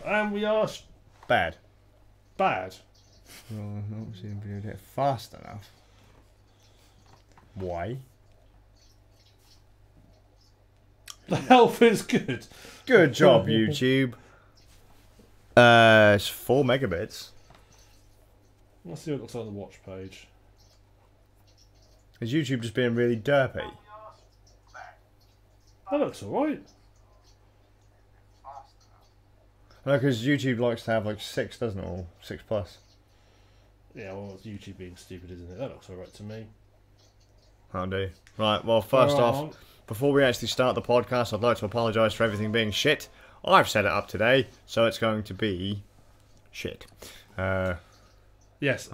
And we are Bad. bad. Well, not seem to do it fast enough. Why? The health is good. Good job, YouTube. It's 4 megabits. Let's see what it looks like on the watch page. Is YouTube just being really derpy? That looks alright. No, because YouTube likes to have like 6, doesn't it? Or 6 plus. Yeah, well, it's YouTube being stupid, isn't it? That looks alright to me. I'll do. Right, well, first off, before we actually start the podcast, I'd like to apologise for everything being shit. I've set it up today, so it's going to be shit. Yes.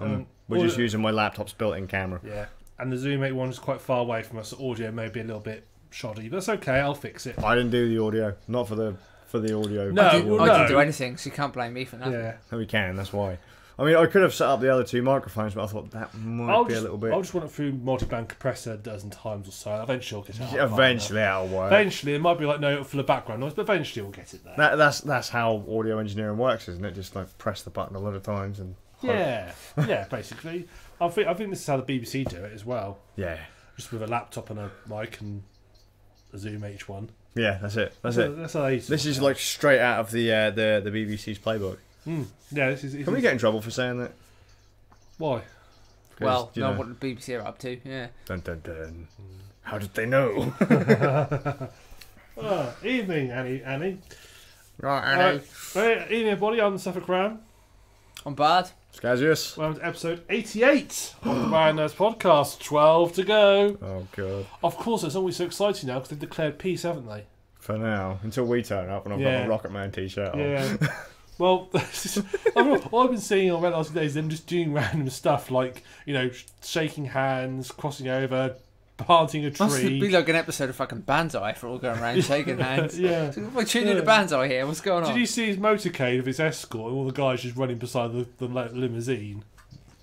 We're just using my laptop's built-in camera. Yeah, and the Zoom 8 is quite far away from us, so audio may be a little bit shoddy, but that's okay, I'll fix it. I didn't do the audio, not for the audio. No, I didn't do anything, so you can't blame me for that. Yeah. No, we can, that's why. I mean, I could have set up the other 2 microphones, but I thought that might be a little bit... I'll just run it through multi-band compressor a dozen times or so. Eventually I'll get it out. Eventually it'll work. Eventually, it might be like no for the background noise, but eventually we'll get it there. That's how audio engineering works, isn't it? Just like press the button a lot of times and... hope. Yeah, basically. I think this is how the BBC do it as well. Yeah. Just with a laptop and a mic and a Zoom H1. Yeah, that's it. That's it. That's how they This is like straight out of the BBC's playbook. Yeah, this is... Can we get in trouble for saying that? Why? Well, no, what the BBC are up to, yeah. Dun dun dun. How did they know? Evening, Annie. Right, Annie. Evening, everybody. I'm the CRPG. I'm bad. Skazz. Welcome to episode 88 of the Weirdness podcast. 12 to go. Oh, God. Of course, it's always so exciting now because they've declared peace, haven't they? For now. Until we turn up and I've got a Rocket Man t-shirt on. Yeah. Well, all I've been seeing on last days is them just doing random stuff like, you know, shaking hands, crossing over, planting a Must tree. be like an episode of fucking Banzai for all going around shaking hands. Yeah. So we're tuning into Banzai here. What's going on? Did you see his motorcade with his escort and all the guys just running beside the limousine?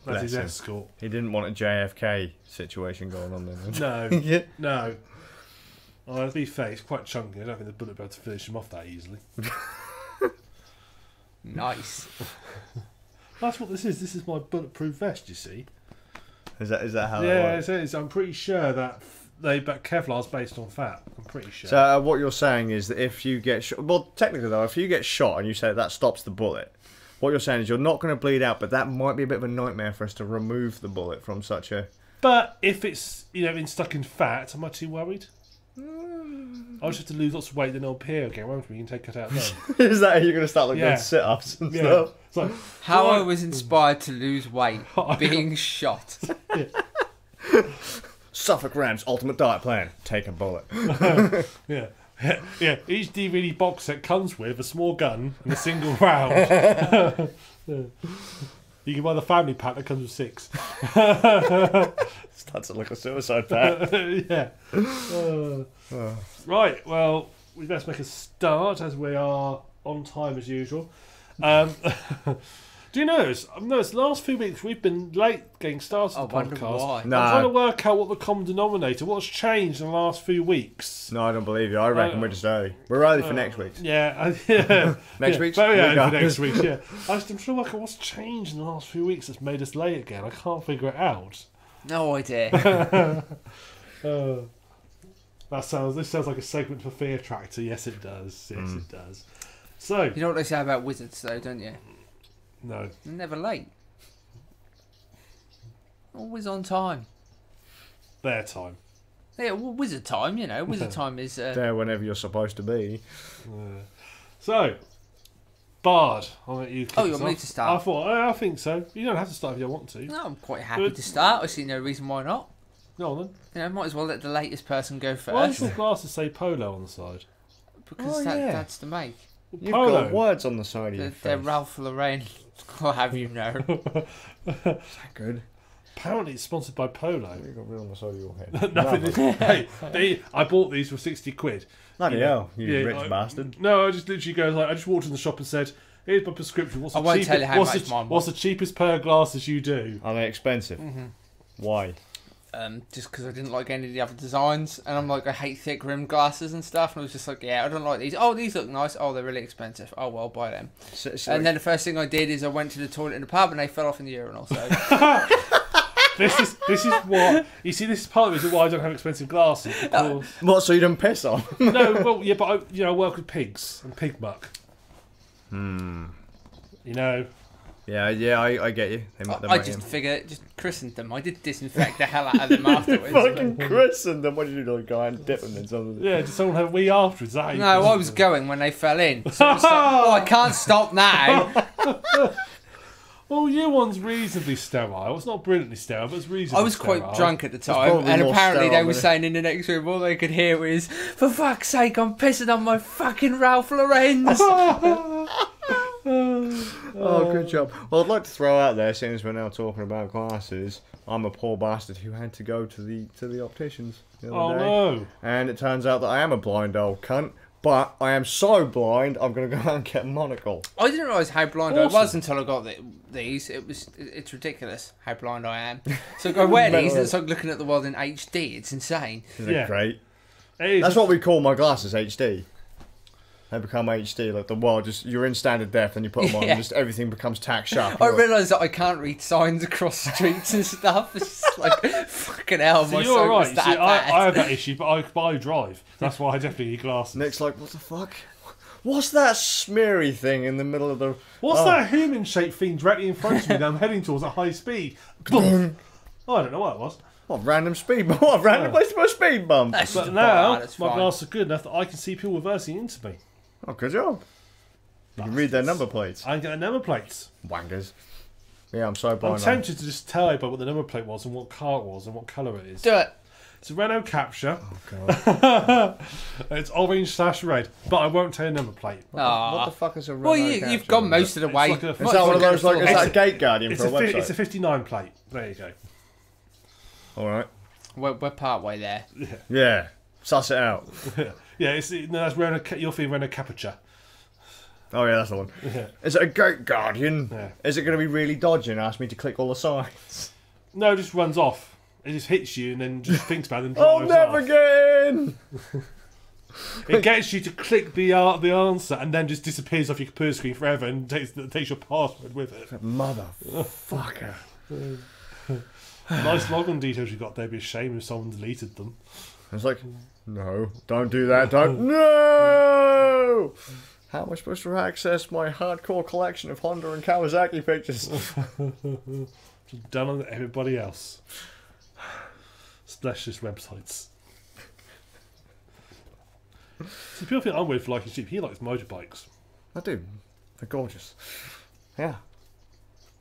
That's his escort. He didn't want a JFK situation going on then. No. Yeah. No. Oh, to be fair, he's quite chunky. I don't think the bullet will be able to finish him off that easily. Nice. That's what this is. This is my bulletproof vest, you see. Is that how that Yeah, works? it is. I'm pretty sure that but Kevlar's based on fat. I'm pretty sure. So what you're saying is that if you get shot... Well, technically, though, if you get shot and you say that stops the bullet, what you're saying is you're not going to bleed out, but that might be a bit of a nightmare for us to remove the bullet from such a... But if it's, you know, been stuck in fat, am I too worried? I'll just have to lose lots of weight, then it'll appear again, won't we? You can take it out then. Is that how you're going to start like doing sit-ups and stuff? It's like, How I was inspired to lose weight being shot. SuffolkRam's ultimate diet plan. Take a bullet. Yeah. Yeah, each DVD box set comes with a small gun and a single round. You can buy the family pack that comes with 6. Starts to look a suicide pack. Yeah. Right, well, we best make a start as we are on time as usual. Do you notice? I've noticed the last few weeks we've been late getting started the wonder podcast. why. I'm trying to work out what the common denominator, what's changed in the last few weeks. No, I don't believe you. I reckon we're just early. We're early for next week. Yeah. Next week's? Very early for Regardless. next week, yeah. I'm trying to work out what's changed in the last few weeks that's made us late again. I can't figure it out. No idea. This sounds like a segment for Fear Tractor. Yes, it does. Yes, it does. So, You know what they say about wizards, though, don't you? no. They're never late. Always on time. Their time. Yeah, well, wizard time, you know. Wizard time is... There whenever you're supposed to be. So, Bard, I'll let you kick Oh, us you want me off. to start? I think so. You don't have to start if you don't want to. No, I'm quite happy to start. I see no reason why not. Go on then. You know, might as well let the latest person go Why does first. your glasses say polo on the side? Because that's the make. You've Polo. got words on the side of your They're face. Ralph Lauren. I'll have you know. Good. Apparently it's sponsored by Polo. You've got real on the side of your head. Hey, I bought these for 60 quid. Bloody hell, you Yeah, rich bastard. No, I just literally go like, I just walked in the shop and said, here's my prescription. What's I won't tell you how much mine was. What's the cheapest pair of glasses you do? Are they expensive? Why? just because I didn't like any of the other designs, and I'm like, I hate thick rimmed glasses and stuff, and I was just like, yeah, I don't like these. Oh, these look nice. Oh, they're really expensive. Oh well, buy them. And then the first thing I did is I went to the toilet in the pub, and they fell off in the urinal. So this is what you see. This is part of the reason why I don't have expensive glasses. Because... What? So you don't piss on? No, well, yeah, but I work with pigs and pig muck. You know. Yeah, I get you. I just figured, just christened them. I did disinfect the hell out of them afterwards. Fucking christened them. What did you do? Go out and dip them in something? Yeah, did someone have a wee afterwards? No, I was going when they fell in. So it's like, oh, I can't stop now. Well, your one's reasonably sterile. It's not brilliantly sterile, but it's reasonably I was sterile. quite drunk at the time, and apparently they were saying in the next room, all they could hear was, for fuck's sake, I'm pissing on my fucking Ralph Lauren's. Oh, good job. Well, I'd like to throw out there, seeing as we're now talking about glasses, I'm a poor bastard who had to go to the opticians the other day. No. And it turns out that I am a blind old cunt, but I am so blind, I'm going to go out and get a monocle. I didn't realise how blind I was until I got these. It's ridiculous how blind I am. So I wear these, and it's like looking at the world in HD. It's insane. Isn't it great? That's what we call my glasses, HD. They become HD, like the world, just you're in standard depth and you put them on and just everything becomes tack sharp. I realise that I can't read signs across streets and stuff. It's just like, fucking hell, my you're right. that I have that issue, but I drive. That's why I definitely need glasses. Nick's like, what the fuck? What's that smeary thing in the middle of the... What's that human-shaped thing directly in front of me that I'm heading towards at high speed? I don't know what it was. What, random speed bump? What, random place to put a speed bump? But now, my glasses are good enough that I can see people reversing into me. Oh, good job. You can read their number plates. I can get their number plates. Wankers. Yeah, I'm so blind. I'm tempted to just tell everybody what the number plate was and what car it was and what colour it is. Do it. It's a Renault Capture. Oh, God. It's orange/red, but I won't tell you number plate. What the fuck is a Renault Well, you've gone most of the way. Like is that one of those, like, is that a gate guardian for a website? It's a 59 plate. There you go. Alright. We're part way there. Yeah. Suss it out. Yeah, that's Renault, you'll feel Renault Capture. Oh yeah, that's the one. Yeah. Is it a gate guardian? Yeah. Is it going to be really dodgy and ask me to click all the signs? No, it just runs off. It just hits you and then just thinks about it and I'll drives never off. Again! It gets you to click the answer and then just disappears off your computer screen forever and takes your password with it. Motherfucker. Nice login details you got there. It'd be a shame if someone deleted them. I was like, no, don't do that, don't. No! How am I supposed to access my hardcore collection of Honda and Kawasaki pictures? Just done on everybody else. Specialist websites. See, people think I'm weird for liking sheep. He likes motorbikes. I do. They're gorgeous. Yeah.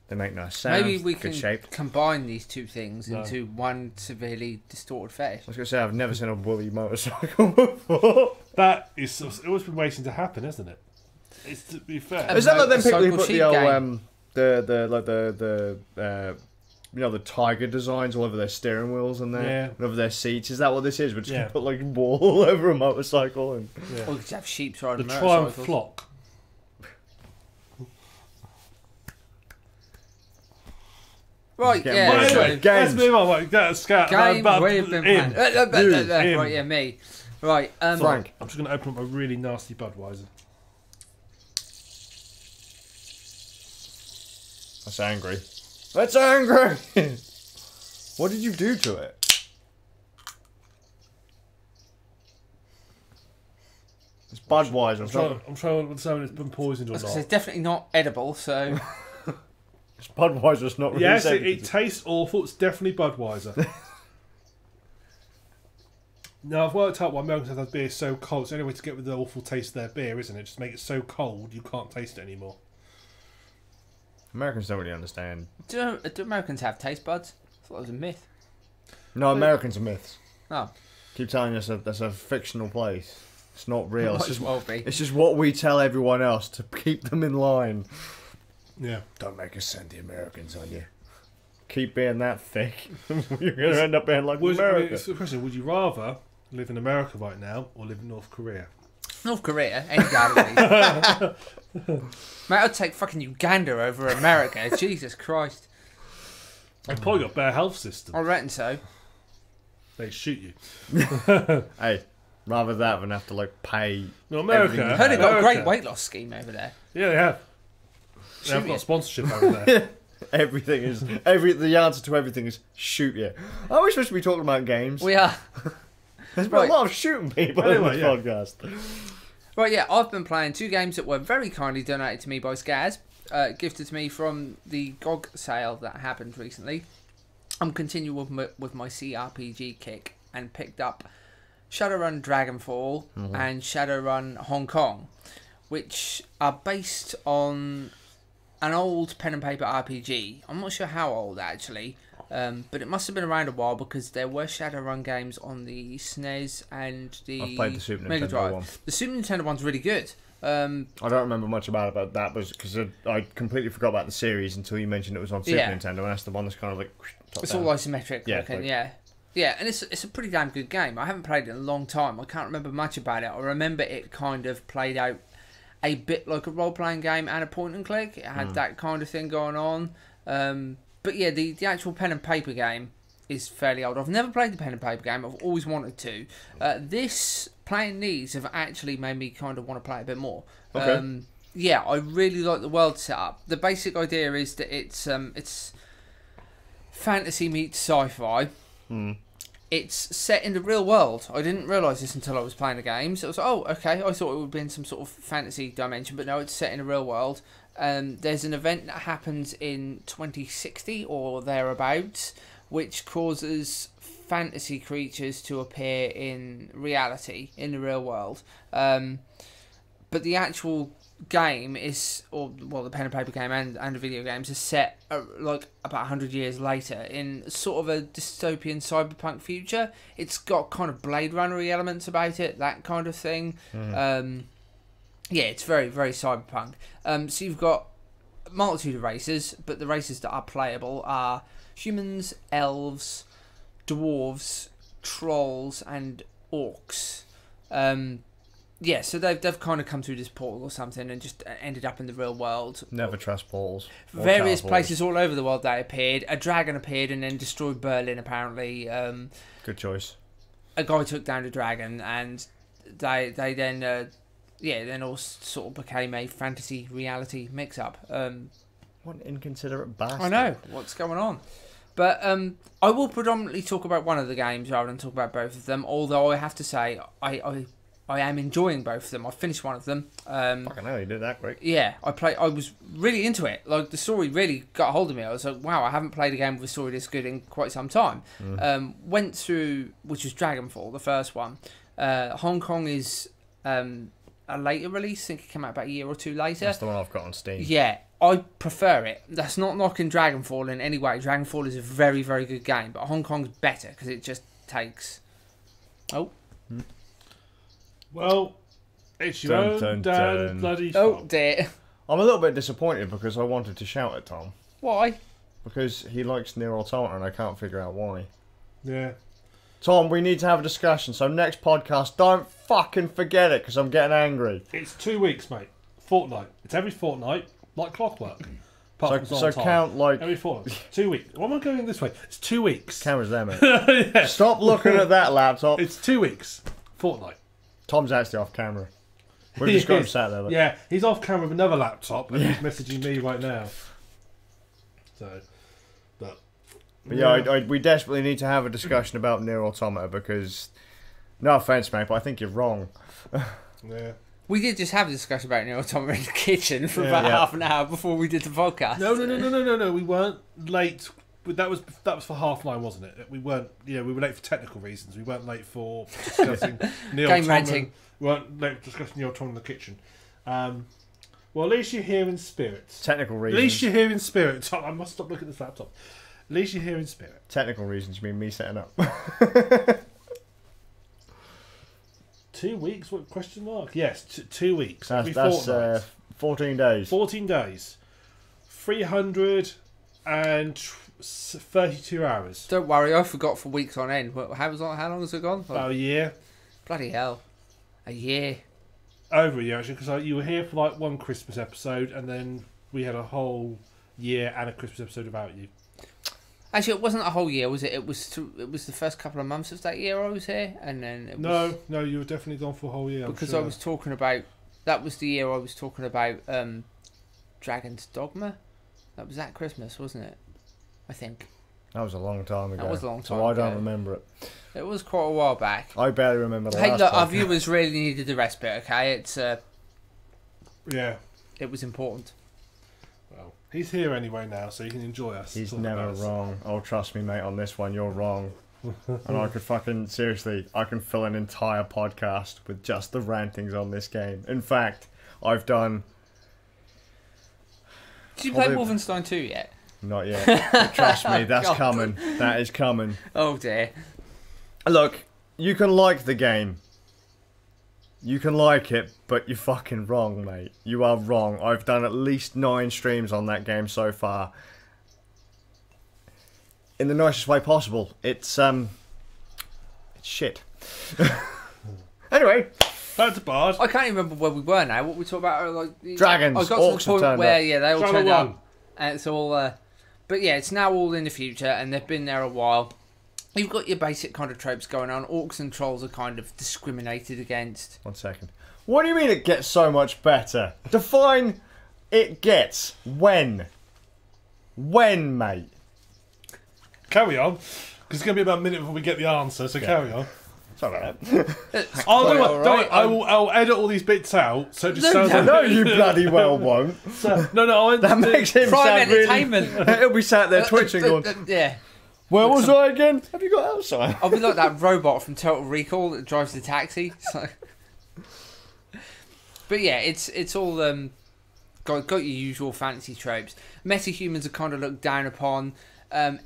They make nice sounds. Maybe we good can shape. combine these two things into one severely distorted fetish. I was going to say, I've never seen a woolly motorcycle before. That is, it's always been waiting to happen, isn't it? It's to be fair. Is that like them people who Motorcycle put the sheep old game. you know, the tiger designs all over their steering wheels and and over their seats? Is that what this is? We're just gonna put like wool all over a motorcycle and Or we could have sheep riding the motorcycles. Triumph flock. Right, Get yeah. more Well, so- anyway, let's move on. Like, that's scat. Game we've been playing. him. Right, yeah, me. Right, Frank. I'm just going to open up a really nasty Budweiser. That's angry. That's angry. What did you do to it? It's Budweiser. I'm trying to determine if it's been poisoned or it's not. definitely not edible, so... It's Budweiser's not really Yes, safe. it tastes awful. It's definitely Budweiser. Now, I've worked out why Americans have beer so cold. It's the only way to get rid of the awful taste of their beer, isn't it? Just make it so cold you can't taste it anymore. Americans don't really understand. Do Americans have taste buds? I thought it was a myth. No, Americans are myths. Oh. Keep telling us that's a fictional place. It's not real. Might as well be. It's just what we tell everyone else to keep them in line. Yeah. Don't make us send the Americans on you. Keep being that thick. You're going to end up being like America. It's the question, would you rather live in America right now or live in North Korea? North Korea, any day. Mate, I'd take fucking Uganda over America. Jesus Christ. They've probably got a better health system. I reckon so. They shoot you. Hey, rather that than have to like pay. No, America. I heard they've got a great weight loss scheme over there. Yeah, they have. They've got sponsorship over there. Everything is the answer to everything is shoot you. Are we supposed to be talking about games? We are. There's been a lot of shooting people in this podcast. Right, yeah, I've been playing 2 games that were very kindly donated to me by Skazz, gifted to me from the GOG sale that happened recently. I'm continuing with my CRPG kick and picked up Shadowrun Dragonfall and Shadowrun Hong Kong, which are based on an old pen and paper RPG. I'm not sure how old actually, but it must have been around a while because there were Shadowrun games on the SNES and the I've played the Super Mega Nintendo Drive. one. The Super Nintendo one's really good. I don't remember much about that, because I completely forgot about the series until you mentioned it was on Super Nintendo, and that's the one that's kind of like... It's all isometric looking, yeah, and it's a pretty damn good game. I haven't played it in a long time. I can't remember much about it. I remember it kind of played out a bit like a role-playing game and a point-and-click. It had that kind of thing going on. But yeah, the actual pen and paper game is fairly old. I've never played the pen and paper game. I've always wanted to. Playing these have actually made me kind of want to play it a bit more. Okay. Yeah, I really like the world setup. The basic idea is that it's fantasy meets sci-fi. It's set in the real world. I didn't realise this until I was playing the games. I was like, oh, okay. I thought it would be in some sort of fantasy dimension, but no, it's set in the real world. There's an event that happens in 2060 or thereabouts, which causes fantasy creatures to appear in reality, in the real world. But the actual game is, the pen and paper game and the video games is set like about 100 years later in sort of a dystopian cyberpunk future. It's got kind of Blade Runner-y elements about it, that kind of thing. Yeah, it's very, very cyberpunk. So you've got a multitude of races, but the races that are playable are humans, elves, dwarves, trolls, and orcs. Yeah, so they've kind of come through this portal or something and just ended up in the real world. Never trust portals. Various places all over the world they appeared. A dragon appeared and then destroyed Berlin, apparently. Good choice. A guy took down the dragon, and they then then all sort of became a fantasy reality mix-up. What an inconsiderate bastard. I know, what's going on? But I will predominantly talk about one of the games rather than talk about both of them, although I have to say I am enjoying both of them. I finished one of them. Fucking hell, you did that quick. Yeah, I was really into it. Like, the story really got a hold of me. I was like, wow, I haven't played a game with a story this good in quite some time. Went through, which was Dragonfall, the first one. Hong Kong is a later release. I think it came out about a year or two later. That's the one I've got on Steam. Yeah, I prefer it. That's not knocking Dragonfall in any way. Dragonfall is a very, very good game, but Hong Kong's better because it just takes... Oh. Well, it's your own damn bloody fault. Oh dear. I'm a little bit disappointed because I wanted to shout at Tom. Why? Because he likes Nier Automata and I can't figure out why. Yeah. Tom, we need to have a discussion. So next podcast, don't fucking forget it because I'm getting angry. It's 2 weeks, mate. Fortnight. It's every fortnight, like clockwork. So count like... Every fortnight. 2 weeks. Why am I going this way? It's 2 weeks. Camera's there, mate. Yeah. Stop looking at that laptop. It's 2 weeks. Fortnight. Tom's actually off camera. We've just got him sat there. Look. Yeah, he's off camera with another laptop and he's messaging me right now. So, but yeah, we desperately need to have a discussion about Nier Automata because, no offense, mate, but I think you're wrong. Yeah. We did just have a discussion about Nier Automata in the kitchen for about half an hour before we did the podcast. No. We weren't late. That was for 9:30, wasn't it? We weren't. We were late for technical reasons. We weren't late for discussing Neil game Tom renting. We weren't late for discussing Neil Tom in the kitchen. Well, at least you're here in spirit. Technical reasons. At least you're here in spirit. Tom, I must stop looking at this laptop. At least you're here in spirit. Technical reasons. You mean me setting up? 2 weeks? What question mark? Yes, 2 weeks. That's 14 days. 14 days. 332 hours. Don't worry, I forgot for weeks on end. How long has it gone? About a year. Bloody hell. A year. Over a year, actually, because you were here for like one Christmas episode, and then we had a whole year and a Christmas episode without you. Actually, it wasn't a whole year, was it? It was the first couple of months of that year I was here, and then it was... No, you were definitely gone for a whole year. Because sure. I was talking about... That was the year I was talking about Dragon's Dogma. That was that Christmas, wasn't it? I think. That was a long time ago. That was a long time So I ago. don't remember it. It was quite a while back. I barely remember the Hey, last look, our podcast. viewers really needed the respite, okay? It's Yeah. It was important. Well, he's here anyway now, so you can enjoy us. He's talk never about us. wrong. Oh, trust me, mate, on this one, you're wrong. And I could fucking, seriously, I can fill an entire podcast with just the rantings on this game. In fact, I've done... Did you play Wolfenstein 2 yet? Not yet. But trust me, that's God. coming. That is coming. Oh dear. Look, you can like the game. You can like it, but you're fucking wrong, mate. You are wrong. I've done at least 9 streams on that game so far. In the nicest way possible. It's shit. Anyway. Back to Bard. I can't even remember where we were now. What we talked about, like Dragons. I got Orcs to the point have turned where up. they all Dragon turned one. up, and it's all. But yeah, it's now all in the future, and they've been there a while. You've got your basic kind of tropes going on. Orcs and trolls are kind of discriminated against. 1 second. What do you mean it gets so much better? Define it gets. When? When, mate? Carry on. Because it's going to be about a minute before we get the answer, so carry on. Sorry about that. Oh, don't worry, alright. I'll edit all these bits out, so it just sounds like... No, you bloody well won't. No, That makes him Prime sound really... entertainment. He'll be sat there twitching going, Yeah. where was I again? Have you got outside? I'll be like that robot from Total Recall that drives the taxi. So. But yeah, it's all got your usual fantasy tropes. Metahumans are kind of looked down upon.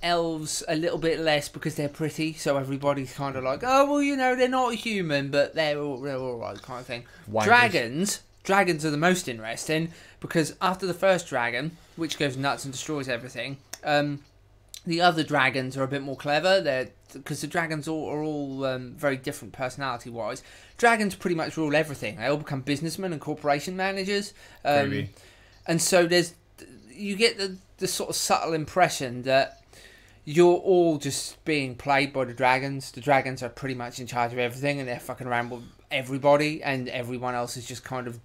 Elves a little bit less because they're pretty, so everybody's kind of like, oh well, you know, they're not human, but they're all right, kind of thing. Wankers. Dragons are the most interesting because after the first dragon, which goes nuts and destroys everything, the other dragons are a bit more clever. Because the dragons are all very different personality-wise. Dragons pretty much rule everything. They all become businessmen and corporation managers. Maybe. And so you get the sort of subtle impression that you're all just being played by the dragons. The dragons are pretty much in charge of everything, and they're fucking around with everybody, and everyone else is just kind of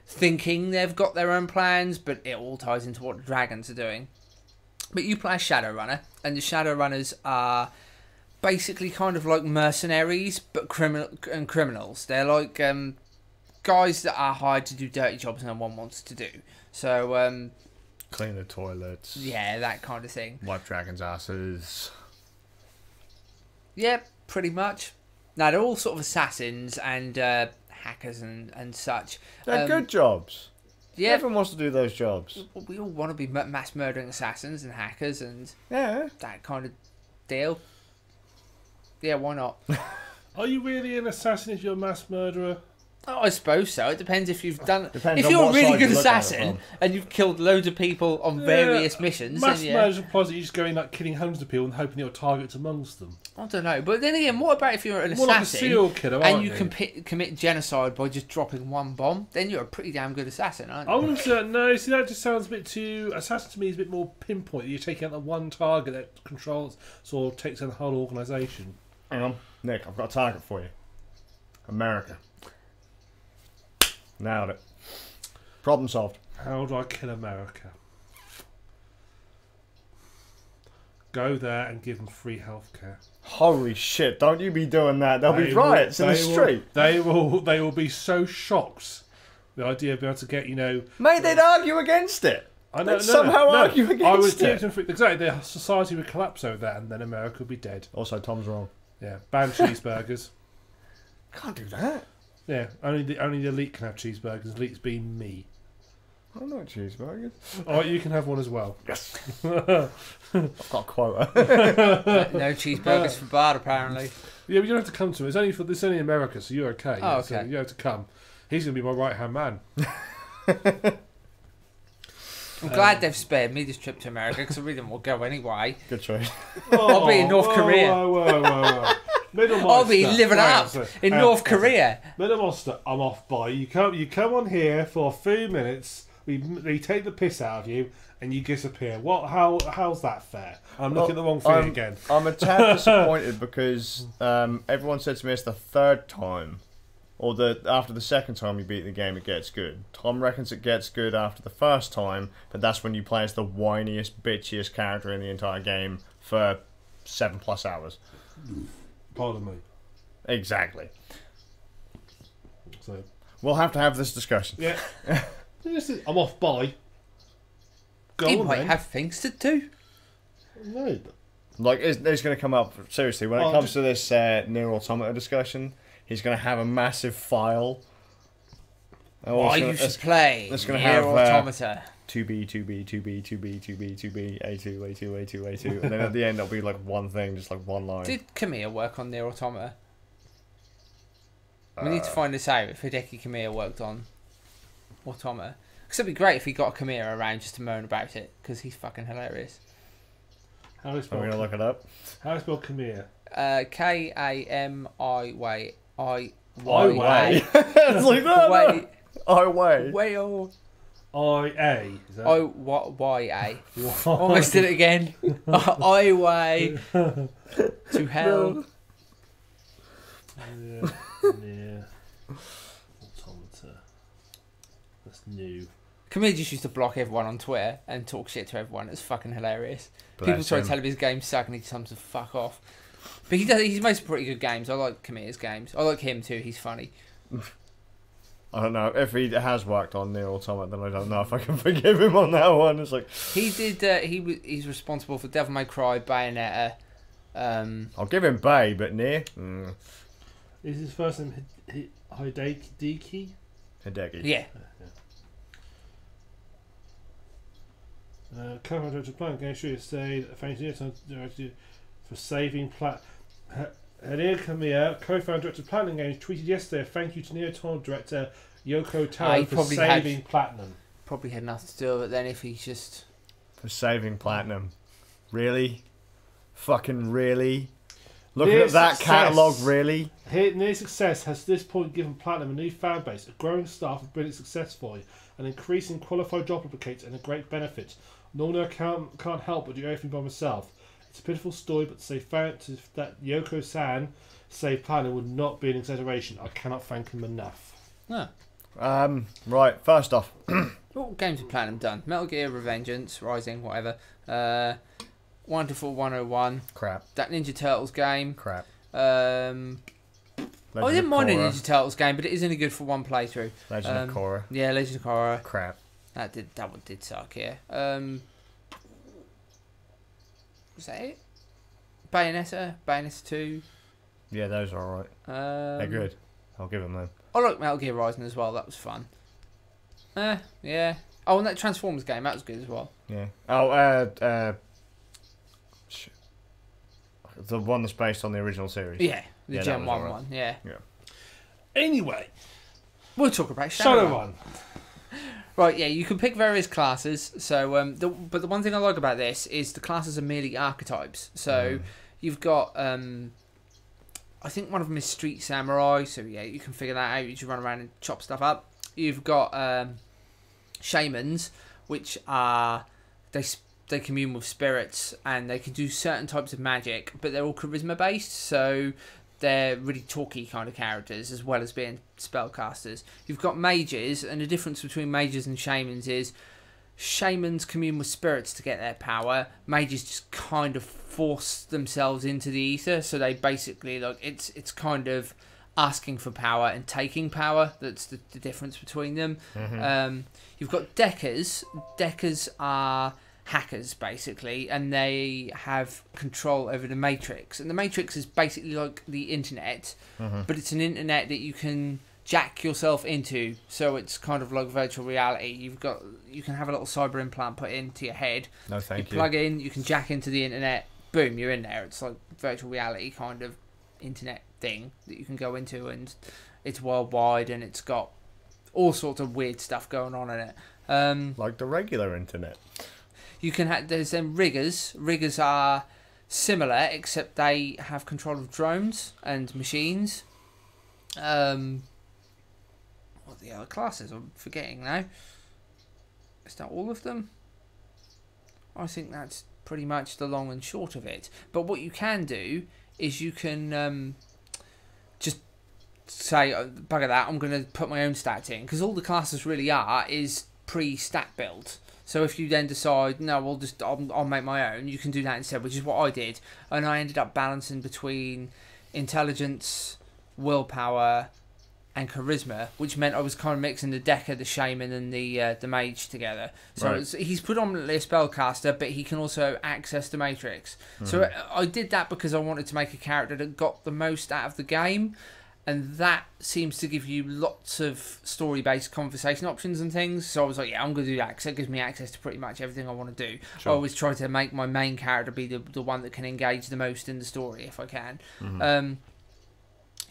thinking they've got their own plans, but it all ties into what the dragons are doing. But you play a Shadowrunner, and the Shadowrunners are basically kind of like mercenaries, but criminals. They're like guys that are hired to do dirty jobs no one wants to do. So Clean the toilets. yeah, that kind of thing. Wipe dragons' asses. Yeah, pretty much. Now they're all sort of assassins and hackers and such. They're good jobs. Yeah, Everyone wants to do those jobs. we all want to be mass murdering assassins and hackers and Yeah. that kind of deal. Yeah, why not? Are you really an assassin if you're a mass murderer? Oh, I suppose so. It depends if you've done. Depends If on you're a what really side good you look at it assassin from. and you've killed loads of people on various missions, Mass then yeah. murder implies that you just go in like killing hundreds of people and hoping your target's amongst them. I don't know. But then again, what about if you're an More like a assassin serial killer, and aren't you you? commit genocide by just dropping one bomb? Then you're a pretty damn good assassin, aren't I you? wouldn't say no. See, that just sounds a bit too. Assassin to me is a bit more pinpoint. You're taking out the one target that controls, sort of takes down the whole organisation. Hang on. Nick, I've got a target for you. America. Nailed it. Problem solved. How do I kill America? Go there and give them free healthcare. Holy shit, don't you be doing that. There'll be riots in the street. They will be so shocked. The idea of being able to get, Mate, they'd argue against it. They'd argue against I would it. exactly. The society would collapse over that, and then America would be dead. Also, Tom's wrong. Yeah, ban cheeseburgers. Can't do that. Yeah, only the elite can have cheeseburgers. Elite's being me. I don't know cheeseburgers. All right, you can have one as well. Yes. I've got a quota. No cheeseburgers for Bard, apparently. Yeah, but you don't have to come to me. It's only America, so you're okay. Oh, Yeah, okay. so you have to come. He's going to be my right-hand man. I'm glad they've spared me this trip to America because I really didn't want to go anyway. Good choice. I'll be in North Korea. Whoa. I'll be living up in North Korea. Middle Monster, I'm off by. You come on here for a few minutes. we take the piss out of you and you disappear. How's that fair? I'm looking at the wrong thing again. I'm a tad disappointed because everyone said to me it's the third time, or after the second time you beat the game it gets good. Tom reckons it gets good after the first time, but that's when you play as the whiniest, bitchiest character in the entire game for 7+ hours. Pardon me. Exactly. So we'll have to have this discussion. Yeah. I'm off by. He might have things to do. No. Like, it's going to come up, seriously, when it comes to this Nier Automata discussion, he's going to have a massive file. Why you should play Nier Automata. 2B, 2B, 2B, 2B, 2B, 2B, A2, A2, A2, A2, and then at the end it'll be like one thing, just like one line. Did Kamiya work on Nier Automata? We need to find this out if Hideki Kamiya worked on Automata. Because it'd be great if he got Kamiya around just to moan about it, because he's fucking hilarious. How do you spell? I'm going to look it up. How do you spell Kamiya? K-A-M-I-Y. I-way. It's like that. I-way. Whale. I-A. Y-A. Almost did it again. I-way. To hell. Nier Automata. That's new. Kamiya just used to block everyone on Twitter and talk shit to everyone. It's fucking hilarious. People try to tell him his games suck and he just comes to fuck off. But he makes pretty good games. I like Kamiya's games. I like him too. He's funny. I don't know. If he has worked on Nier Automata, then I don't know if I can forgive him on that one. It's like he did. He's responsible for Devil May Cry, Bayonetta. I'll give him Bay, but Nier. Is his first name Hideki? Hideki. Yeah. Co-founder director of Plan Game Studio said thanks to for saving Hideki Kamiya, co-founder director of Platinum Games, tweeted yesterday a thank you to Nier Automata director Yoko Taro for saving Platinum. Probably had nothing to do with it then if he's just... For saving Platinum. Really? Fucking really? Looking at that catalogue, really? Near success has to this point given Platinum a new fan base, a growing staff of brilliant success story, an increasing qualified job duplicates, and a great benefit. Normally I can't help but do everything by myself. It's a pitiful story, but to say thanks that Yoko-san saved Platinum would not be an exaggeration. I cannot thank him enough. No. Right, first off. What games have Platinum done? Metal Gear Revengeance, Rising, whatever. Wonderful 101. Crap. That Ninja Turtles game. Crap. I didn't mind a Ninja Turtles game, but it is only good for one playthrough. Legend of Korra. Yeah, Legend of Korra. Crap. That one did suck, yeah. Was that it? Bayonetta 2. Yeah, those are alright. They're good. I'll give them them. I like Metal Gear Rising as well. That was fun. Yeah. Oh, and that Transformers game, that was good as well. Yeah. Oh, the one that's based on the original series. Yeah, the Gen 1 one. Yeah. Anyway, we'll talk about Shadowrun. Right, yeah, you can pick various classes. So, but the one thing I like about this is the classes are merely archetypes. So, you've got, I think one of them is Street Samurai. So, yeah, you can figure that out. You just run around and chop stuff up. You've got Shamans, which are, they commune with spirits and they can do certain types of magic, but they're all charisma based. So, they're really talky kind of characters as well as being spellcasters. You've got mages, and the difference between mages and shamans is shamans commune with spirits to get their power. Mages just kind of force themselves into the ether, so they basically, like, it's kind of asking for power and taking power. That's the difference between them. You've got deckers. Deckers are hackers basically, and they have control over the Matrix, and the Matrix is basically like the internet, but it's an internet that you can jack yourself into, so it's kind of like virtual reality. You can have a little cyber implant put into your head. No, thank you. Plug in, you can jack into the internet, boom, you're in there. It's like virtual reality kind of internet thing that you can go into, and it's worldwide, and it's got all sorts of weird stuff going on in it. Like the regular internet. You can have, there's then riggers. Riggers are similar, except they have control of drones and machines. What are the other classes? I'm forgetting now. Is that all of them? I think that's pretty much the long and short of it. But what you can do is you can just say, bugger that, I'm going to put my own stats in. Because all the classes really are is pre-stat build. So if you then decide, no, I'll make my own, you can do that instead, which is what I did. And I ended up balancing between intelligence, willpower, and charisma, which meant I was kind of mixing the Decker, the Shaman, and the mage together. So Right. he's predominantly a spellcaster, but he can also access the Matrix. So I did that because I wanted to make a character that got the most out of the game, and that seems to give you lots of story-based conversation options and things. So I was like, yeah, I'm going to do that because it gives me access to pretty much everything I want to do. Sure. I always try to make my main character be the one that can engage the most in the story if I can.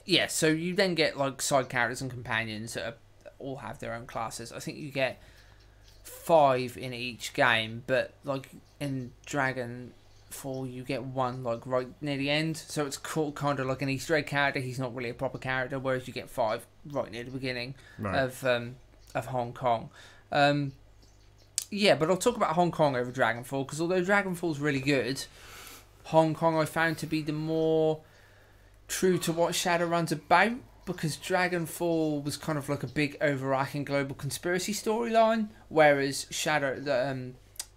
Yeah, so you then get like side characters and companions that all have their own classes. I think you get 5 in each game, but like in Dragonfall you get 1 like right near the end, so it's cool, kind of like an Easter egg character. He's not really a proper character, whereas you get 5 right near the beginning of Hong Kong. Yeah, but I'll talk about Hong Kong over Dragonfall, because although Dragonfall's really good, Hong Kong I found to be the more true to what Shadowrun's about, because Dragonfall was kind of like a big overarching global conspiracy storyline, whereas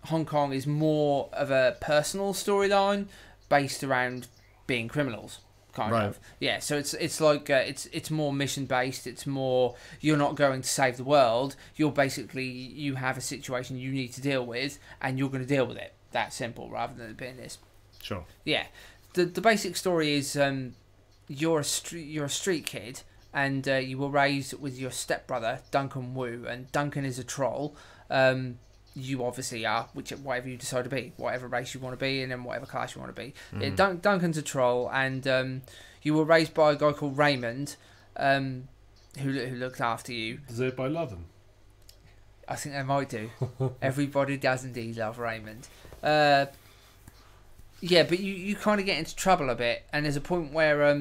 Hong Kong is more of a personal storyline based around being criminals, kind of. Yeah, so it's like it's more mission based. It's more, you're not going to save the world. You're basically, you have a situation you need to deal with, and you're going to deal with it. That simple, rather than it being this. Sure. Yeah, the basic story is you're a street kid, and you were raised with your stepbrother Duncan Wu, and Duncan is a troll. You obviously are, whatever you decide to be, whatever race you want to be, and then whatever class you want to be. Yeah, Duncan's a troll, and you were raised by a guy called Raymond, who looked after you. Does everybody love him? I think they might do. Everybody does indeed love Raymond. Yeah, but you kind of get into trouble a bit, and there's a point where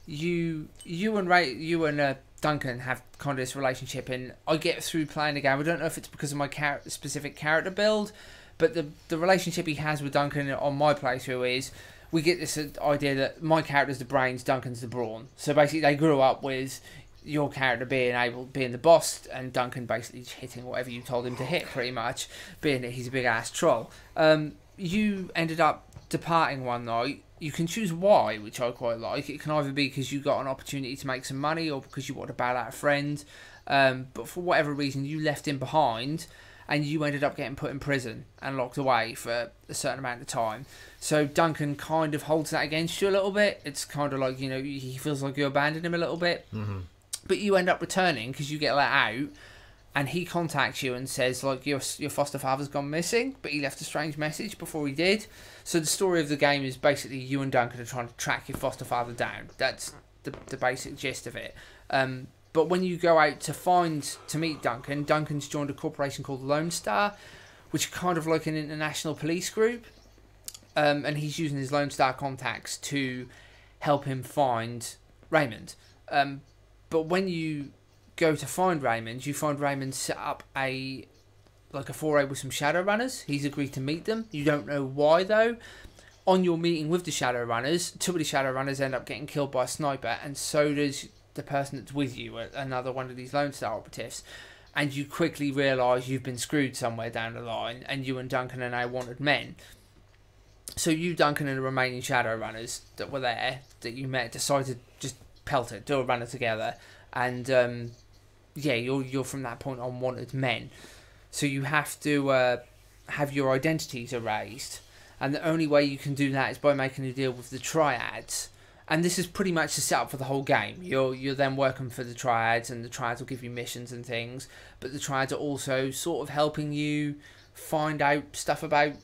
you and Duncan have kind of this relationship, and I get through playing the game. I don't know if it's because of my specific character build, but the relationship he has with Duncan on my playthrough is, we get this idea that my character's the brains, Duncan's the brawn. So basically they grew up with your character being the boss, and Duncan basically hitting whatever you told him to hit, pretty much, being that he's a big ass troll. You ended up departing one night. You can choose why, which I quite like. It can either be because you got an opportunity to make some money, or because you want to bail out a friend. But for whatever reason, you left him behind, and you ended up getting put in prison and locked away for a certain amount of time. So Duncan kind of holds that against you a little bit. It's kind of like, he feels like you abandoned him a little bit. But you end up returning because you get let out, and he contacts you and says, like, your foster father's gone missing, but he left a strange message before he did. So the story of the game is basically you and Duncan are trying to track your foster father down. That's the basic gist of it. But when you go out to meet Duncan, Duncan's joined a corporation called Lone Star, which is kind of like an international police group. And he's using his Lone Star contacts to help him find Raymond. But when you go to find Raymond, you find Raymond set up a foray with some Shadowrunners. He's agreed to meet them. You don't know why, though. On your meeting with the Shadowrunners, 2 of the Shadowrunners end up getting killed by a sniper, and so does the person that's with you, another one of these Lone Star operatives. And you quickly realise you've been screwed somewhere down the line, and you and Duncan are now wanted men. So you, Duncan, and the remaining Shadowrunners that were there, that you met, decided to just pelt it, do a runner together. And yeah, you're from that point on wanted men. So you have to have your identities erased, and the only way you can do that is by making a deal with the Triads. And this is pretty much the setup for the whole game. You're then working for the Triads, and the Triads will give you missions and things, but the Triads are also sort of helping you find out stuff about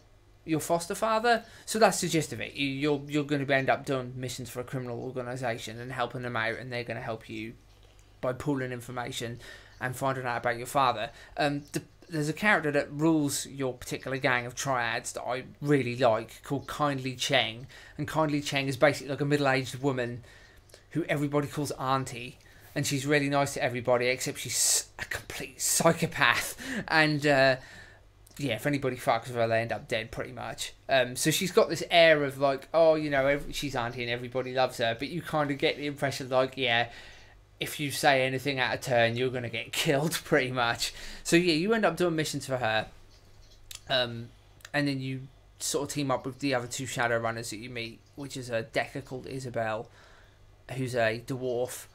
your foster father. So that's the gist of it. You're going to end up doing missions for a criminal organisation and helping them out, and they're going to help you by pooling information and finding out about your father. There's a character that rules your particular gang of Triads that I really like, called Kindly Cheng. And Kindly Cheng is basically like a middle-aged woman who everybody calls Auntie. and she's really nice to everybody, except she's a complete psychopath. And yeah, if anybody fucks with her, they end up dead pretty much. So she's got this air of like, oh, you know, she's auntie and everybody loves her, but you kind of get the impression like, yeah, if you say anything out of turn, you're going to get killed pretty much. So yeah, you end up doing missions for her. And then you sort of team up with the other two Shadowrunners that you meet, which is a Decker called Isabel, who's a dwarf,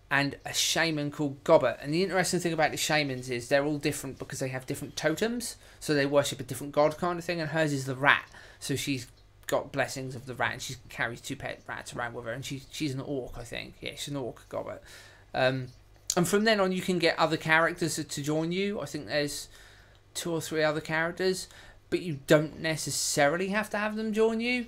and a shaman called Gobbert. And the interesting thing about the shamans is they're all different because they have different totems, so they worship a different god kind of thing, and hers is the rat. So she's got blessings of the rat, and she carries 2 pet rats around with her, and she's an orc, I think. Yeah, she's an orc, Gobbert. And from then on, you can get other characters to join you. I think there's 2 or 3 other characters, but you don't necessarily have to have them join you.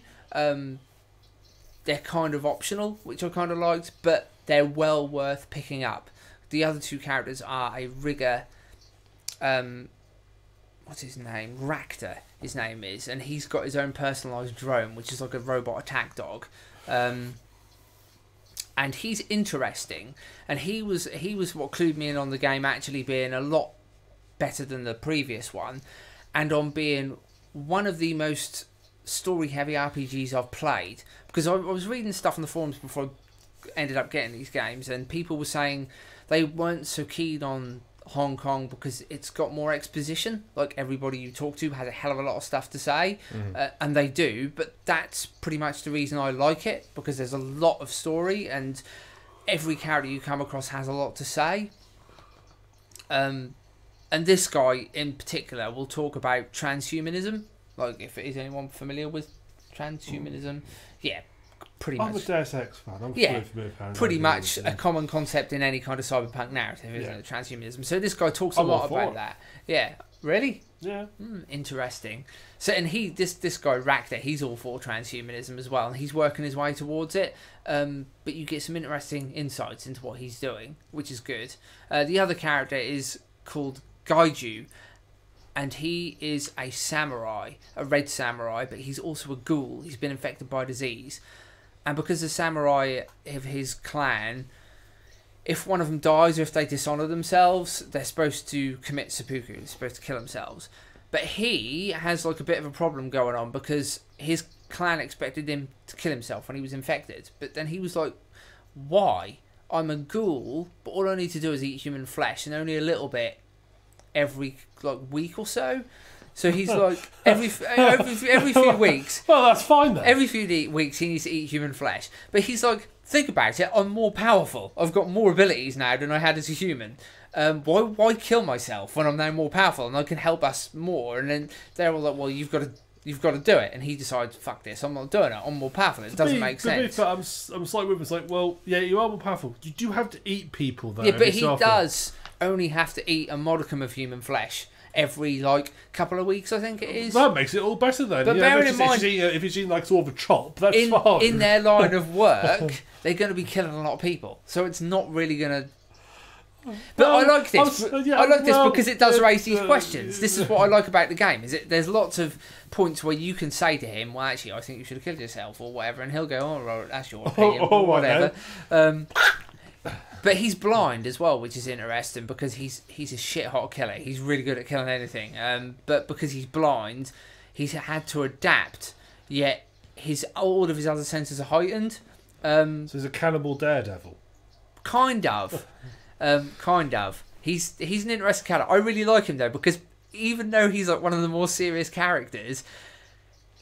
They're kind of optional, which I kind of liked, but they're well worth picking up. The other 2 characters are a rigger, what's his name? Ractor, his name is, and he's got his own personalised drone, which is like a robot attack dog. And he's interesting, and he was what clued me in on the game actually being a lot better than the previous one, and on being one of the most story-heavy RPGs I've played, because I was reading stuff on the forums before I ended up getting these games, and people were saying they weren't so keen on Hong Kong because it's got more exposition. Like, everybody you talk to has a hell of a lot of stuff to say, and they do, but that's pretty much the reason I like it, because there's a lot of story, and every character you come across has a lot to say. And this guy in particular will talk about transhumanism. Like, if is anyone familiar with transhumanism? Yeah, pretty much. I'm a Deus Ex fan. I'm pretty much a common concept in any kind of cyberpunk narrative, isn't it? Transhumanism. So this guy talks a lot about that. Yeah, really? Yeah. Interesting. So, and this guy Ractor, he's all for transhumanism as well, and he's working his way towards it. But you get some interesting insights into what he's doing, which is good. The other character is called Gaiju, and he is a samurai, a red samurai, but he's also a ghoul. He's been infected by disease. And because the samurai of his clan, if one of them dies or if they dishonour themselves, they're supposed to commit seppuku. They're supposed to kill themselves. But he has like a bit of a problem going on because his clan expected him to kill himself when he was infected. But then he was like, why? I'm a ghoul, but all I need to do is eat human flesh, and only a little bit every like week or so. So he's like every few weeks. Well, that's fine then. Every few weeks he needs to eat human flesh. But he's like, think about it. I'm more powerful. I've got more abilities now than I had as a human. Why kill myself when I'm now more powerful and I can help us more? And then they're all like, well, you've got to do it. And he decides, fuck this. I'm not doing it. I'm more powerful. It doesn't make sense. I'm slightly with him. It's like, well, yeah, you are more powerful. You do have to eat people though. Yeah, but he does only have to eat a modicum of human flesh every like couple of weeks, I think it is. That makes it all better then. But bearing in mind, if he's eating like sort of a chop, that's fine. In their line of work, they're going to be killing a lot of people, so it's not really going to. But I like this. I like this because it does raise these questions. This is what I like about the game. Is there's lots of points where you can say to him, "Well, actually, I think you should have killed yourself," or whatever, and he'll go, "Oh, well, that's your opinion," or whatever. But he's blind as well, which is interesting because he's a shit hot killer. He's really good at killing anything. But because he's blind, he's had to adapt. Yet all of his other senses are heightened. So he's a cannibal daredevil. Kind of. Kind of. He's an interesting character. I really like him though because even though he's like one of the more serious characters,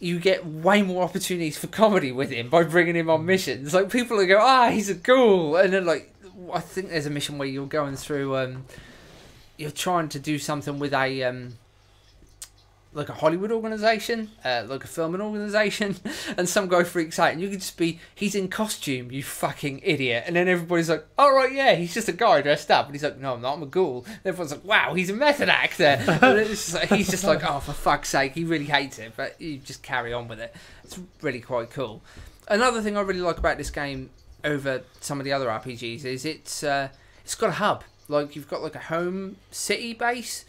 you get way more opportunities for comedy with him by bringing him on missions. Like people will go, he's a ghoul, and then like. I think there's a mission where you're going through, you're trying to do something with a, like a Hollywood organisation, like a filming organisation, and some guy freaks out, and you can just be, he's in costume, you fucking idiot, and then everybody's like, oh right, yeah, he's just a guy dressed up, and he's like, no, I'm not, I'm a ghoul, and everyone's like, wow, he's a method actor, and it's just like, he's just like, oh, for fuck's sake, he really hates it, but you just carry on with it. It's really quite cool. Another thing I really like about this game, over some of the other RPGs, is it's got a hub. Like, you've got like a home city base,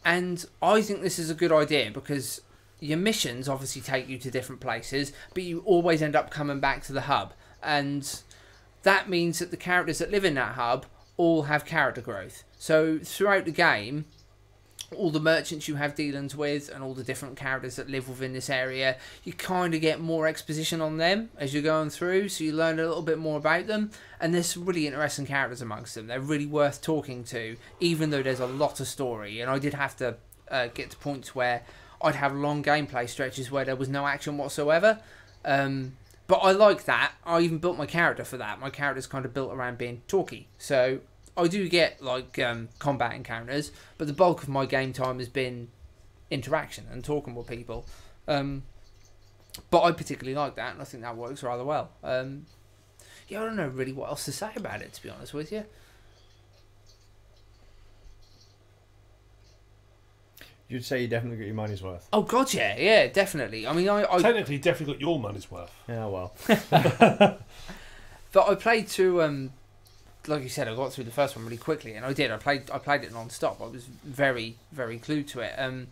and I think this is a good idea because your missions obviously take you to different places, but you always end up coming back to the hub. And that means that the characters that live in that hub all have character growth. So throughout the game, all the merchants you have dealings with and all the different characters that live within this area, you kind of get more exposition on them as you're going through, so you learn a little bit more about them, and there's some really interesting characters amongst them. They're really worth talking to, even though there's a lot of story. And I did have to get to points where I'd have long gameplay stretches where there was no action whatsoever, but I like that. I even built my character for that. My character's kind of built around being talky, so I do get like combat encounters, but the bulk of my game time has been interaction and talking with people. But I particularly like that, and I think that works rather well. Yeah, I don't know really what else to say about it, to be honest with you. You'd say you definitely got your money's worth. Oh god, yeah, definitely. I mean, I technically definitely got your money's worth. Yeah, well. But I played through, like you said, I got through the first one really quickly, and I did. I played it non-stop. I was very, very glued to it.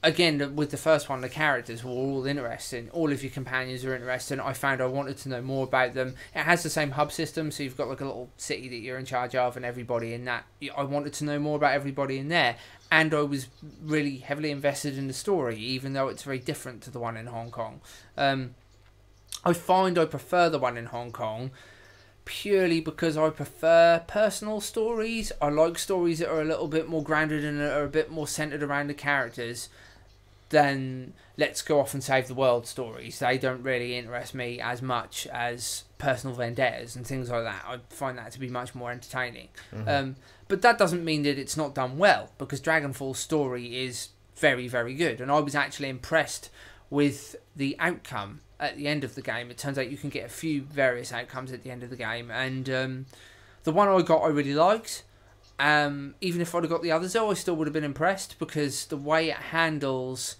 Again, with the first one, the characters were all interesting. All of your companions are interesting. I found I wanted to know more about them. It has the same hub system, so you've got like a little city that you're in charge of and everybody in that. I wanted to know more about everybody in there. And I was really heavily invested in the story, even though it's very different to the one in Hong Kong. I find I prefer the one in Hong Kong purely because I prefer personal stories. I like stories that are a little bit more grounded and are a bit more centered around the characters than let's go off and save the world stories. They don't really interest me as much as personal vendettas and things like that. I find that to be much more entertaining. Mm-hmm. But that doesn't mean that it's not done well, because Dragonfall's story is very, very good. And I was actually impressed with the outcome at the end of the game. It turns out you can get a few various outcomes at the end of the game. And the one I got I really liked. Even if I'd have got the others, though, I still would have been impressed, because the way it handles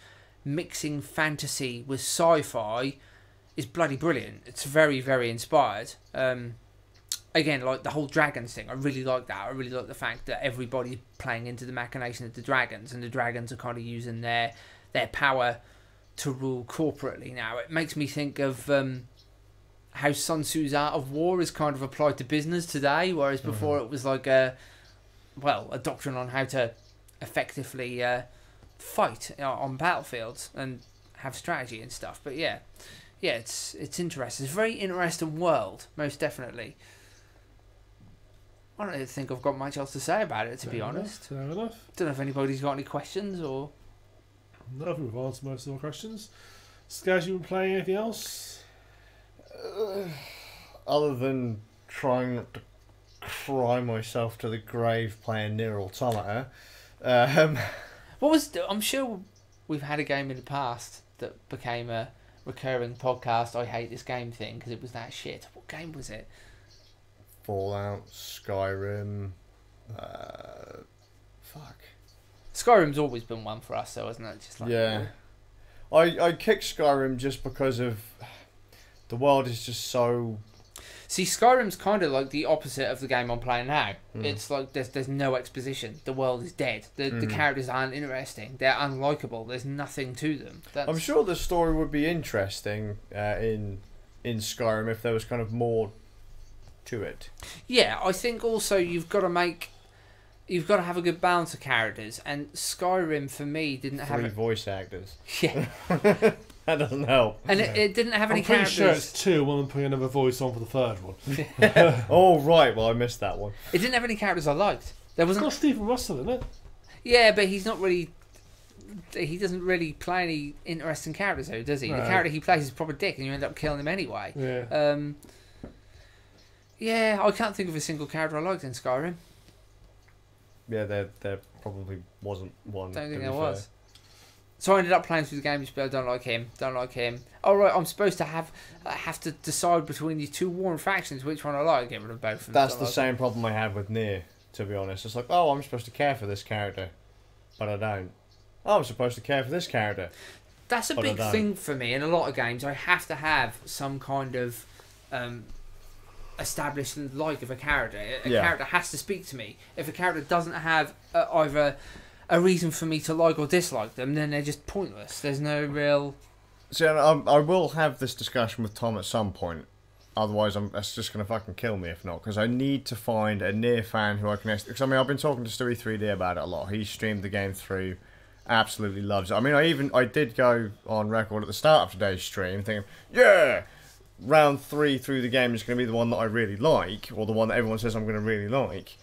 mixing fantasy with sci-fi is bloody brilliant. It's very, very inspired. Again, like the whole dragons thing, I really like that. I really like the fact that everybody's playing into the machination of the dragons, and the dragons are kind of using their power to rule corporately now. It makes me think of how Sun Tzu's Art of War is kind of applied to business today, whereas before it was like a doctrine on how to effectively fight on battlefields and have strategy and stuff. But yeah, it's interesting. It's a very interesting world, most definitely. I don't think I've got much else to say about it, to be honest. Fair enough. Don't know if anybody's got any questions or. No, I think we've answered most of our questions. Skazz, you been playing anything else? Other than trying not to cry myself to the grave playing Nier Automata. I'm sure we've had a game in the past that became a recurring podcast I hate this game thing because it was that shit. What game was it? Fallout, Skyrim, fuck. Skyrim's always been one for us, though, hasn't it? Just like, yeah. I kicked Skyrim just because of the world is just so. See, Skyrim's kind of like the opposite of the game I'm playing now. It's like there's no exposition. The world is dead. The characters aren't interesting. They're unlikable. There's nothing to them. I'm sure the story would be interesting in Skyrim if there was kind of more to it. Yeah, I think also you've got to have a good balance of characters, and Skyrim for me didn't have three voice actors. Yeah. That doesn't help. And it didn't have any characters. I'm pretty sure it's two, one of them putting another voice on for the third one. Oh, right. Well, I missed that one. It didn't have any characters I liked. There wasn't. It's got Stephen Russell in it. Yeah, but he's not really. He doesn't really play any interesting characters, though, does he? No. The character he plays is a proper dick, and you end up killing him anyway. Yeah. Yeah, I can't think of a single character I liked in Skyrim. Yeah, there probably wasn't one. Don't think there was. So I ended up playing through the game. I don't like him. Oh right, I'm supposed to have to decide between these two warring factions which one I like. Get rid of both. That's the same problem I had with Nier. To be honest, it's like, oh, I'm supposed to care for this character, but I don't. Oh, I'm supposed to care for this character. That's a big thing for me in a lot of games. I have to have some kind of established like of a character. A character has to speak to me. If a character doesn't have either a reason for me to like or dislike them, then they're just pointless. There's no real. See, I will have this discussion with Tom at some point, Otherwise, that's just going to fucking kill me if not. Because I need to find a Nier fan who I can... Because, I mean, I've been talking to Stewie3D about it a lot. He streamed the game through, absolutely loves it. I mean, I did go on record at the start of today's stream thinking, yeah, round 3 through the game is going to be the one that I really like, or the one that everyone says I'm going to really like.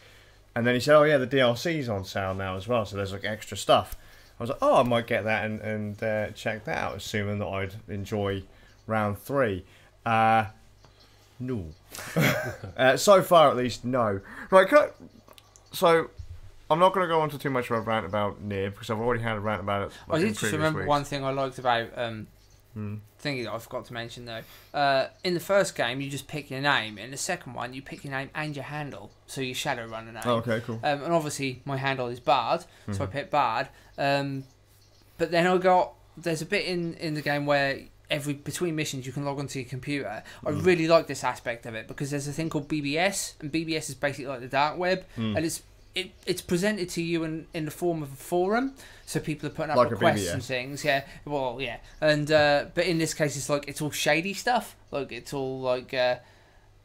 And then he said, oh, yeah, the DLC's on sale now as well, so there's, like, extra stuff. I was like, oh, I might get that and check that out, assuming that I'd enjoy round 3. No. So far, at least, no. Right, so I'm not going to go on to too much of a rant about Nier, because I've already had a rant about it. I did just remember one thing I liked about thingy that I forgot to mention though. In the first game, you just pick your name. In the second one, you pick your name and your handle, so your Shadowrunner name. Oh, okay, cool. And obviously, my handle is Bard, so I picked Bard. But then there's a bit in the game where between missions you can log onto your computer. I really like this aspect of it because there's a thing called BBS, and BBS is basically like the dark web, and it's presented to you in the form of a forum, so people are putting up like requests and things. Yeah, well, yeah, and but in this case it's all shady stuff. Like it's all like.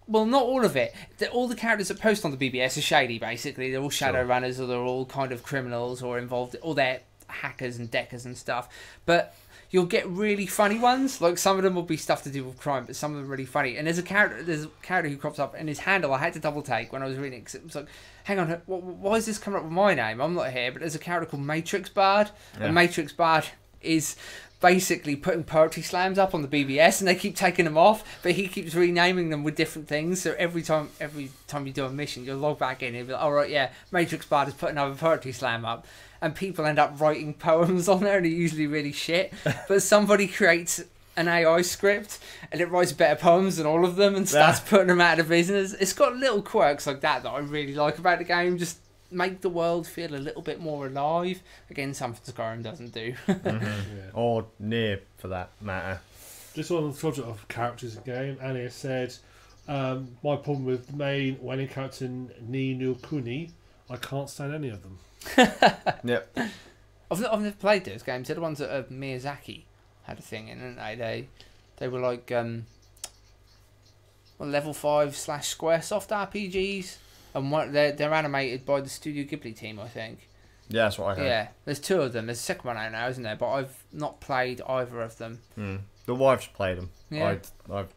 Well, not all of it. All the characters that post on the BBS are shady, basically. They're all Shadowrunners, or they're all kind of criminals, or involved, or they're hackers and deckers and stuff. But you'll get really funny ones. Like, some of them will be stuff to do with crime, but some of them are really funny. And there's a character who crops up, and his handle, I had to double take when I was reading it, because it was like, hang on, why is this coming up with my name? I'm not here. But there's a character called Matrix Bard, and Matrix Bard is basically putting poetry slams up on the BBS, and they keep taking them off, but he keeps renaming them with different things. So every time you do a mission, you'll log back in and you'll be like, all right, yeah, Matrix Bard is putting another poetry slam up, and people end up writing poems on there, and they're usually really shit. But somebody creates an AI script, and it writes better poems than all of them, and starts putting them out of business. It's got little quirks like that I really like about the game. Just make the world feel a little bit more alive. Again, something Skyrim doesn't do. Or Nier, for that matter. Just on the subject of characters in game, Annie said, my problem with the main Wayne character Ni no Kuni, I can't stand any of them. Yep. I've never played those games. They're the ones that Miyazaki had a thing in, didn't they? They were like level 5 / Squaresoft RPGs. And they're animated by the Studio Ghibli team, I think. Yeah, that's what I heard. Yeah, there's 2 of them. There's a second one out now, isn't there? But I've not played either of them. The wife's played them. Yeah. I've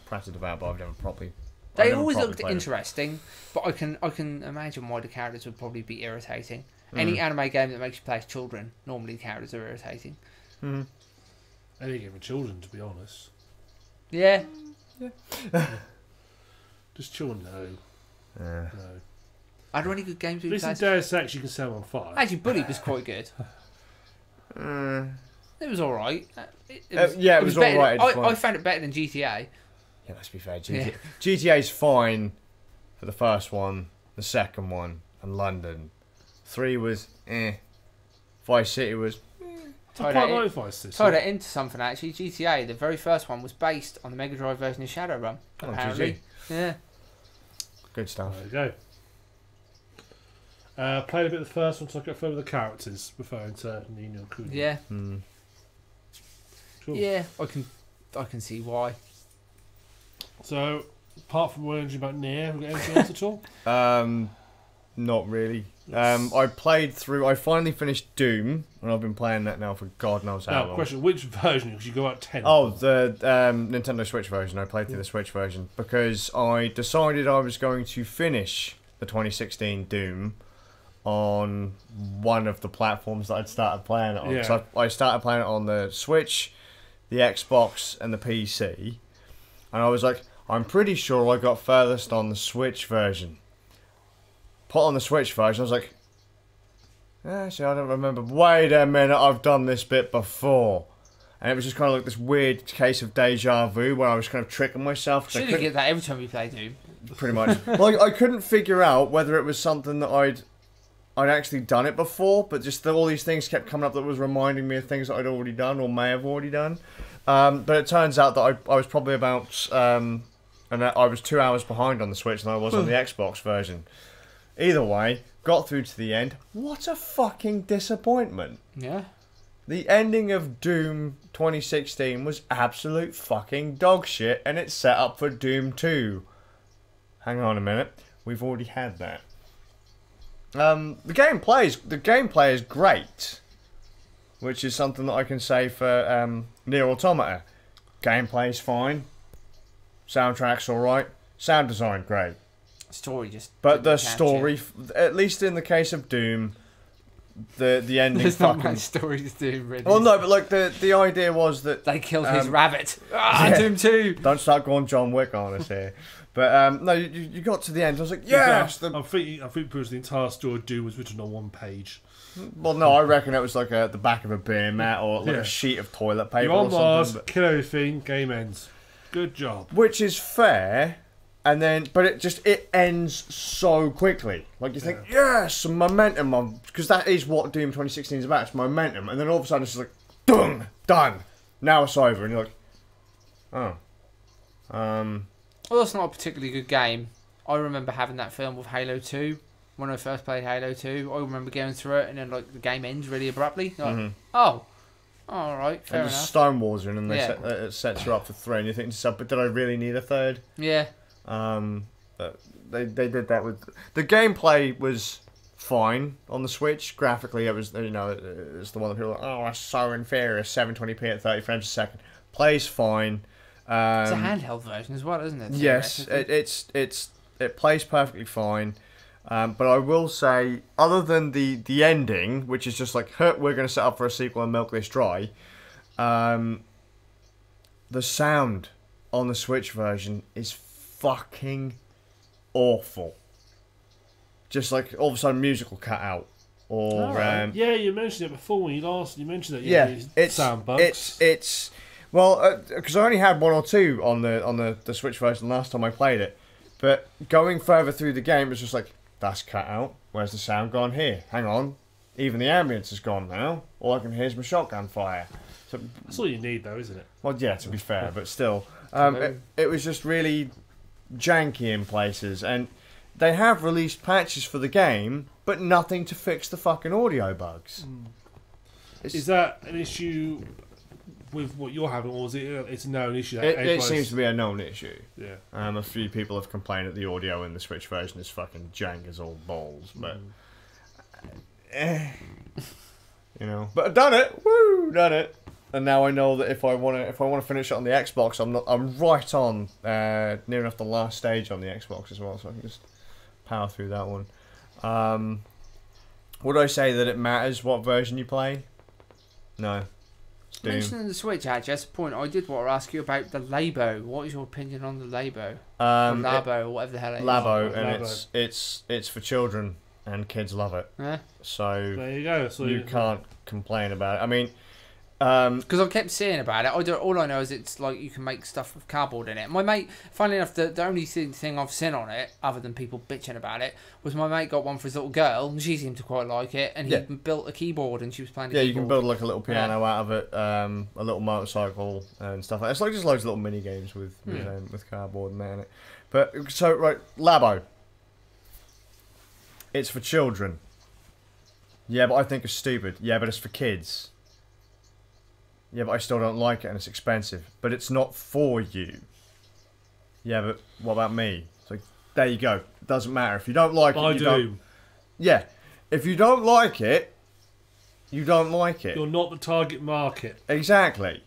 prattled about, but I've never properly. They always looked interesting, but I can imagine why the characters would probably be irritating. Any anime game that makes you play as children, normally the characters are irritating. Any game with children, to be honest. Yeah. Just children, no. No. Are there any good games we played? Listen, Deus Ex, you can set on fire. Actually, Bully was quite good. It was alright. It was alright. I found it better than GTA. Yeah, let's be fair. GTA's fine for the first one, the second one, and London. 3 was Vice City was. I quite like Vice City. Tied it into something actually. GTA, the very first one, was based on the Mega Drive version of Shadowrun. Apparently. Yeah. Good stuff. There you go. Played a bit of the first one to go further with the characters, referring to Ni no Kuni. Yeah. Cool. Yeah, I can see why. So, apart from wondering about Nier, have you got anything else at all? Not really. I finally finished Doom, and I've been playing that now for God knows how long. Now, question, which version? Because you go out 10. Oh, the Nintendo Switch version. I played through the Switch version because I decided I was going to finish the 2016 Doom on one of the platforms that I'd started playing it on. Yeah. So I started playing it on the Switch, the Xbox, and the PC. And I was like, I'm pretty sure I got furthest on the Switch version. Put on the Switch version, I was like, actually, I don't remember. Wait a minute, I've done this bit before. And it was just kind of like this weird case of deja vu where I was kind of tricking myself. Should you get that every time you play Doom? Pretty much. Well, I couldn't figure out whether it was something that I'd actually done it before, but just all these things kept coming up that was reminding me of things that I'd already done or may have already done. But it turns out that I was probably about... and I was 2 hours behind on the Switch than I was on the Xbox version. Either way, got through to the end. What a fucking disappointment. Yeah. The ending of Doom 2016 was absolute fucking dog shit, and it's set up for Doom 2. Hang on a minute. We've already had that. The gameplay is great, which is something that I can say for Nier Automata. Gameplay's fine. Soundtrack's alright. Sound design, great. Story just... But the story, at least in the case of Doom, the ending There's fucking... not much story to do, really. Well, no, but like the idea was that... They killed his rabbit. Doom 2! Don't start going John Wick on us here. But no, you got to the end. I was like, yes. I think the entire story of Doom was written on one page. Well, no, I reckon it was like the back of a beer mat or like a sheet of toilet paper. You're on or Mars, something. kill everything, game ends. Good job. Which is fair, and then but it ends so quickly. Like you think, yes, some momentum, because that is what Doom 2016 is about. It's momentum, and then all of a sudden it's just like, done. Now it's over, and you're like, oh, Well, that's not a particularly good game. I remember having that film with Halo 2. When I first played Halo 2, I remember going through it and then like the game ends really abruptly. Like, oh, alright, fair enough. Just Stonewalls in, and it sets you up for 3, and you think to yourself, but did I really need a 3rd? Yeah. They did that with... The gameplay was fine on the Switch. Graphically, it was, it's the one that people are like, oh, that's so inferior, 720p at 30 frames a second. Plays fine. It's a handheld version as well, isn't it? Yes, it plays perfectly fine. But I will say, other than the ending, which is just like, we're going to set up for a sequel and milk this dry, the sound on the Switch version is fucking awful. Just like, all of a sudden, music will cut out. Or, yeah, you mentioned it before when you mentioned it. Yeah, it's sound bugs. It's well, because I only had 1 or 2 on the Switch version last time I played it. But going further through the game, it's just like, that's cut out. Where's the sound gone here? Hang on. Even the ambience is gone now. All I can hear is my shotgun fire. So, that's all you need, though, isn't it? Well, yeah, to be fair, but still. It was just really janky in places. And they have released patches for the game, but nothing to fix the fucking audio bugs. Is that an issue with what you're having, or is it's a known issue? It seems to be a known issue. Yeah. A few people have complained that the audio in the Switch version is fucking jank as all balls, but but I've done it. Woo, done it. And now I know that if I want to finish it on the Xbox, I'm right on near enough the last stage on the Xbox as well, so I can just power through that one. Would I say that it matters what version you play? No. Mentioning the Switch, actually, that's the point. I did want to ask you about the Labo. What is your opinion on the Labo? Labo, or whatever the hell it is. Labo, and it's for children, and kids love it. Yeah. So there you go. So you can't complain about it. I mean, because I kept seeing about it. All I know is it's like you can make stuff with cardboard in it. My mate, funnily enough, the only thing I've seen on it, other than people bitching about it, was my mate got one for his little girl, and she seemed to quite like it, and he built a keyboard, and she was playing the keyboard. You can build like a little piano out of it, a little motorcycle and stuff like that. It's like just loads of little mini games with cardboard and that in it. But, so, right, Labo. It's for children. Yeah, but I think it's stupid. Yeah, but it's for kids. Yeah, but I still don't like it and it's expensive. But it's not for you. Yeah, but what about me? It's like, there you go. It doesn't matter. If you don't like it, you don't... Yeah. If you don't like it, you don't like it. You're not the target market. Exactly.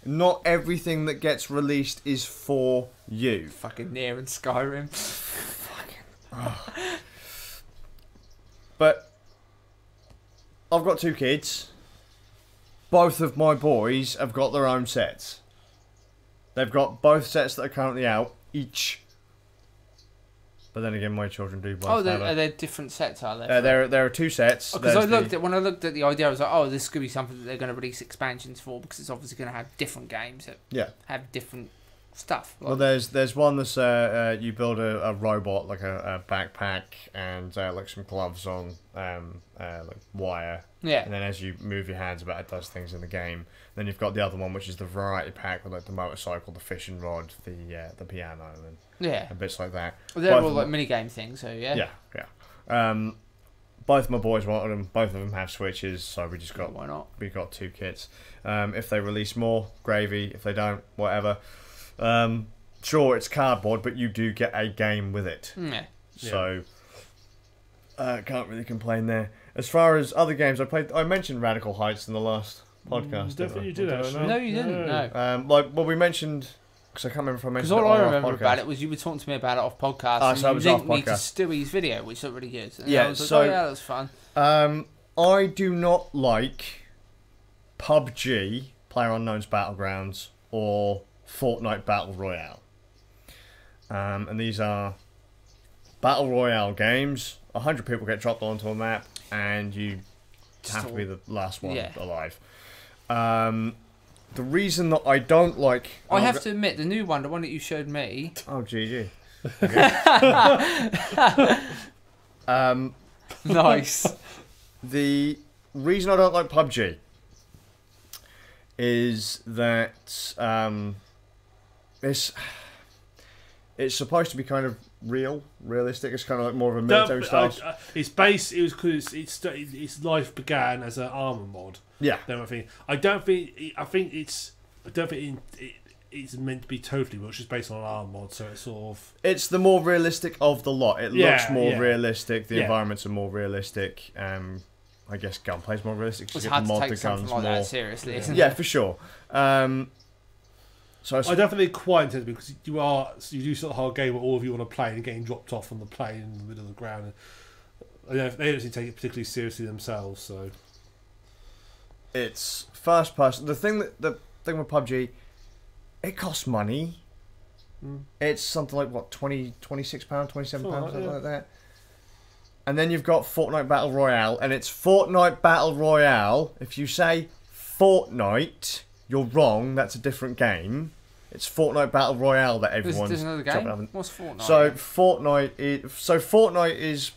Not everything that gets released is for you. Fucking Nier and Skyrim. But I've got 2 kids. Both of my boys have got their own sets. They've got both sets that are currently out, each. But then again, my children do both. Oh, are there different sets, are there? There are 2 sets. Because when I looked at the idea, I was like, oh, this could be something that they're going to release expansions for, because it's obviously going to have different games that have different stuff. Well, there's one that's you build a robot, like a backpack, and like some gloves on like wire. Yeah. And then as you move your hands about, it does things in the game. Then you've got the other one, which is the variety pack with like the motorcycle, the fishing rod, the piano, and bits like that. Well, they're all like mini game things, so yeah. Yeah. both my boys wanted them. Both of them have Switches, so we just got why not? We got 2 kits. If they release more, gravy. If they don't, whatever. Sure, it's cardboard, but you do get a game with it. Yeah. So can't really complain there. As far as other games I played, I mentioned Radical Heights in the last podcast. Definitely you did, actually. No, you didn't. No. We mentioned, because I can't remember if I mentioned. Because all it I on remember our about it was you were talking to me about it off podcast. Oh, and so it you was linked off me to podcast. Stewie's video, which looked really good. And Yeah, I was like, so yeah, that was fun. I do not like PUBG, PlayerUnknown's Battlegrounds, or Fortnite Battle Royale. And these are Battle Royale games. 100 people get dropped onto a map, and you have to be the last one alive. The reason that I don't like... I have to admit, the new one, the one that you showed me... Oh, GG. Nice. The reason I don't like PUBG is that it's supposed to be kind of realistic. It's kind of like more of a military style. It's based. It was because its life began as an armor mod. Yeah. I don't think it's meant to be totally real. It's just based on an armor mod, so it's sort of. It's the more realistic of the lot. It looks more realistic. The environments are more realistic. I guess gunplay's more realistic. It's hard to take something like that seriously, isn't it? Yeah, for sure. So I definitely quite intend to, because you do sort of whole game where all of you on a plane and getting dropped off on the plane in the middle of the ground. And they don't seem to take it particularly seriously themselves. So it's first person. The thing with PUBG, it costs money. It's something like what, £26, £27, something like that. And then you've got Fortnite Battle Royale, and it's Fortnite Battle Royale. If you say Fortnite, you're wrong. That's a different game. It's Fortnite Battle Royale that everyone's. There's another game. What's Fortnite? So Fortnite is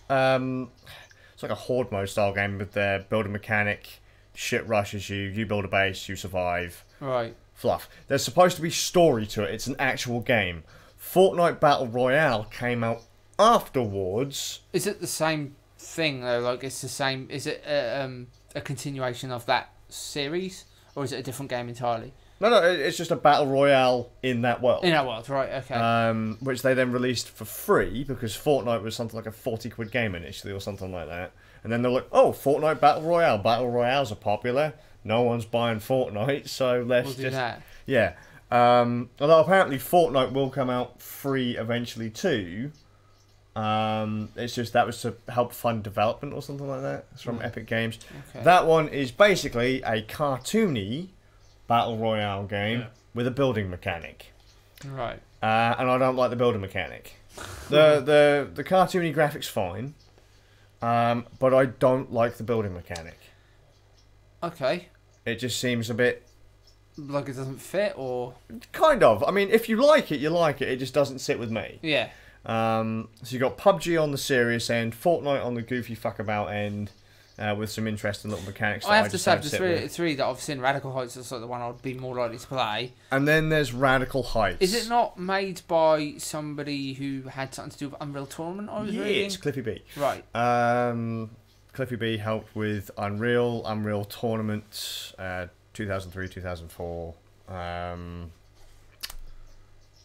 it's like a horde mode style game with their building mechanic. Shit rushes you. You build a base. You survive. Right. Fluff. There's supposed to be story to it. It's an actual game. Fortnite Battle Royale came out afterwards. Is it the same thing though? Like it's the same? Is it a continuation of that series, or is it a different game entirely? No, it's just a battle royale in that world. In that world, right? Okay. Which they then released for free because Fortnite was something like a £40 game initially, or something like that. And then they're like, "Oh, Fortnite Battle Royale. Battle Royales are popular. No one's buying Fortnite, so let's do that." Yeah. Although apparently Fortnite will come out free eventually too. It's just that was to help fund development or something like that. It's from Epic Games. Okay. That one is basically a cartoony battle royale game with a building mechanic. Right. And I don't like the building mechanic. The cartoony graphics fine, but I don't like the building mechanic. Okay. It just seems a bit like it doesn't fit, or kind of. I mean, if you like it, you like it. It just doesn't sit with me. Yeah. So you got PUBG on the serious end, Fortnite on the goofy fuck about end, with some interesting little mechanics. I have to say, the three that I've seen, Radical Heights is like the one I'd be more likely to play. And then there's Radical Heights. Is it not made by somebody who had something to do with Unreal Tournament? I was reading. It's Cliffy B. Right. Cliffy B helped with Unreal Tournament, 2003, 2004.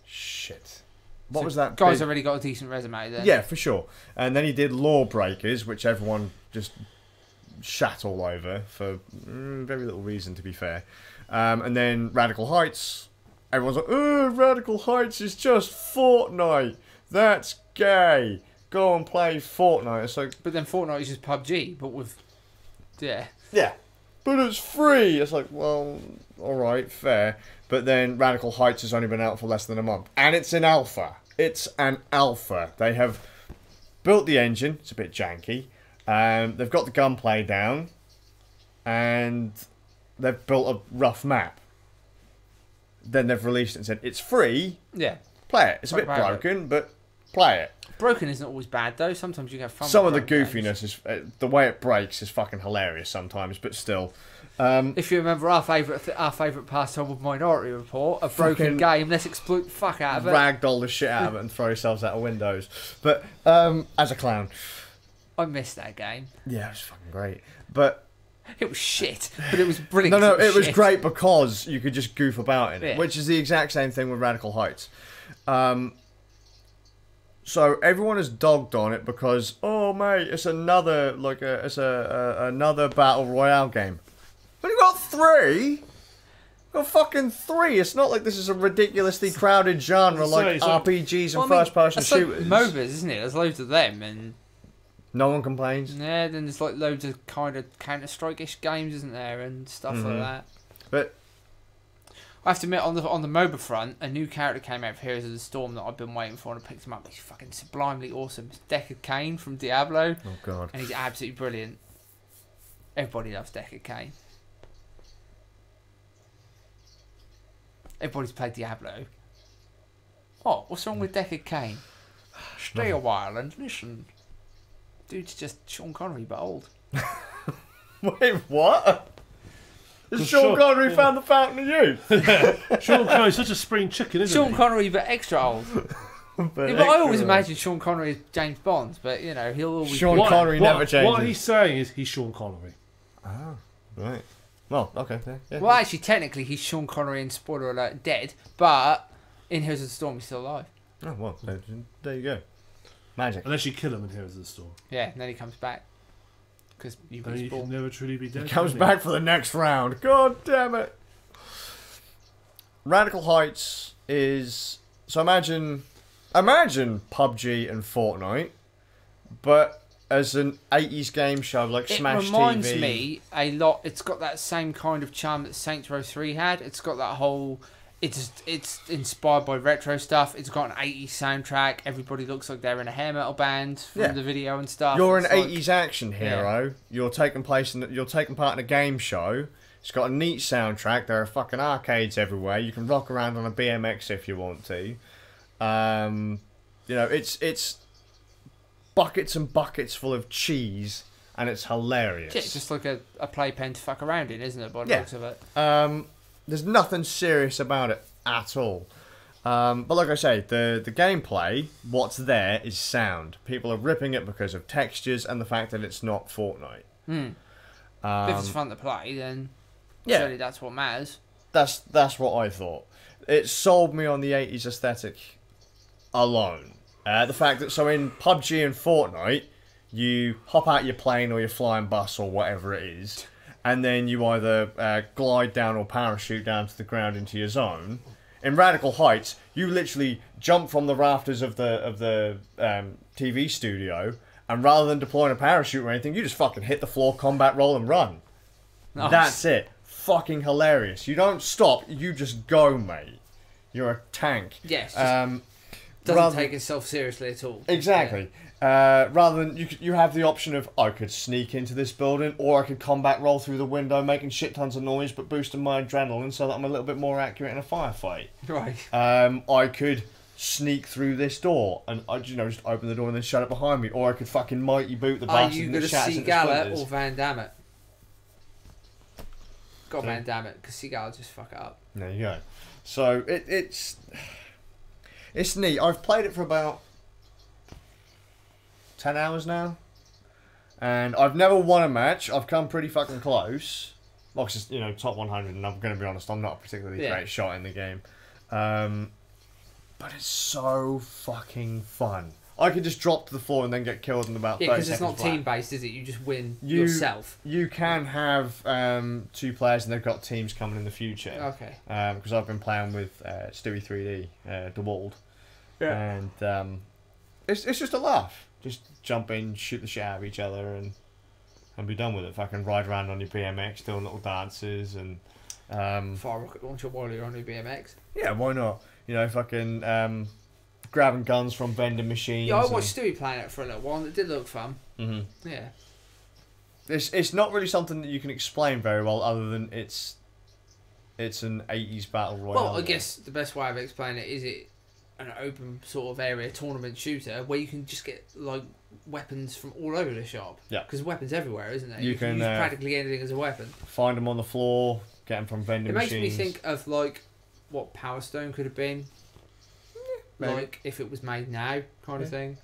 Shit. What was that? Guy's already got a decent resume then. Yeah, for sure. And then he did Lawbreakers, which everyone just shat all over for very little reason, to be fair. And then Radical Heights. Everyone's like, "Oh, Radical Heights is just Fortnite. That's gay. Go and play Fortnite." It's like, but then Fortnite is just PUBG, but with yeah, but it's free. It's like, well, all right, fair. But then Radical Heights has only been out for less than a month. And it's an alpha. It's an alpha. They have built the engine. It's a bit janky. They've got the gunplay down. And they've built a rough map. Then they've released it and said, it's free. Yeah. Play it. It's a bit broken, but play it. Broken isn't always bad, though. Sometimes you have fun. Some of the goofiness is... the way it breaks is fucking hilarious sometimes, but still... if you remember our favourite pastime with Minority Report, a broken game, let's exploit the fuck out of it. Ragdoll the shit out of it and throw yourselves out of windows. But, as a clown. I missed that game. Yeah, it was fucking great. But it was shit, but it was brilliant. No, it was great because you could just goof about in it, Yeah. which is the exact same thing with Radical Heights. So everyone has dogged on it because, oh mate, it's another another battle royale game. But you got 3. Got fucking 3. It's not like this is a ridiculously crowded genre like RPGs and first-person shooters. Like MOBAs, isn't it? There's loads of them, and no one complains. yeah, then there's like loads of kind of Counter-Strike-ish games, isn't there, and stuff like that. But I have to admit, on the MOBA front, a new character came out for Heroes of the Storm that I've been waiting for, and I picked him up. He's fucking sublimely awesome. It's Deckard Cain from Diablo. Oh god. And he's absolutely brilliant. Everybody loves Deckard Cain. Everybody's played Diablo. What? What's wrong with Deckard Cain? Stay a while and listen. Dude's just Sean Connery, but old. Wait, what? Sean Connery found the fountain of youth. Sean Connery's such a spring chicken, isn't Sean Connery, but extra old. But I always imagine Sean Connery as James Bond, but you know he'll always. Sean Connery never changes. What he's saying is he's Sean Connery. Ah, right. Well, okay. Yeah. Well, actually, technically, he's Sean Connery in spoiler alert dead, but in Heroes of the Storm, he's still alive. Oh well, there you go. Magic. Unless you kill him in Heroes of the Storm. Yeah, and then he comes back. Because you can never truly be dead. He comes back for the next round. God damn it. Radical Heights is... So imagine PUBG and Fortnite, but as an 80s game show like Smash TV. It reminds me a lot... It's got that same kind of charm that Saints Row 3 had. It's got that whole... It's inspired by retro stuff. It's got an 80s soundtrack. Everybody looks like they're in a hair metal band from the video and stuff. You're an 80s action hero. Yeah. You're taking part in a game show. It's got a neat soundtrack. There are fucking arcades everywhere. You can rock around on a BMX if you want to. You know, it's buckets and buckets full of cheese, and it's hilarious. Yeah, it's just like a playpen to fuck around in, isn't it? By the looks of it. There's nothing serious about it at all. But like I say, the gameplay, what's there is sound. People are ripping it because of textures and the fact that it's not Fortnite. If it's fun to play, then surely that's what matters. That's what I thought. It sold me on the 80s aesthetic alone. The fact that, so in PUBG and Fortnite, you hop out your plane or your flying bus or whatever it is, and then you either glide down or parachute down to the ground into your zone. In Radical Heights, you literally jump from the rafters of the TV studio, and rather than deploying a parachute or anything, you just fucking hit the floor, combat roll, and run. Nice. That's it. Fucking hilarious. You don't stop, you just go, mate. You're a tank. Yes. Doesn't take itself seriously at all. Exactly. Rather than you have the option of I could sneak into this building, or I could combat roll through the window, making shit tons of noise but boosting my adrenaline so that I'm a little bit more accurate in a firefight. Right. I could sneak through this door and just open the door and then shut it behind me, or I could fucking mighty boot the bastard. Are you going to Seagala or Van Damme? Got Van Damme, because Seagala just fuck it up. There you go. So it's neat. I've played it for about 10 hours now, and I've never won a match. I've come pretty fucking close. Well, it's just, top 100, and I'm going to be honest, I'm not a particularly great shot in the game. But it's so fucking fun. I could just drop to the floor and then get killed in about 30 seconds. Yeah, because it's not team-based, is it? You just win yourself. You can have 2 players, and they've got teams coming in the future. Okay. Because I've been playing with Stewie 3D, DeWald. Yeah. And it's just a laugh. Just jump in, shoot the shit out of each other, and be done with it. Fucking ride around on your BMX, doing little dances, and fire rocket launcher while you're on your BMX. Yeah, why not? Fucking grabbing guns from vending machines. Yeah, I watched Stewie playing it for a little while, and it did look fun. Mm-hmm. Yeah. It's not really something that you can explain very well, other than it's an 80s battle royale. Well, I guess the best way of explaining it is an open sort of area tournament shooter where you can just get like weapons from all over the shop. Yeah. Because weapons everywhere, isn't there? You can use practically anything as a weapon. Find them on the floor, get them from vending machines. It makes me think of like what Power Stone could have been. Maybe. Like if it was made now, kind of thing.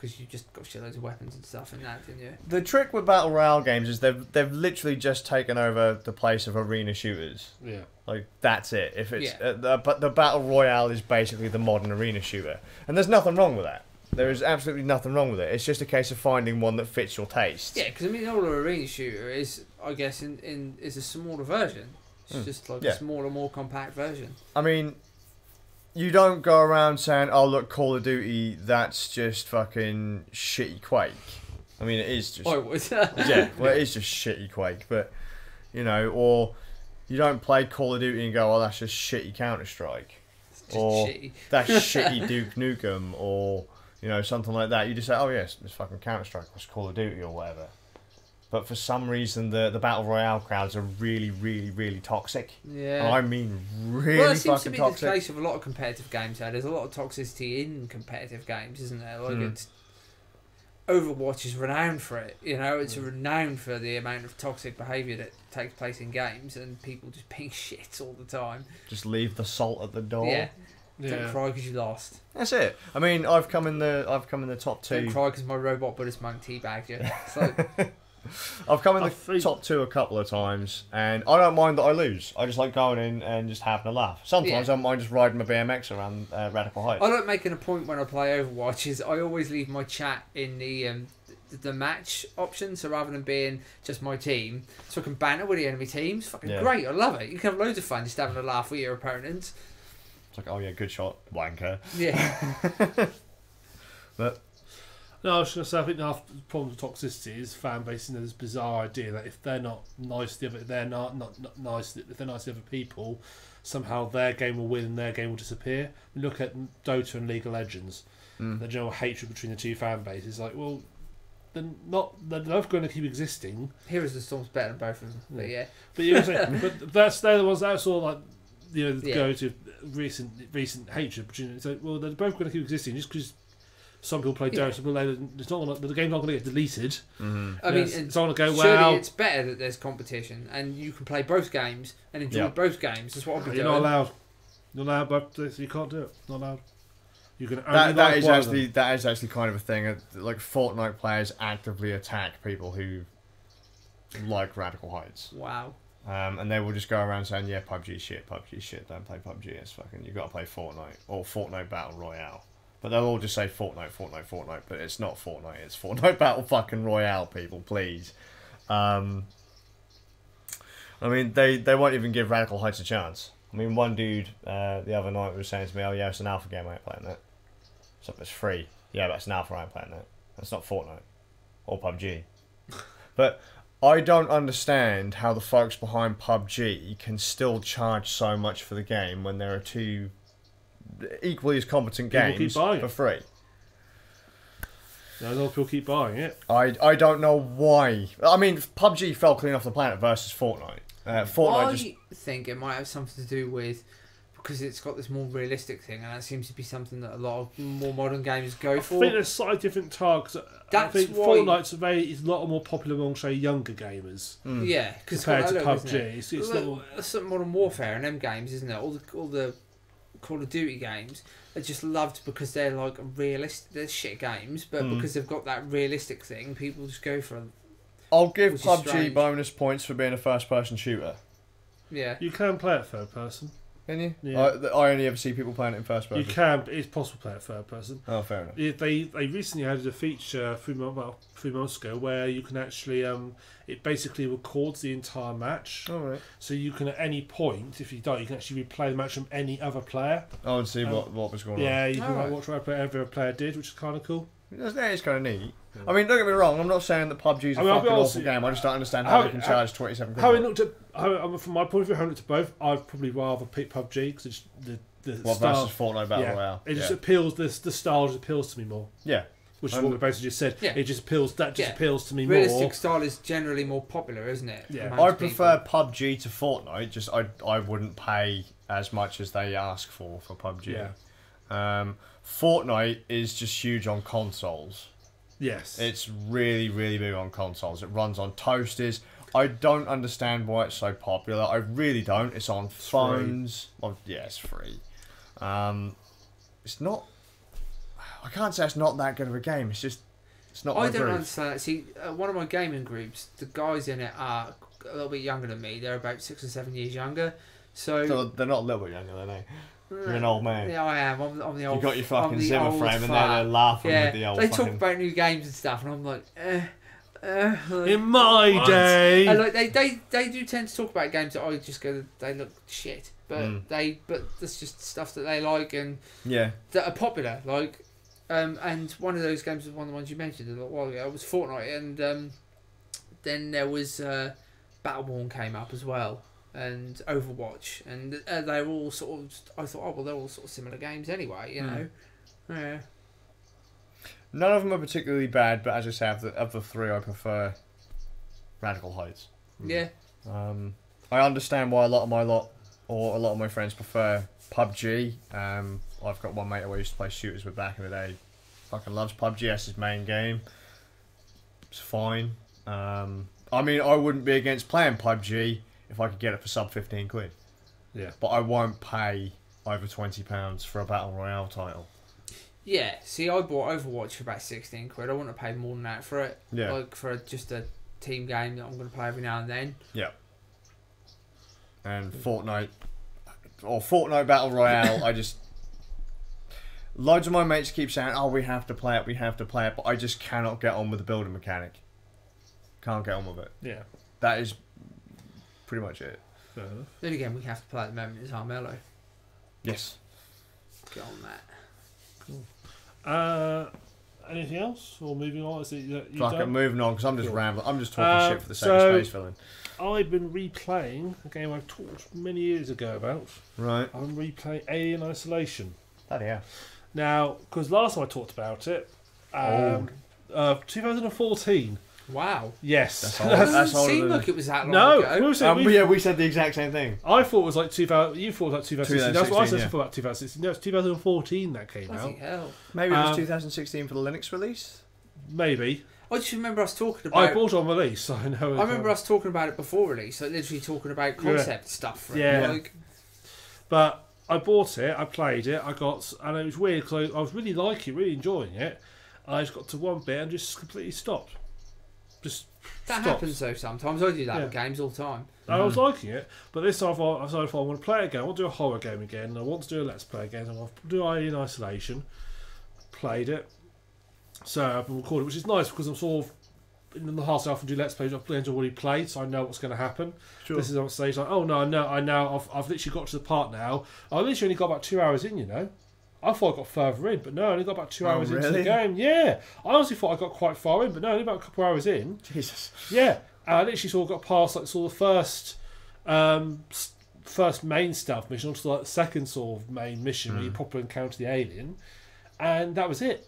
because you just got shitloads of weapons and stuff in that, didn't you? The trick with battle royale games is they've literally just taken over the place of arena shooters. Yeah. Like that's it. If it's but the battle royale is basically the modern arena shooter, and there's nothing wrong with that. There is absolutely nothing wrong with it. It's just a case of finding one that fits your taste. Yeah, because I mean, all arena shooter is, I guess, is a smaller version. It's just like a smaller, more compact version. I mean, you don't go around saying, "Oh, look, Call of Duty, that's just fucking shitty Quake." I mean, it is just. I would. Yeah, well, it is just shitty Quake, but you know, or you don't play Call of Duty and go, "Oh, that's just shitty Counter-Strike," or shitty. That's shitty Duke Nukem, or you know, something like that. You just say, "Oh yes, it's fucking Counter-Strike, it's Call of Duty," or whatever. But for some reason, the battle royale crowds are really, really, really toxic. Yeah. And I mean, really well, it seems fucking to be toxic. the case of a lot of competitive games. Now, there's a lot of toxicity in competitive games, isn't there? Like it's Overwatch is renowned for it. You know, it's renowned for the amount of toxic behaviour that takes place in games, and people just being shit all the time. Just leave the salt at the door. Yeah. Don't cry because you lost. That's it. I mean, I've come in the top 2. Don't cry because my robot Buddhist monk teabagged you. It's like, I've come in the top 2 a couple of times, and I don't mind that I lose. I just like going in and just having a laugh. Sometimes I don't mind just riding my BMX around Radical Heights. I like making a point when I play Overwatch is I always leave my chat in the match option, so rather than being just my team, so I can banter with the enemy teams. Fucking great, I love it. You can have loads of fun just having a laugh with your opponents. It's like, oh yeah, good shot, wanker. Yeah. But no, I was going to say, I think the problem with toxicity is fan base in this bizarre idea that if they're not nice to the other, they're not nice. If they're nice to other people, somehow their game will win and their game will disappear. Look at Dota and League of Legends. The general hatred between the two fan bases. Like, well, they're both going to keep existing. Heroes of the Storm's better than both of them. But yeah. But you know what I'm saying? But they're the ones that's all like, you know, go to recent hatred between. So well, they're both going to keep existing just because. Some people play Dota, some people it's not the game's not going to get deleted. I mean, it's not going to go surely well. it's better that there's competition and you can play both games and enjoy both games. That's what I'll be doing. You're not allowed. You're not allowed, but you can't do it. Not allowed. You can only that is actually kind of a thing. Like Fortnite players actively attack people who like Radical Heights. Wow. And they will just go around saying, "Yeah, PUBG shit, don't play PUBG. It's fucking you got to play Fortnite or Fortnite Battle Royale." But they'll all just say Fortnite, but it's not Fortnite, it's Fortnite Battle fucking Royale, people, please. I mean, they won't even give Radical Heights a chance. I mean, one dude the other night was saying to me, "Oh yeah, it's an alpha game, I ain't playing that." So it's free. Yeah, but it's an alpha, I ain't playing that. That's not Fortnite. Or PUBG. But I don't understand how the folks behind PUBG can still charge so much for the game when there are two equally as competent games for free. A lot of people keep buying it. I don't know why. I mean, PUBG fell clean off the planet versus Fortnite. I think it might have something to do with because it's got this more realistic thing, and that seems to be something that a lot of more modern games go for. I think there's slightly different targets. I think Fortnite's is a lot more popular among, say, younger gamers. Yeah, because compared to PUBG, it's Modern Warfare and them games, isn't it? All the Call of Duty games are just loved because they're like realistic. They're shit games, but because they've got that realistic thing, people just go for them. I'll give PUBG bonus points for being a first-person shooter. Yeah, you can play it third person. Can you? Yeah. I only ever see people playing it in first person. You can, but it's possible to play it third person. Oh, fair enough. They recently added a feature 3 months ago where you can actually it basically records the entire match. All right. So you can at any point, if you die, you can actually replay the match from any other player. Oh, and see what was going on. Yeah, you can watch what every other player did, which is kind of cool. It's kind of neat. Yeah. I mean, don't get me wrong. I'm not saying that PUBG's a fucking awful game. I just don't understand how they can charge 27 quid. From my point of view, having looked at both, I'd probably rather pick PUBG because it's the style versus Fortnite Battle Royale. It just appeals. The style just appeals to me more. Yeah. Which is what we basically just said. Yeah. It just appeals. That just appeals to me more. Realistic style is generally more popular, isn't it? Yeah. I prefer PUBG to Fortnite. Just I wouldn't pay as much as they ask for PUBG. Yeah. Fortnite is just huge on consoles. Yes. It's really, really big on consoles. It runs on toasters. I don't understand why it's so popular. I really don't. It's on phones. Well, yeah, it's free. It's not... I can't say it's not that good of a game. It's just it's not. I don't understand. See, one of my gaming groups, the guys in it are a little bit younger than me. They're about 6 or 7 years younger. So they're not a little bit younger than me. You're an old man. Yeah, I am. I'm the old. You got your fucking Zimmer frame, and fat. they're laughing with the old. They talk about new games and stuff, and I'm like, like, in my day. And like they do tend to talk about games that I just go, they look shit, but that's just stuff that they like and that are popular. Like, and one of those games was one of the ones you mentioned a little while ago. It was Fortnite, and then there was Battleborn came up as well. And Overwatch, and they're all sort of. I thought, oh well, they're all sort of similar games anyway, you know. Yeah. None of them are particularly bad, but as I say, of the three, I prefer Radical Heights. Yeah. I understand why a lot of my friends prefer PUBG. I've got one mate who I used to play shooters with back in the day. Fucking loves PUBG. That's his main game. It's fine. I mean, I wouldn't be against playing PUBG if I could get it for sub £15. Yeah. But I won't pay over £20 for a Battle Royale title. Yeah. See, I bought Overwatch for about £16. I wouldn't have paid more than that for it. Yeah. Like for just a team game that I'm going to play every now and then. Yeah. And Fortnite Battle Royale, I just... Loads of my mates keep saying, oh, we have to play it, but I just cannot get on with the building mechanic. Can't get on with it. Yeah. That is pretty much it. Fair enough. The only game we have to play at the moment is Armello. Yes. Get on that. Cool. Anything else? Or moving on? Is it you done? Moving on, because I'm just rambling. I'm just talking shit for the sake of space filling. I've been replaying a game I talked many years ago about. Right. I'm replaying Alien Isolation. Bloody hell. Now, because last time I talked about it, 2014. Wow. Yes. It doesn't seem like it was that long ago. We said the exact same thing. I thought it was like 2000. You thought it was like 2016. That's what I said yeah. about 2016. No, it's 2014 that came Bloody out. hell. Maybe it was 2016 for the Linux release? Maybe. I just remember us talking about. I bought it on release, so I know. I remember us talking about it before release, like literally talking about concept stuff for it. Like, but I bought it, I played it, and it was weird because I was really liking it, really enjoying it. I just got to one bit and just completely stopped. That happens though sometimes. I do that with games all the time. I was liking it, but this time I decided if I want to play it again, I want to do a horror game again, and I want to do a Let's Play again, and I want to do Alien Isolation. Played it. So I've been recording, which is nice because I'm sort of in the half I often do Let's Plays I've already played, so I know what's going to happen. Sure. This is on stage like, oh no, I know, I've literally got to the part now. I literally only got about 2 hours in, you know. I thought I got further in, but no, I only got about 2 hours into the game. Yeah, I honestly thought I got quite far in, but no, only about a couple of hours in. Jesus. Yeah, I literally sort of got past like sort of the first main stealth mission onto like the second sort of main mission where you properly encounter the alien, and that was it.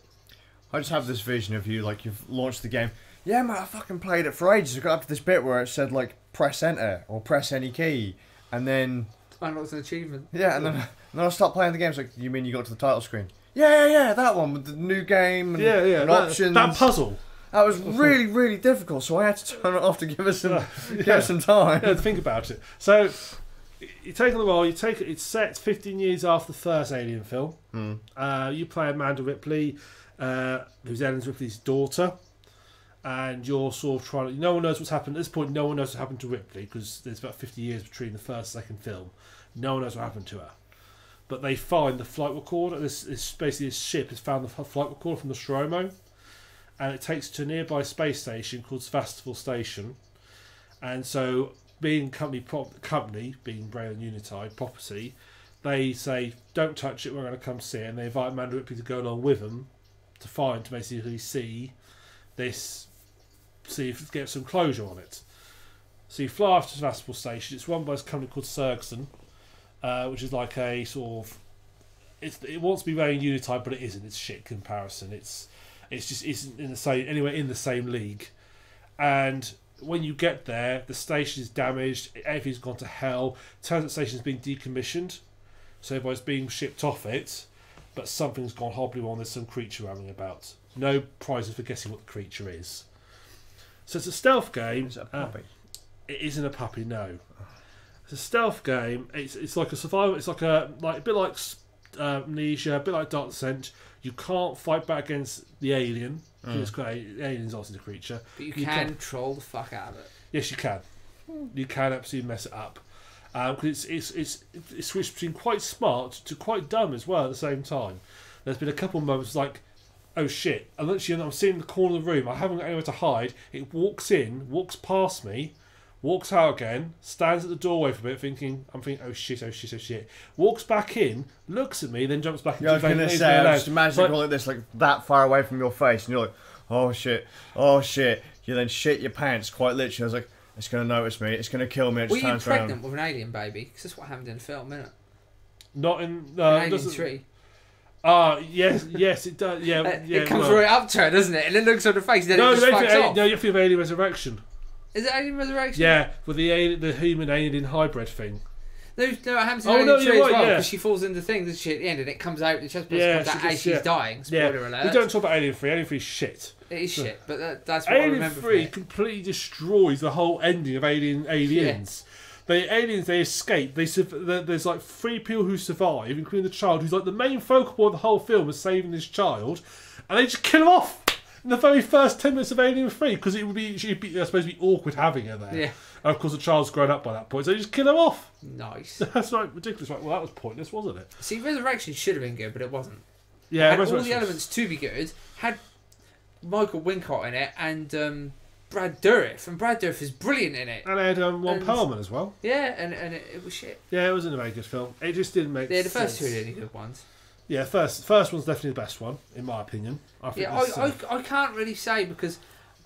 I just have this vision of you like you've launched the game. Yeah, mate, I fucking played it for ages. I got up to this bit where it said like press enter or press any key, and then. And it was an achievement. Yeah, and then I stopped playing the game. It's like, you mean you got to the title screen? Yeah, that one with the new game and, and options. That puzzle. That was really, really difficult, so I had to turn it off to give us some time. Yeah, think about it. So, you take on the role, it's set 15 years after the first Alien film. You play Amanda Ripley, who's Ellen Ripley's daughter. And you're sort of trying to... No one knows what's happened. At this point, no one knows what happened to Ripley because there's about 50 years between the first and second film. No one knows what happened to her. But they find the flight recorder. This basically this ship has found the flight recorder from the Nostromo. And it takes to a nearby space station called Sevastopol Station. And so, being company being Braille and Unitide property, they say, don't touch it, we're going to come see it. And they invite Amanda Ripley to go along with them to basically see if get some closure on it. So you fly off to Sevastopol Station. It's run by a company called Skazz, which is like a sort of... It wants to be very Unitide, but it isn't. It's shit comparison. It's just isn't in the same anywhere in the same league. And when you get there, the station is damaged. Everything's gone to hell. Turns out the station's been decommissioned, so everybody's being shipped off it. But something's gone horribly wrong. There's some creature running about. No prizes for guessing what the creature is. So it's a stealth game. Is it a puppy? It isn't a puppy, no. It's a stealth game. It's like a survival. It's like a bit like amnesia, a bit like Dark Descent. You can't fight back against the alien. It's great. The alien's also the creature. But you can troll the fuck out of it. Yes, you can. You can absolutely mess it up. Because it's switched between quite smart to quite dumb as well at the same time. There's been a couple of moments like, oh shit, and literally I'm sitting in the corner of the room, I haven't got anywhere to hide, it walks in, walks past me, walks out again, stands at the doorway for a bit I'm thinking, oh shit. Walks back in, looks at me, then jumps back into the I was just imagining all of this like that far away from your face, and you're like, oh shit. You then shit your pants, quite literally. I was like, it's going to notice me, it's going to kill me. It just Were you turns pregnant around. with an alien baby? Because that's what happened in the film, isn't it? Not in... Alien 3. Yes, it does. Yeah, it comes right up to her, doesn't it? And it looks on her face, then it just fucks off. No, you have to have Alien Resurrection. Is it Alien Resurrection? Yeah, with the human alien hybrid thing. No, it happens in Alien 3 as well, because she falls into things and shit at the end, and it comes out, the chest comes out as she's dying. Spoiler alert. We don't talk about Alien 3. Alien 3 is shit. It is shit, but that's what Alien I remember. 3 completely destroys the whole ending of Aliens. Yeah. The aliens, they escape. There's like 3 people who survive, including the child, who's like the main focal point of the whole film is saving this child, and they just kill him off in the very first 10 minutes of Alien 3 because she'd be supposed to be awkward having her there. Yeah. And of course, the child's grown up by that point, so they just kill him off. Nice. That's right, ridiculous. Right, well, that was pointless, wasn't it? See, Resurrection should have been good, but it wasn't. Yeah, it had all the elements to be good. Had Michael Wincott in it and Brad Dourif, and Brad Dourif is brilliant in it. And they had Ron Perlman as well. Yeah, and it was shit. Yeah, it wasn't a very good film. It just didn't make sense. Yeah, the first 2 are the only good ones. Yeah, first one's definitely the best one, in my opinion. I can't really say because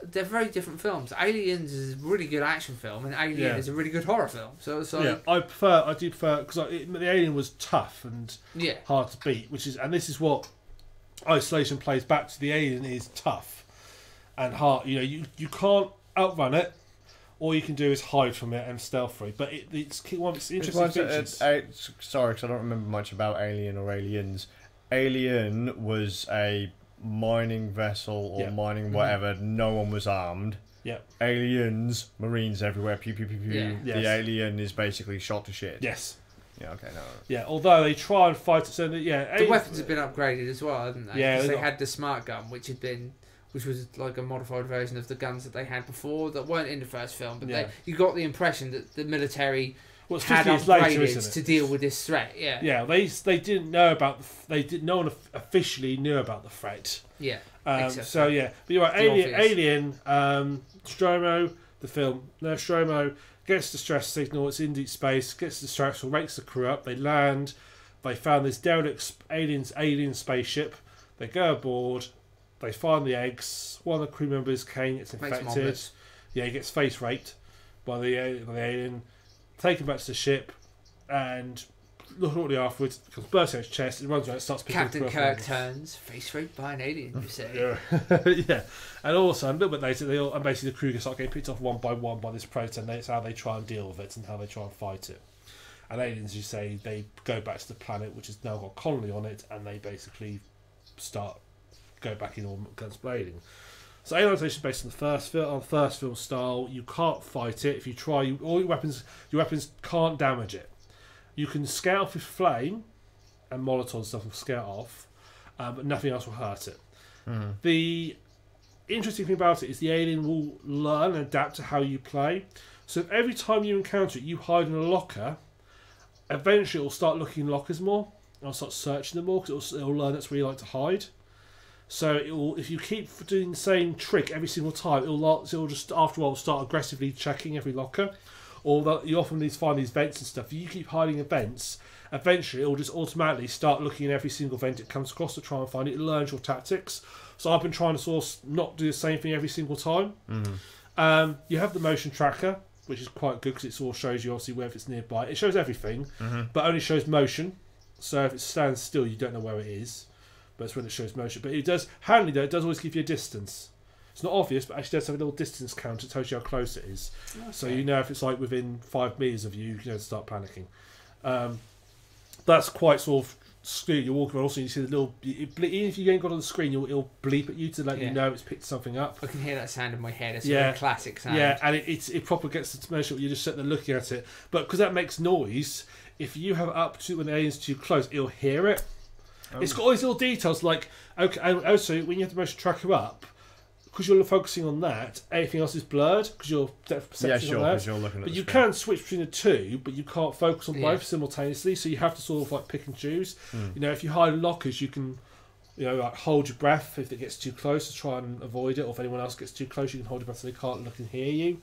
they're very different films. Aliens is a really good action film, and Alien is a really good horror film. So it's like, yeah, I do prefer because the Alien was tough and hard to beat, and this is what Isolation plays back to. The Alien is tough and hard. You know, you can't outrun it. All you can do is hide from it and stealth through. But it's one of its interesting features. Sorry, because I don't remember much about Alien or Aliens. Alien was a mining vessel or mining whatever. No one was armed. Yeah. Aliens, Marines everywhere. Pew pew pew pew. Yeah. The alien is basically shot to shit. Yes. Yeah. Okay. No. Yeah. Although they try and fight it, so that, the weapons have been upgraded as well, haven't they? Yeah. Because they had the smart gun, which was like a modified version of the guns that they had before that weren't in the first film. But you got the impression that the military had upgraded to deal with this threat. Yeah. Yeah. They didn't know about. No one officially knew about the threat. Yeah. So yeah, but you're right. Alien. Nostromo. The film. Nostromo gets the stress signal. It's in deep space. Gets the stress signal. Wakes the crew up. They land. They found this derelict alien spaceship. They go aboard. They find the eggs. One of the crew members, Kane, gets infected. Yeah, he gets face raped by the alien. Taken back to the ship, and shortly afterwards, it comes bursting out his chest. It runs around, starts picking Captain Kirk turns face raped by an alien. You say? Yeah, and also a little bit later, basically the crew start getting picked off one by this predator, and that's how they try and deal with it and how they try and fight it. And aliens, you say, they go back to the planet, which has now got a colony on it, and they basically go back in all guns blazing. So Alien Isolation is based on the first film style. You can't fight it. If you try, all your weapons can't damage it. You can scale off with flame and Molotov stuff will scale off, but nothing else will hurt it. The interesting thing about it is the alien will learn and adapt to how you play. So if every time you encounter it, you hide in a locker, eventually it will start looking in lockers more. It'll start searching them more because it'll learn that's where you like to hide. So if you keep doing the same trick every single time, it'll just after a while start aggressively checking every locker. Or you often need to find these vents and stuff. If you keep hiding in vents, eventually it'll just automatically start looking in every single vent it comes across to try and find it. It learns your tactics. So I've been trying to not do the same thing every single time. You have the motion tracker, which is quite good because it shows you obviously where if it's nearby. It shows everything, but only shows motion. So if it stands still, you don't know where it is. But it's when it shows motion. But it does, handy though, it does always give you a distance. It's not obvious, but actually does have a little distance counter. It tells you how close it is. Okay. So you know if it's like within 5 metres of you, you can start panicking. That's quite sort of screwed. You're walking around, also you see the little, even if you ain't got on the screen, it'll bleep at you to let you know it's picked something up. I can hear that sound in my head. It's a classic sound. Yeah, and it proper gets to measure. You're just sitting there looking at it. But because that makes noise, if you have up to when the alien's too close, it'll hear it. It's got all these little details, like, okay, and also when you have the motion tracker up, because you're focusing on that, everything else is blurred because your depth of perception on that. You're looking at but the you screen. can switch between the two, but you can't focus on both simultaneously. So you have to sort of like pick and choose. You know, if you hide in lockers, you can, you know, like hold your breath if it gets too close to try and avoid it, or if anyone else gets too close, you can hold your breath so they can't look and hear you.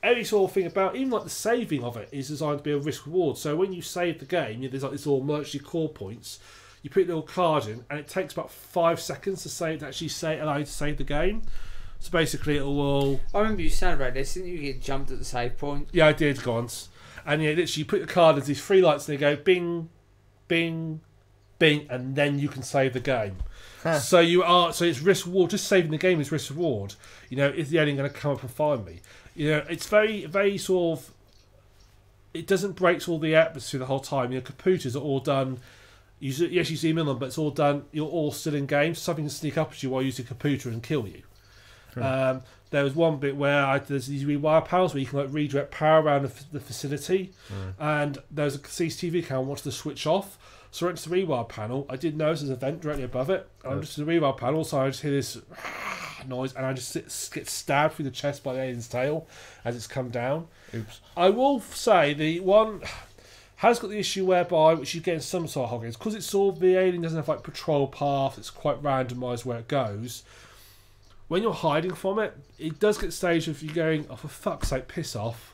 Every sort of thing about even like the saving of it is designed to be a risk reward. So when you save the game, there's like this all merge your core points. You put a little card in, and it takes about 5 seconds to actually allow you to save the game. So basically, it will. I remember you saying about this. Didn't you get jumped at the save point? Yeah, I did once. And literally, you put the card as these 3 lights, and they go bing, bing, bing, and then you can save the game. So it's risk reward. Just saving the game is risk reward. You know, is the alien going to come up and find me? You know, it's very, very sort of. It doesn't break all the atmosphere the whole time. You know, computers are all done. You zoom in on, but it's all done. You're all still in game. Something can sneak up at you while using a computer and kill you. There was one bit where there's these rewire panels where you can like redirect power around the facility, and there's a CCTV camera wanted to switch off. So I went to the rewire panel. I did notice there's a vent directly above it. I'm just in the rewire panel, so I just hear this noise, and I just get stabbed through the chest by the alien's tail as it's come down. Oops. I will say the one has got the issue whereby, which you get in some sort of horror games, because it's sort of the alien doesn't have like patrol path, it's quite randomised where it goes. When you're hiding from it, it does get stage of you going, oh for fuck's sake, piss off.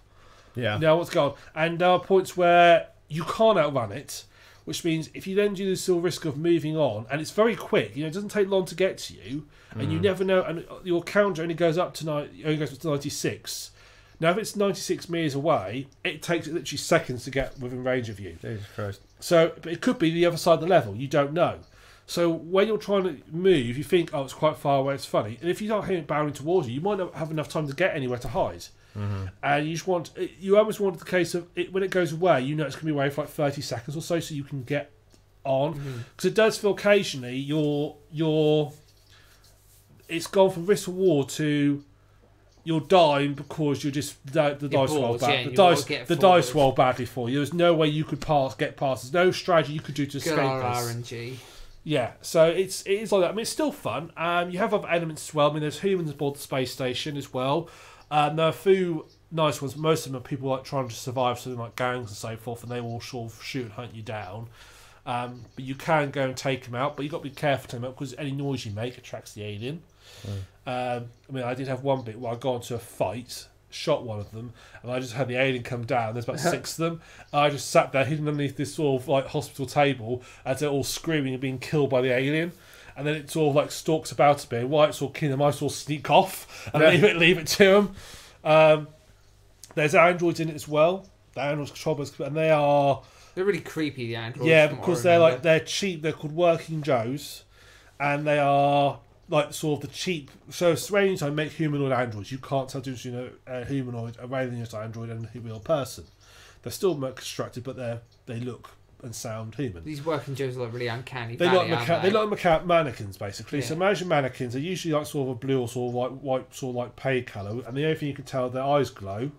Yeah. Now what's going on? And there are points where you can't outrun it, which means if you then do this still risk of moving on, and it's very quick, you know, it doesn't take long to get to you, and you never know, and your counter only goes up to 96. Now, if it's 96 meters away, it takes literally seconds to get within range of you. Jesus Christ. So, but it could be the other side of the level. You don't know. So when you're trying to move, you think, oh, it's quite far away, it's funny. And if you don't hear it bounding towards you, you might not have enough time to get anywhere to hide. And you almost want the case of it, when it goes away, you know it's going to be away for like 30 seconds or so you can get on. Because it does feel occasionally it's gone from risk reward to you're dying because you're just the dice roll bad. The dice roll badly for you. There's no way you could get past. There's no strategy you could do to escape this. RNG. Yeah, so it is like that. I mean, it's still fun. You have other elements as well. I mean, there's humans aboard the space station as well. There are a few nice ones. Most of them are people like trying to survive something like gangs and so forth, and they will sort of shoot and hunt you down. But you can go and take them out, but you've got to be careful to take them out because any noise you make attracts the alien. I mean, I did have one bit where I got into a fight, shot one of them, and I just had the alien come down. There's about 6 of them. I just sat there hidden underneath this sort of like hospital table as they're all screaming and being killed by the alien. And then it sort of like stalks about a bit. While it's all killing them, I sort of sneak off and leave it to them. There's androids in it as well. The androids controllers, and they're really creepy. The androids. Yeah, because they're cheap. They're called Working Joes, and they are like sort of the cheap. So strange, I make humanoid androids. You can't tell between a humanoid, a alien android, and a real person. They're still constructed, but they look and sound human. These Working Joes are like really uncanny. They like mannequins basically. Yeah. So imagine mannequins are usually like sort of a blue or sort of like white, sort of like pale colour, and the only thing you can tell their eyes glow,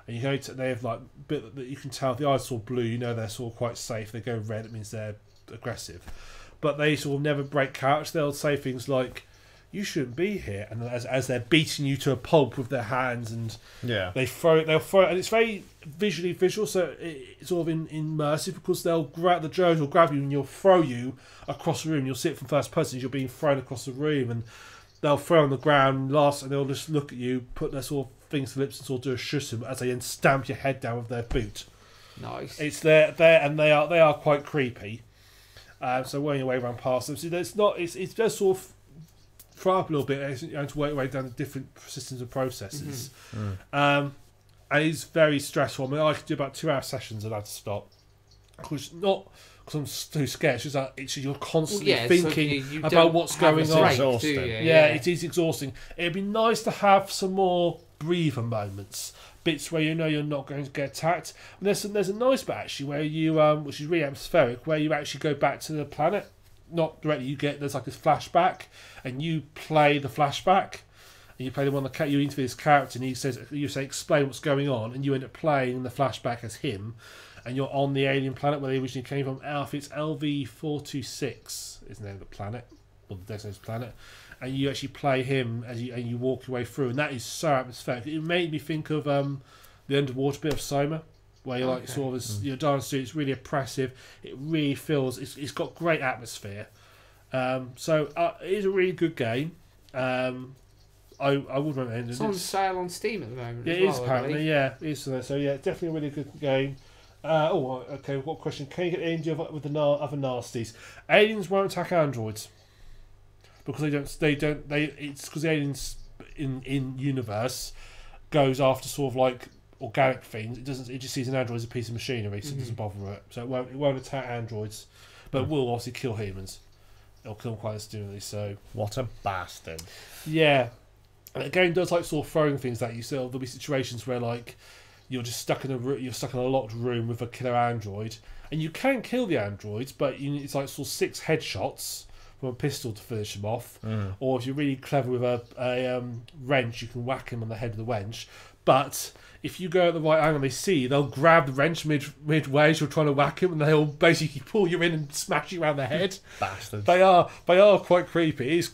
and they have like bit that you can tell the eyes sort of blue. You know they're sort of quite safe. They go red, it means they're aggressive, but they sort of never break character. They'll say things like, "You shouldn't be here," and as they're beating you to a pulp with their hands, and they'll throw it, and it's very visual, so it's sort of immersive because the drones will grab you and you'll throw you across the room. You'll see it from first person as you're being thrown across the room, and they'll throw on the ground and they'll just look at you, put their sort of things to lips and sort of do a shusum as they then stamp your head down with their boot. Nice. It's there, and they are quite creepy. So working your way around past them, so it's just sort of fry up a little bit, you have to work your way down the different systems and processes. And it's very stressful. I mean, I could do about 2-hour sessions and I had to stop. Because I'm too scared. It's just that you're constantly thinking so about what's going on. Exhausting. It is exhausting. It'd be nice to have some more breather moments. Bits where you know you're not going to get attacked. And there's a nice bit actually where you, which is really atmospheric, where you actually go back to the planet. Not directly, there's like this flashback, and you play the flashback, and you play the one that you interview this character, and you say explain what's going on, and you end up playing in the flashback as him, and you're on the alien planet where they originally came from. It's LV-426 is the name of the planet, or the designated planet, and you actually play him and you walk your way through, and that is so atmospheric. It made me think of the underwater bit of Soma, where you're like sort of you're dancing. It's really oppressive. It really feels it's got great atmosphere. So it is a really good game. I would recommend it. It's on sale on Steam at the moment. It is apparently, yeah. It is, so yeah, definitely a really good game. Okay. What question? Can you get any with the other nasties? Aliens won't attack androids because they don't. It's because the aliens in universe goes after sort of like organic things. It doesn't. It just sees an android as a piece of machinery, so it doesn't bother with it. So it won't attack androids, but it will obviously kill humans. It'll kill them quite instantly. So what a bastard! Yeah, and the game does like sort of throwing things at you. So there'll be situations where like you're just stuck in a locked room with a killer android, and you can kill the androids, but it's like sort of 6 headshots from a pistol to finish them off. Or if you're really clever with a wrench, you can whack him on the head of the wrench. But if you go at the right angle, they'll grab the wrench midway as you're trying to whack him, and they'll basically pull you in and smash you around the head. Bastards. They are quite creepy. It's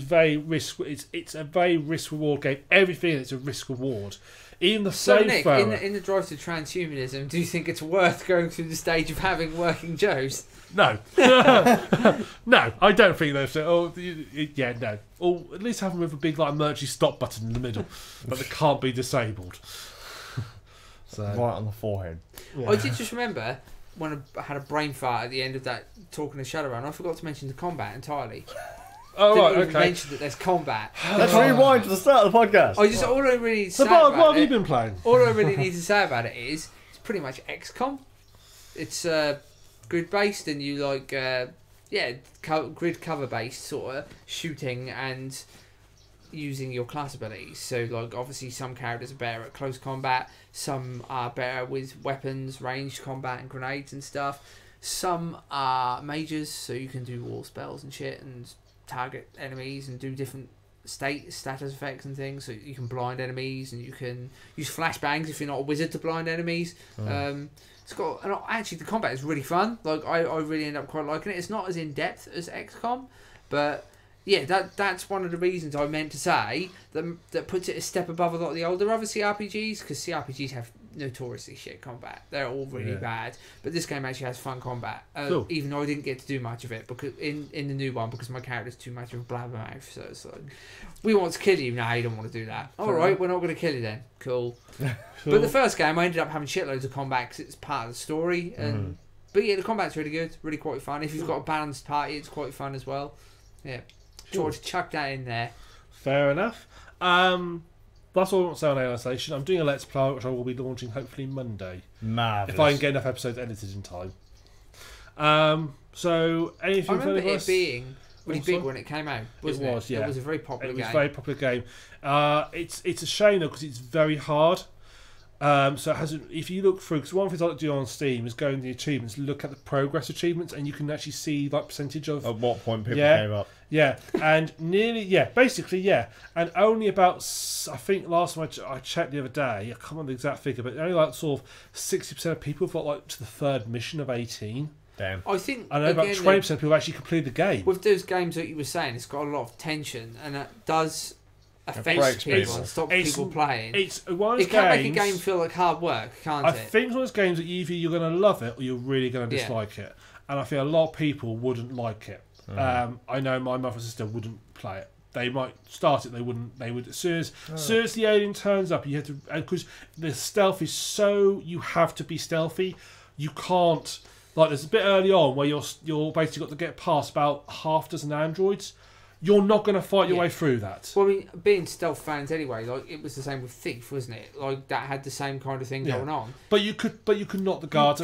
very risk. It's a very risk reward game. Everything it's a risk reward. Even the so Nick, in the drive to transhumanism, do you think it's worth going through the stage of having working Joes? No. No, I don't think those. No. Or at least have them with a big like emergency stop button in the middle, but they can't be disabled. So right on the forehead. Yeah. I did just remember when I had a brain fart at the end of that talking to Shadowrun. I forgot to mention the combat entirely. Oh right, okay. Mention that there's combat. Let's rewind to the start of the podcast. All I really need to say about what have you been playing? All I really need to say about it is it's pretty much XCOM. It's grid based, and you like grid cover based sort of shooting and using your class abilities. So like obviously some characters are better at close combat, some are better with weapons, ranged combat and grenades and stuff. Some are mages, so you can do wall spells and shit and target enemies and do different status effects and things. So you can blind enemies, and you can use flashbangs if you're not a wizard to blind enemies. It's got, and actually the combat is really fun. Like I really end up quite liking it. It's not as in depth as XCOM, but yeah, that's one of the reasons I meant to say that puts it a step above a lot of the older other CRPGs, because CRPGs have notoriously shit combat. They're all really bad, but this game actually has fun combat. Cool. Even though I didn't get to do much of it because in the new one, because my character's too much of a blabbermouth. So it's like, we want to kill you. No, you don't want to do that. All right, we're not going to kill you then. Cool. But the first game, I ended up having shitloads of combat because it's part of the story. And but yeah, the combat's really good, really quite fun. If you've got a balanced party, it's quite fun as well. Yeah, sure. To chuck that in there. Fair enough. That's all I want to say on Alien Isolation. I'm doing a Let's Play, which I will be launching hopefully Monday. Marvellous. If I can get enough episodes edited in time. So, anything I remember it being really big when it came out, wasn't it? Was, yeah. It was a very popular game. It was a very popular game. It's a shame, though, because it's very hard. So it hasn't. If you look through, because one of the things I like to do on Steam is go into the achievements, look at the progress achievements, and you can actually see like percentage of at what point people gave up. Yeah, and basically, and only about, I think last time I checked the other day, I can't remember the exact figure, but only like sort of 60% of people have got like to the 3rd mission of 18. Damn. I think I know about 20% of people actually complete the game. With those games that you were saying, it's got a lot of tension, and it does affect people and stop people playing. It can make a game feel like hard work, can't it? I think it's one of those games that either you're going to love it or you're really going to dislike it. And I feel a lot of people wouldn't like it. I know my mother and sister wouldn't play it. They might start it, they would as soon as the alien turns up, you have to, because the stealth is so, you have to be stealthy. You can't, like there's a bit early on where you're basically got to get past about half dozen androids. You're not going to fight your way through that. Well, I mean, being stealth fans anyway, like it was the same with Thief, wasn't it? Like that had the same kind of thing going on. But you could knock the guards.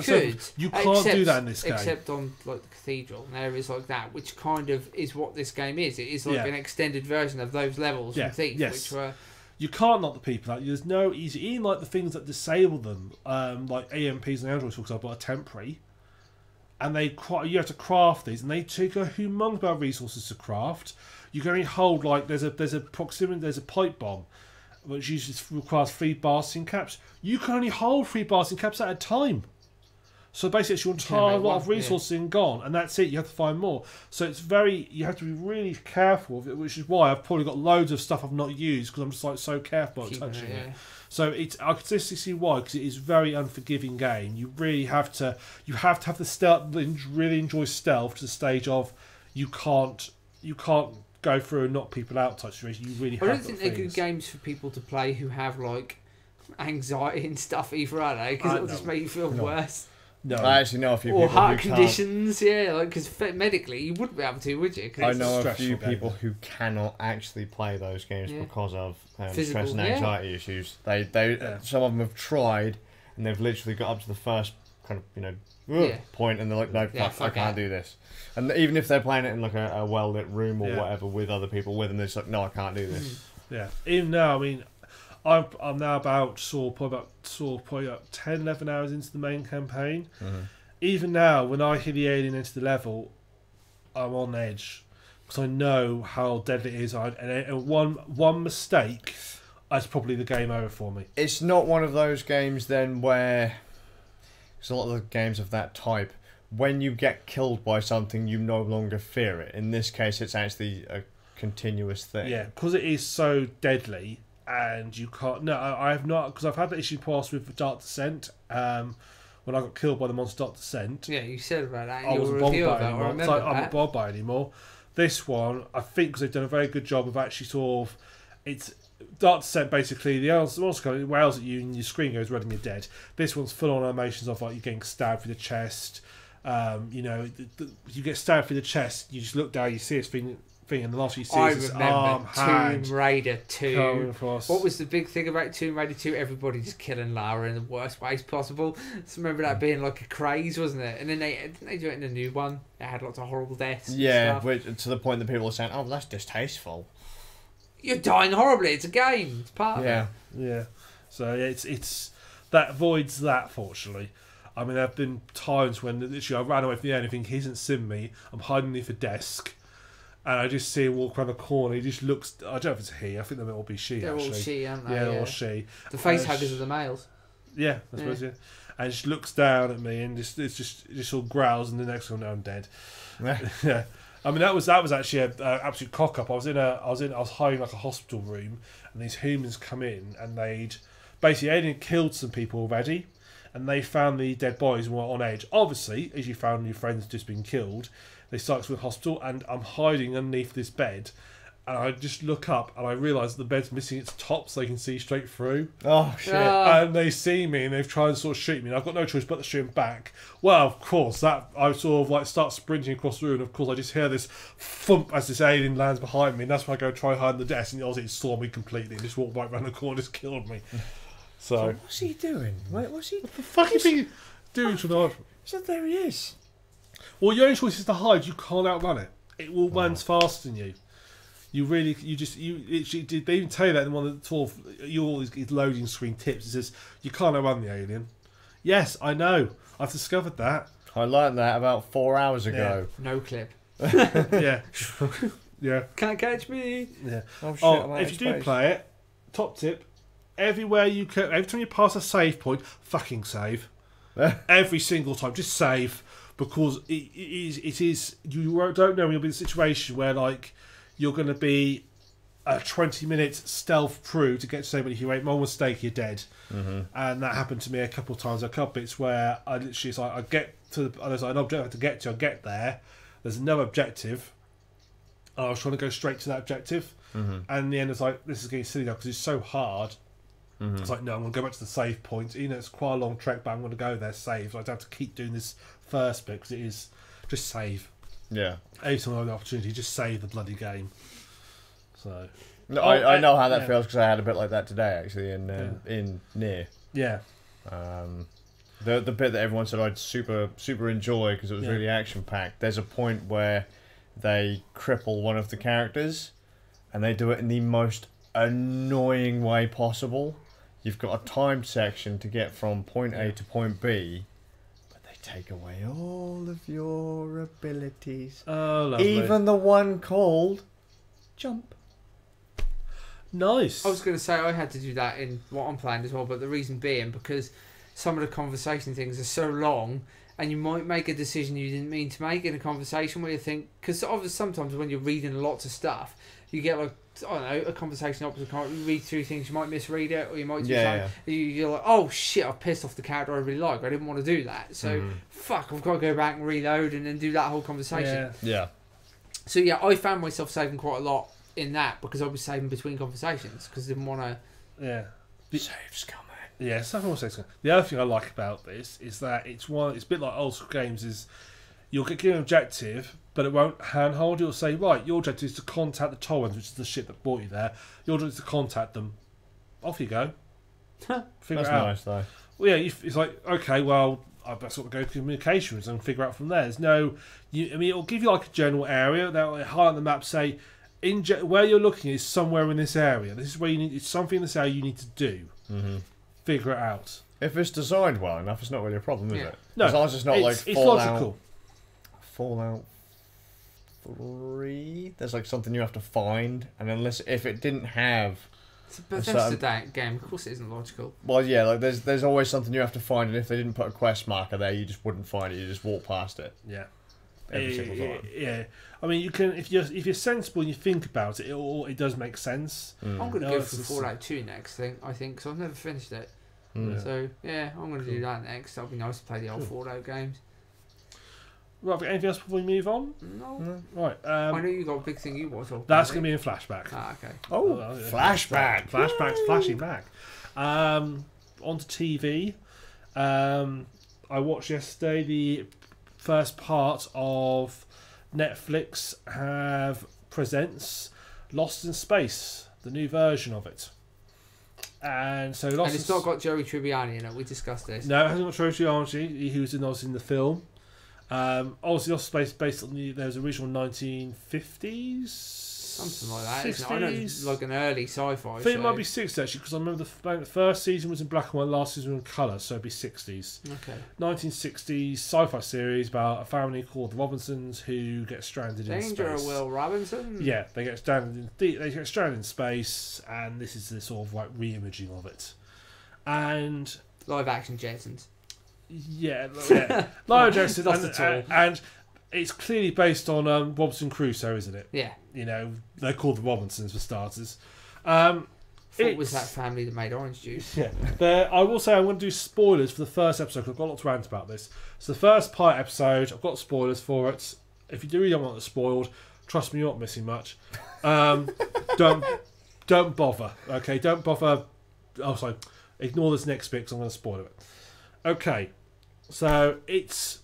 You can't do that in this game. Except on like the Cathedral and areas like that, which kind of is what this game is. It is like an extended version of those levels from Thief, which were. You can't knock the people out. There's no easy. Even like the things that disable them, like AMPs and androids, for example, are temporary. and you have to craft these, and they take a humongous amount of resources to craft. You can only hold like there's a pipe bomb, which usually requires 3 basting caps. You can only hold 3 basting caps at a time. So basically, it's your entire lot of resources gone, and that's it. You have to find more. So you have to be really careful of it, which is why I've probably got loads of stuff I've not used because I'm just like so careful about touching it. So I can just see why, because it is a very unforgiving game. You really have to have the stealth, really enjoy stealth to the stage of you can't go through and knock people out type situation. You really. I don't think they're good games for people to play who have like anxiety and stuff either, are they? Because it'll just make you feel worse. No, I actually know a few people or heart conditions, like because medically you wouldn't be able to, would you? I know a few people who cannot actually play those games because of stress and anxiety issues. Some of them have tried, and they've literally got up to the first kind of point, and they're like, no, I can't do this. And even if they're playing it in like a well lit room or whatever with other people with them, they're just like, no, I can't do this. Yeah, even now, I mean. I'm now about 10, 11 hours into the main campaign. Mm-hmm. Even now, when I hit the alien into the level, I'm on edge because I know how deadly it is. And one mistake is probably the game over for me. It's not one of those games then where, because a lot of the games of that type, when you get killed by something, you no longer fear it. In this case, it's actually a continuous thing. Yeah, because it is so deadly. And you can't. No, I have not, because I've had the issue past with Dark Descent. When I got killed by the monster Dark Descent. Yeah, you said about that. I wasn't bothered by it anymore. I'm not bothered by it anymore. This one, I think, because they've done a very good job of actually sort of. It's Dark Descent. Basically, the monster wails at you and your screen goes red and you're dead. This one's full on animations of like you're getting stabbed through the chest. You get stabbed through the chest. You just look down, you see this thing, and the last you see is his arm, hand. Tomb Raider 2. What was the big thing about Tomb Raider 2? Everybody just killing Lara in the worst ways possible. So remember that being like a craze, wasn't it? And then they do it in the new one. It had lots of horrible deaths. Yeah, to the point that people are saying, "Oh, that's distasteful." You're dying horribly. It's a game. It's part of it. Yeah. So it's that avoids that. Fortunately. I mean, there have been times when literally I ran away from the enemy, thinking he hasn't seen me. I'm hiding underneath a desk. And I just see him walk around the corner. He just looks. I don't know if it's a he. I think they might all be she. They're actually. all she, aren't they? Yeah, they're all she. The face huggers are the males. Yeah, I suppose. Yeah. And just looks down at me and just all growls. And the next one, I'm dead. Yeah. I mean, that was actually an absolute cock up. I was hiding like a hospital room, and these humans come in, and they'd killed some people already, and they found the dead bodies and were on edge. Obviously, as you found your friends just been killed. They start to the hospital, and I'm hiding underneath this bed, and I just look up, and I realise the bed's missing its top, so they can see straight through. Oh shit! And they see me, and they've tried to sort of shoot me, and I've got no choice but to shoot them back. Well, of course, that I sort of like start sprinting across the room, and of course I just hear this thump as this alien lands behind me, and that's when I go try hide in the desk, and obviously it saw me completely, and just walked right around the corner, just killed me. So what's he doing? What the fuck is he doing tonight? So there he is. Well, your only choice is to hide. You can't outrun it. It will run faster than you. They even tell you that in one of his loading screen tips. It says, you can't outrun the alien. Yes, I know. I've discovered that. I learned that about 4 hours ago. Yeah. No clip. Yeah. Yeah. Can't catch me. Yeah. If you do play it, top tip, every time you pass a save point, fucking save. Every single time, just save. Because it is you don't know when you'll be in a situation where like you're going to be a 20 minutes stealth through to get to somebody who made one mistake, you're dead. Mm-hmm. And that happened to me a couple of times. A couple bits where I literally it's like I get to there's like an objective I have to get to. I get there. There's no objective. And I was trying to go straight to that objective. Mm-hmm. And in the end, it's like this is getting silly now because it's so hard. Mm-hmm. It's like no, I'm going to go back to the save point. You know, it's quite a long trek, but I'm going to go there save. So I don't have to keep doing this first bit because it is just save. Yeah. Every time I have the opportunity, just save the bloody game. So. No, I know how that feels because I had a bit like that today actually in Nier. Yeah. The bit that everyone said I'd super enjoy because it was really action packed. There's a point where they cripple one of the characters, and they do it in the most annoying way possible. You've got a timed section to get from point A to point B, but they take away all of your abilities. Oh, lovely. Even the one called jump. Nice. I was going to say I had to do that in what I'm playing as well, but the reason being because some of the conversation things are so long, and you might make a decision you didn't mean to make in a conversation where you think, because obviously sometimes when you're reading lots of stuff, you get like, I don't know, a conversation opposite, you read through things, you might misread it, or you might do something. You're like, oh shit, I've pissed off the character I really like. I didn't want to do that. So, fuck, I've got to go back and reload and then do that whole conversation. Yeah. So yeah, I found myself saving quite a lot in that because I was saving between conversations because I didn't want to... Yeah. Saves coming. Yeah, something more saves coming. The other thing I like about this is that it's a bit like old school games, is you'll get given an objective, but it won't handhold. It'll say, right, your objective is to contact the Torrens, which is the ship that brought you there. Your objective is to contact them. Off you go. Figure That's it out. nice, though. Well, yeah, it's like, okay, well, I better sort of go to communications and figure out from there. There's no... it'll give you like a general area. They'll highlight on the map, say, where you're looking is somewhere in this area. This is where you need... It's something in this area you need to do. Mm-hmm. Figure it out. If it's designed well enough, it's not really a problem, is it? No, as long as it's not like Fallout 3. There's like something you have to find, and unless if it didn't have, but that's the game. Of course, it isn't logical. Well, yeah, like there's always something you have to find, and if they didn't put a quest marker there, you just wouldn't find it. You just walk past it. Yeah. Every single time. Yeah, I mean, you can if you're sensible and you think about it, it does make sense. I'm going to go for Fallout 2 next. I think because I've never finished it. So yeah, I'm going to do that next. That'll be nice to play the old Fallout games. Right, anything else before we move on? No. Right. I know you got a big thing you want to talk That's about. going to be in flashback. Ah, okay. Oh, flashback. Flashback's flashing back. Onto TV. I watched yesterday the first part of Netflix presents Lost in Space, the new version of it. And so Lost. And it's not got Joey Tribbiani in it. We discussed this. No, it hasn't got Joey Tribbiani. He was in the film. Obviously, Lost in Space based on there's original 1950s, something like that. 60s. I know it's like an early sci-fi. I think it might be 60s actually, because I remember the first season was in black and white, last season was in colour, so it'd be 60s. Okay. 1960s sci-fi series about a family called the Robinsons who get stranded in space. Danger, Will Robinson. Yeah, they get stranded in space, and this is the sort of like re-imaging of it, and live action Jetsons. Yeah. Live Jetsons, and it's clearly based on Robinson Crusoe, isn't it? Yeah. You know, they're called the Robinsons for starters. It was that family that made orange juice. Yeah. I will say I'm going to do spoilers for the first episode because I've got a lot to rant about this. So the first pilot episode, I've got spoilers for it. If you do really don't want it spoiled, trust me, you're not missing much. Don't bother. Okay, don't bother. Oh, sorry. Ignore this next bit because I'm going to spoil it. Okay, so it's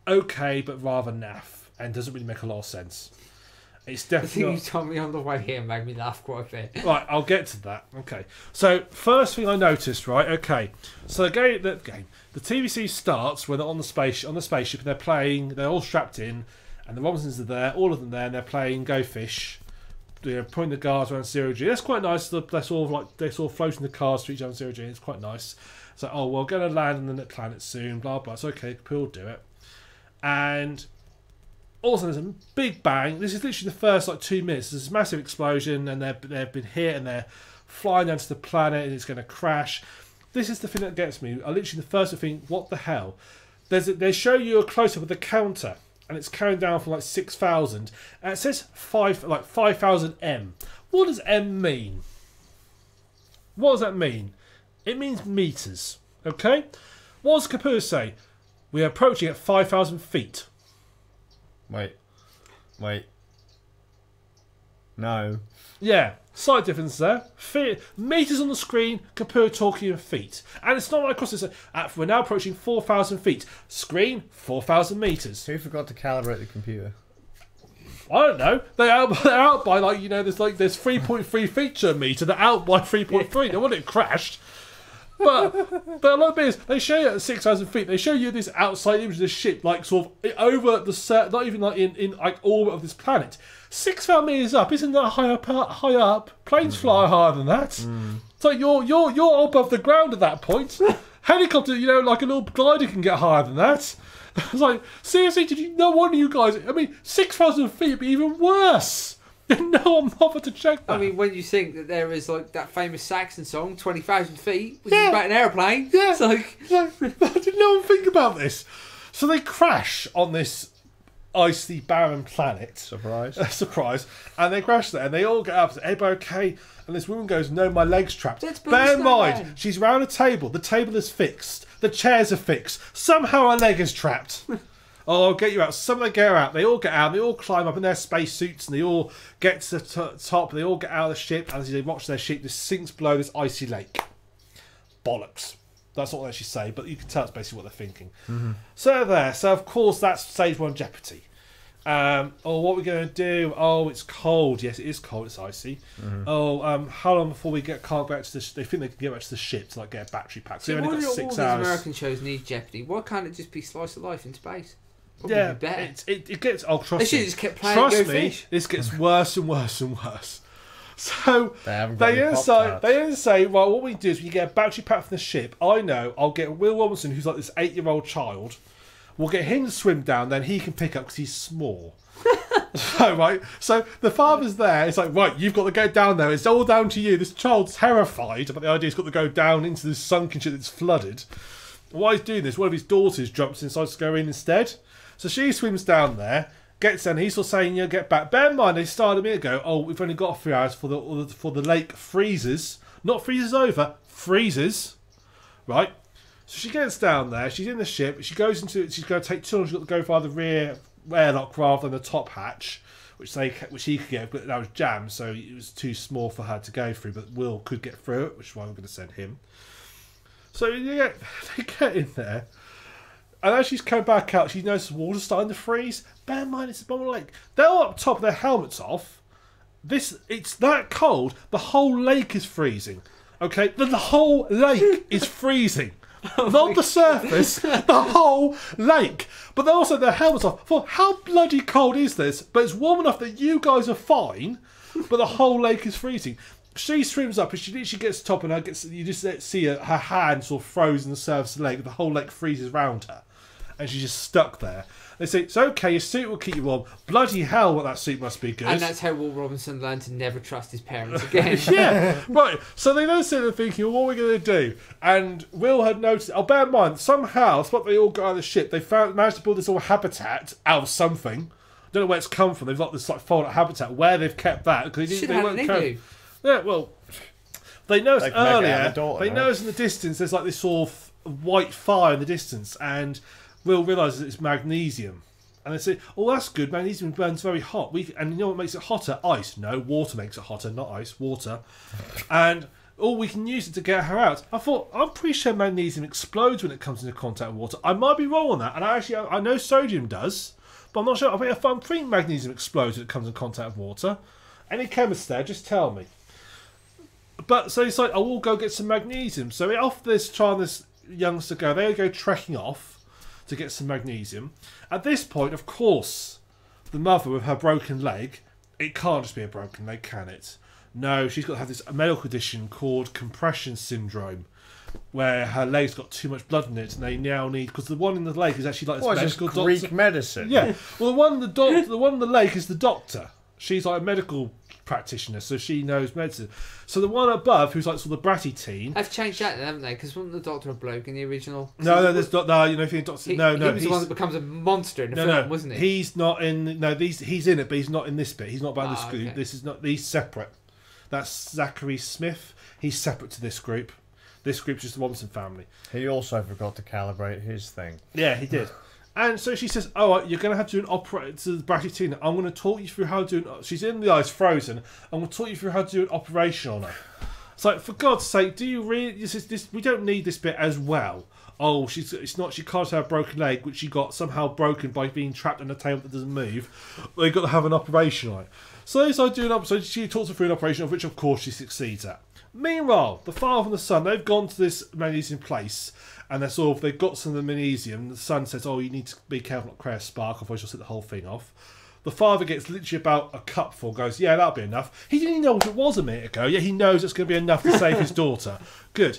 okay, but rather naff, and doesn't really make a lot of sense. It's definitely. I think you told me on the way here made me laugh quite a bit. Right, I'll get to that. Okay, so first thing I noticed, right? Okay, so the TVC starts when they're on the spaceship, and they're playing. They're all strapped in, and the Robinsons are there, all of them there, and they're playing Go Fish. They're putting the guards around zero G. That's quite nice. They're sort of floating the cars to each other zero G. It's quite nice. So, we're going to land on the planet soon, blah, blah. It's okay, we'll do it. And also there's a big bang. This is literally the first 2 minutes. There's this massive explosion, and they've been hit, and they're flying down to the planet, and it's going to crash. This is the thing that gets me. I literally, the first thing, what the hell? They show you a close-up of the counter, and it's counting down from 6,000, and it says 5,000 M. What does M mean? What does that mean? It means meters, okay? What does Kapur say? We are approaching at 5,000 feet. Wait. No. Yeah, slight difference there. Meters on the screen, Kapur talking in feet. And it's not like across this. We're now approaching 4,000 feet. Screen, 4,000 meters. Who forgot to calibrate the computer? I don't know. They're out by there's 3.3 feature meter. They're out by 3.3. No wonder it crashed. But a lot of it is, they show you at 6,000 feet, they show you this outside image of this ship, sort of over the not even in orbit of this planet. 6,000 meters up, isn't that high up? Planes fly higher than that. So you're above the ground at that point. Helicopter, you know, like a little glider can get higher than that. I was like, seriously, did you? No wonder you guys. I mean, 6,000 feet would be even worse. No, I'm not to check that. I mean, when you think that there is like that famous Saxon song, 20,000 feet, which is about an aeroplane. Yeah. It's like, did no one think about this? So they crash on this icy, barren planet. Surprise. And they crash there, and they all get up. Say, everybody okay? And this woman goes, no, my leg's trapped. Bear in mind, she's round a table. The table is fixed. The chairs are fixed. Somehow her leg is trapped. Oh, I'll get you out. Some of them get out. They all get out. They all climb up in their space suits, and they all get to the top. They all get out of the ship, and as they watch their ship, this sinks below this icy lake. Bollocks. That's not what they actually say, but you can tell it's basically what they're thinking. Mm-hmm. So there. So of course that's stage 1 jeopardy. What are we going to do? Oh, it's cold. Yes, it is cold. It's icy. Mm-hmm. Oh, how long before we can't get back to the? They think they can get back to the ship to like get a battery pack. So they've only got 6 hours. All these American shows need jeopardy. Why can't it just be slice of life in space? Yeah, it gets. Oh, trust me. They should just kept playing. Trust me, this gets worse and worse and worse. So they then say, right, what we do is we get a battery pack from the ship. I know. I'll get Will Robinson, who's like this 8-year-old child. We'll get him to swim down. Then he can pick up because he's small. So the father's there. It's like, right, you've got to go down there. It's all down to you. This child's terrified about the idea he's got to go down into this sunken ship that's flooded. While he's doing this, one of his daughters jumps inside to go in instead. So she swims down there, gets down. He's still saying, "You get back." Bear in mind, they started a minute ago. Oh, we've only got 3 hours for the lake freezes. Not freezes over, freezes. Right. So she gets down there. She's in the ship. She goes into. She's going to take too long. She's got to go via the rear airlock rather than the top hatch, which he could get, but that was jammed, so it was too small for her to go through. But Will could get through it, which is why I'm going to send him. So they get in there. And as she's coming back out, she notices the water's starting to freeze. Bear in mind, it's a bomb lake. They're all up top, their helmets off. It's that cold. The whole lake is freezing. Okay, the whole lake is freezing. Not the surface, the whole lake. But they're also their helmets off. For how bloody cold is this? But it's warm enough that you guys are fine. But the whole lake is freezing. She swims up and she literally gets to the top, and you just see her hand sort of frozen on the surface of the lake. The whole lake freezes around her. And she's just stuck there. They say, it's okay, your suit will keep you warm. Bloody hell, what that suit must be good. And that's how Will Robinson learned to never trust his parents again. Yeah, right. So they then sit there thinking, well, what are we going to do? And Will had noticed, bear in mind, somehow, it's what they all got out of the ship, they managed to build this little habitat out of something. I don't know where it's come from. They've got this like fold-out habitat, where they've kept that. Because they weren't yeah, well, they noticed earlier, they noticed in the distance, there's like this sort of white fire in the distance, and Will realises it's magnesium. And they say, oh, that's good, magnesium burns very hot. And you know what makes it hotter? Ice. No, water makes it hotter, not ice, water. And we can use it to get her out. I thought, I'm pretty sure magnesium explodes when it comes into contact with water. I might be wrong on that, and I know sodium does, but I'm not sure. I'm thinking magnesium explodes when it comes in contact with water. Any chemist there, just tell me. But so it's like, we'll go get some magnesium. So off this youngster go, they go trekking off to get some magnesium. At this point, of course, the mother with her broken leg, it can't just be a broken leg, can it? No, she's got to have this medical condition called compression syndrome, where her leg's got too much blood in it, and they now need, because the one in the leg is actually like this medical doctor. Greek medicine. Yeah. Well, the one in the leg is the doctor. She's like a medical practitioner, so she knows medicine. So the one above, who's like sort of the bratty teen, I've changed that, haven't they? Because wasn't the doctor a bloke in the original? No, there's not. No, you know, if you doctor, he was the one that becomes a monster in the film, wasn't he? He's not in. No, he's in it, but he's not in this bit. He's not by this group. Okay. This is not. He's separate. That's Zachary Smith. He's separate to this group. This group's just the Robinson family. He also forgot to calibrate his thing. Yeah, he did. And so she says, "Oh, you're going to have to do an operation to the bratty teen. I'm going to talk you through how to do." She's in the ice, frozen. I'm going to talk you through how to do an operation on her. It's like, for God's sake, do you really? This we don't need this bit as well. Oh, she can't have a broken leg, which she got somehow broken by being trapped on a table that doesn't move. They've got to have an operation on it. So they start doing so she talks her through an operation, of which of course she succeeds at. Meanwhile, the father and the son, they've gone to this magnesium place. And they've got some of the magnesium. The son says, "Oh, you need to be careful not to create a spark, otherwise you'll set the whole thing off." The father gets literally about a cupful, goes, "Yeah, that'll be enough." He didn't even know what it was a minute ago, yet he knows it's going to be enough to save his daughter. Good.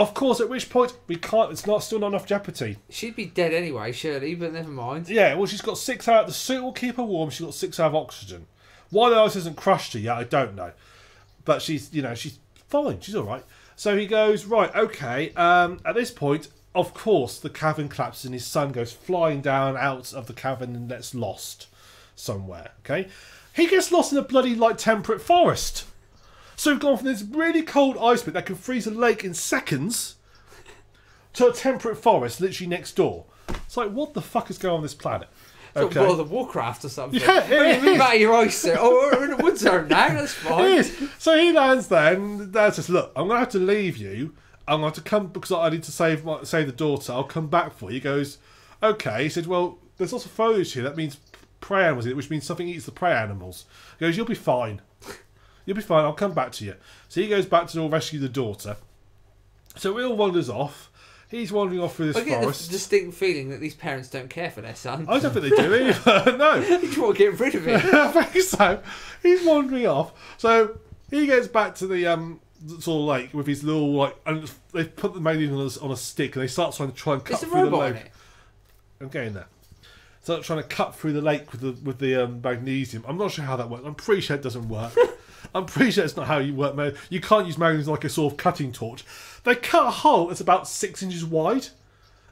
Of course, at which point we can't. It's still not enough jeopardy. She'd be dead anyway, surely, but never mind. Yeah, well, she's got 6 hours. The suit will keep her warm. She's got 6 hours of oxygen. Why the ice hasn't crushed her yet, I don't know. But she's fine. She's all right. So he goes, right, okay. At this point, of course, the cavern collapses and his son goes flying down out of the cavern and gets lost somewhere. Okay, he gets lost in a bloody temperate forest. So we've gone from this really cold ice pit that can freeze a lake in seconds to a temperate forest literally next door. It's like, what the fuck is going on this planet? Okay. World of Warcraft or something. Yeah, it is. About your ice suit. Oh, we're in a wood zone now. That's fine. It is. So he lands there, and Dad says, "Look, I'm going to have to leave you. I'm going to have to come because I need to save the daughter. I'll come back for you." He goes, "Okay." He said, "Well, there's lots of foliage here. That means prey animals in it, which means something eats the prey animals." He goes, "You'll be fine. You'll be fine. I'll come back to you." So he goes back to rescue the daughter. So Will wanders off. He's wandering off through this forest. I get the distinct feeling that these parents don't care for their son. I don't think they do either. No. They just want to get rid of it. I think so. He's wandering off. So he gets back to the sort of lake with his little and they put the maiden on a stick and they start trying to cut through the lake. I'm getting there. Start trying to cut through the lake with the magnesium. I'm not sure how that works. I'm pretty sure it doesn't work. I'm pretty sure it's not how you work. You can't use magnesium like a sort of cutting torch. They cut a hole that's about 6 inches wide,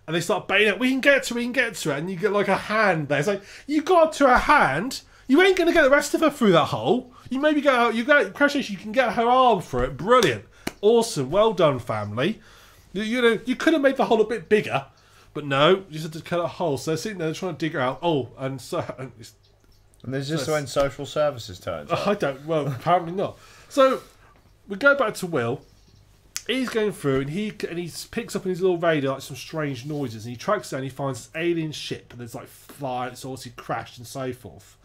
and they start baiting it. We can get to it, and you get a hand there. It's like, you got to her hand. You ain't going to get the rest of her through that hole. You maybe you can get her arm through it. Brilliant, awesome, well done, family. You could have made the hole a bit bigger, but no, you just had to cut a hole. So they're sitting there trying to dig her out. Oh, and there's just when social services turns up. Apparently not. So we go back to Will. He's going through and he picks up in his little radar some strange noises and he tracks down and he finds this alien ship and there's fire, it's obviously crashed and so forth.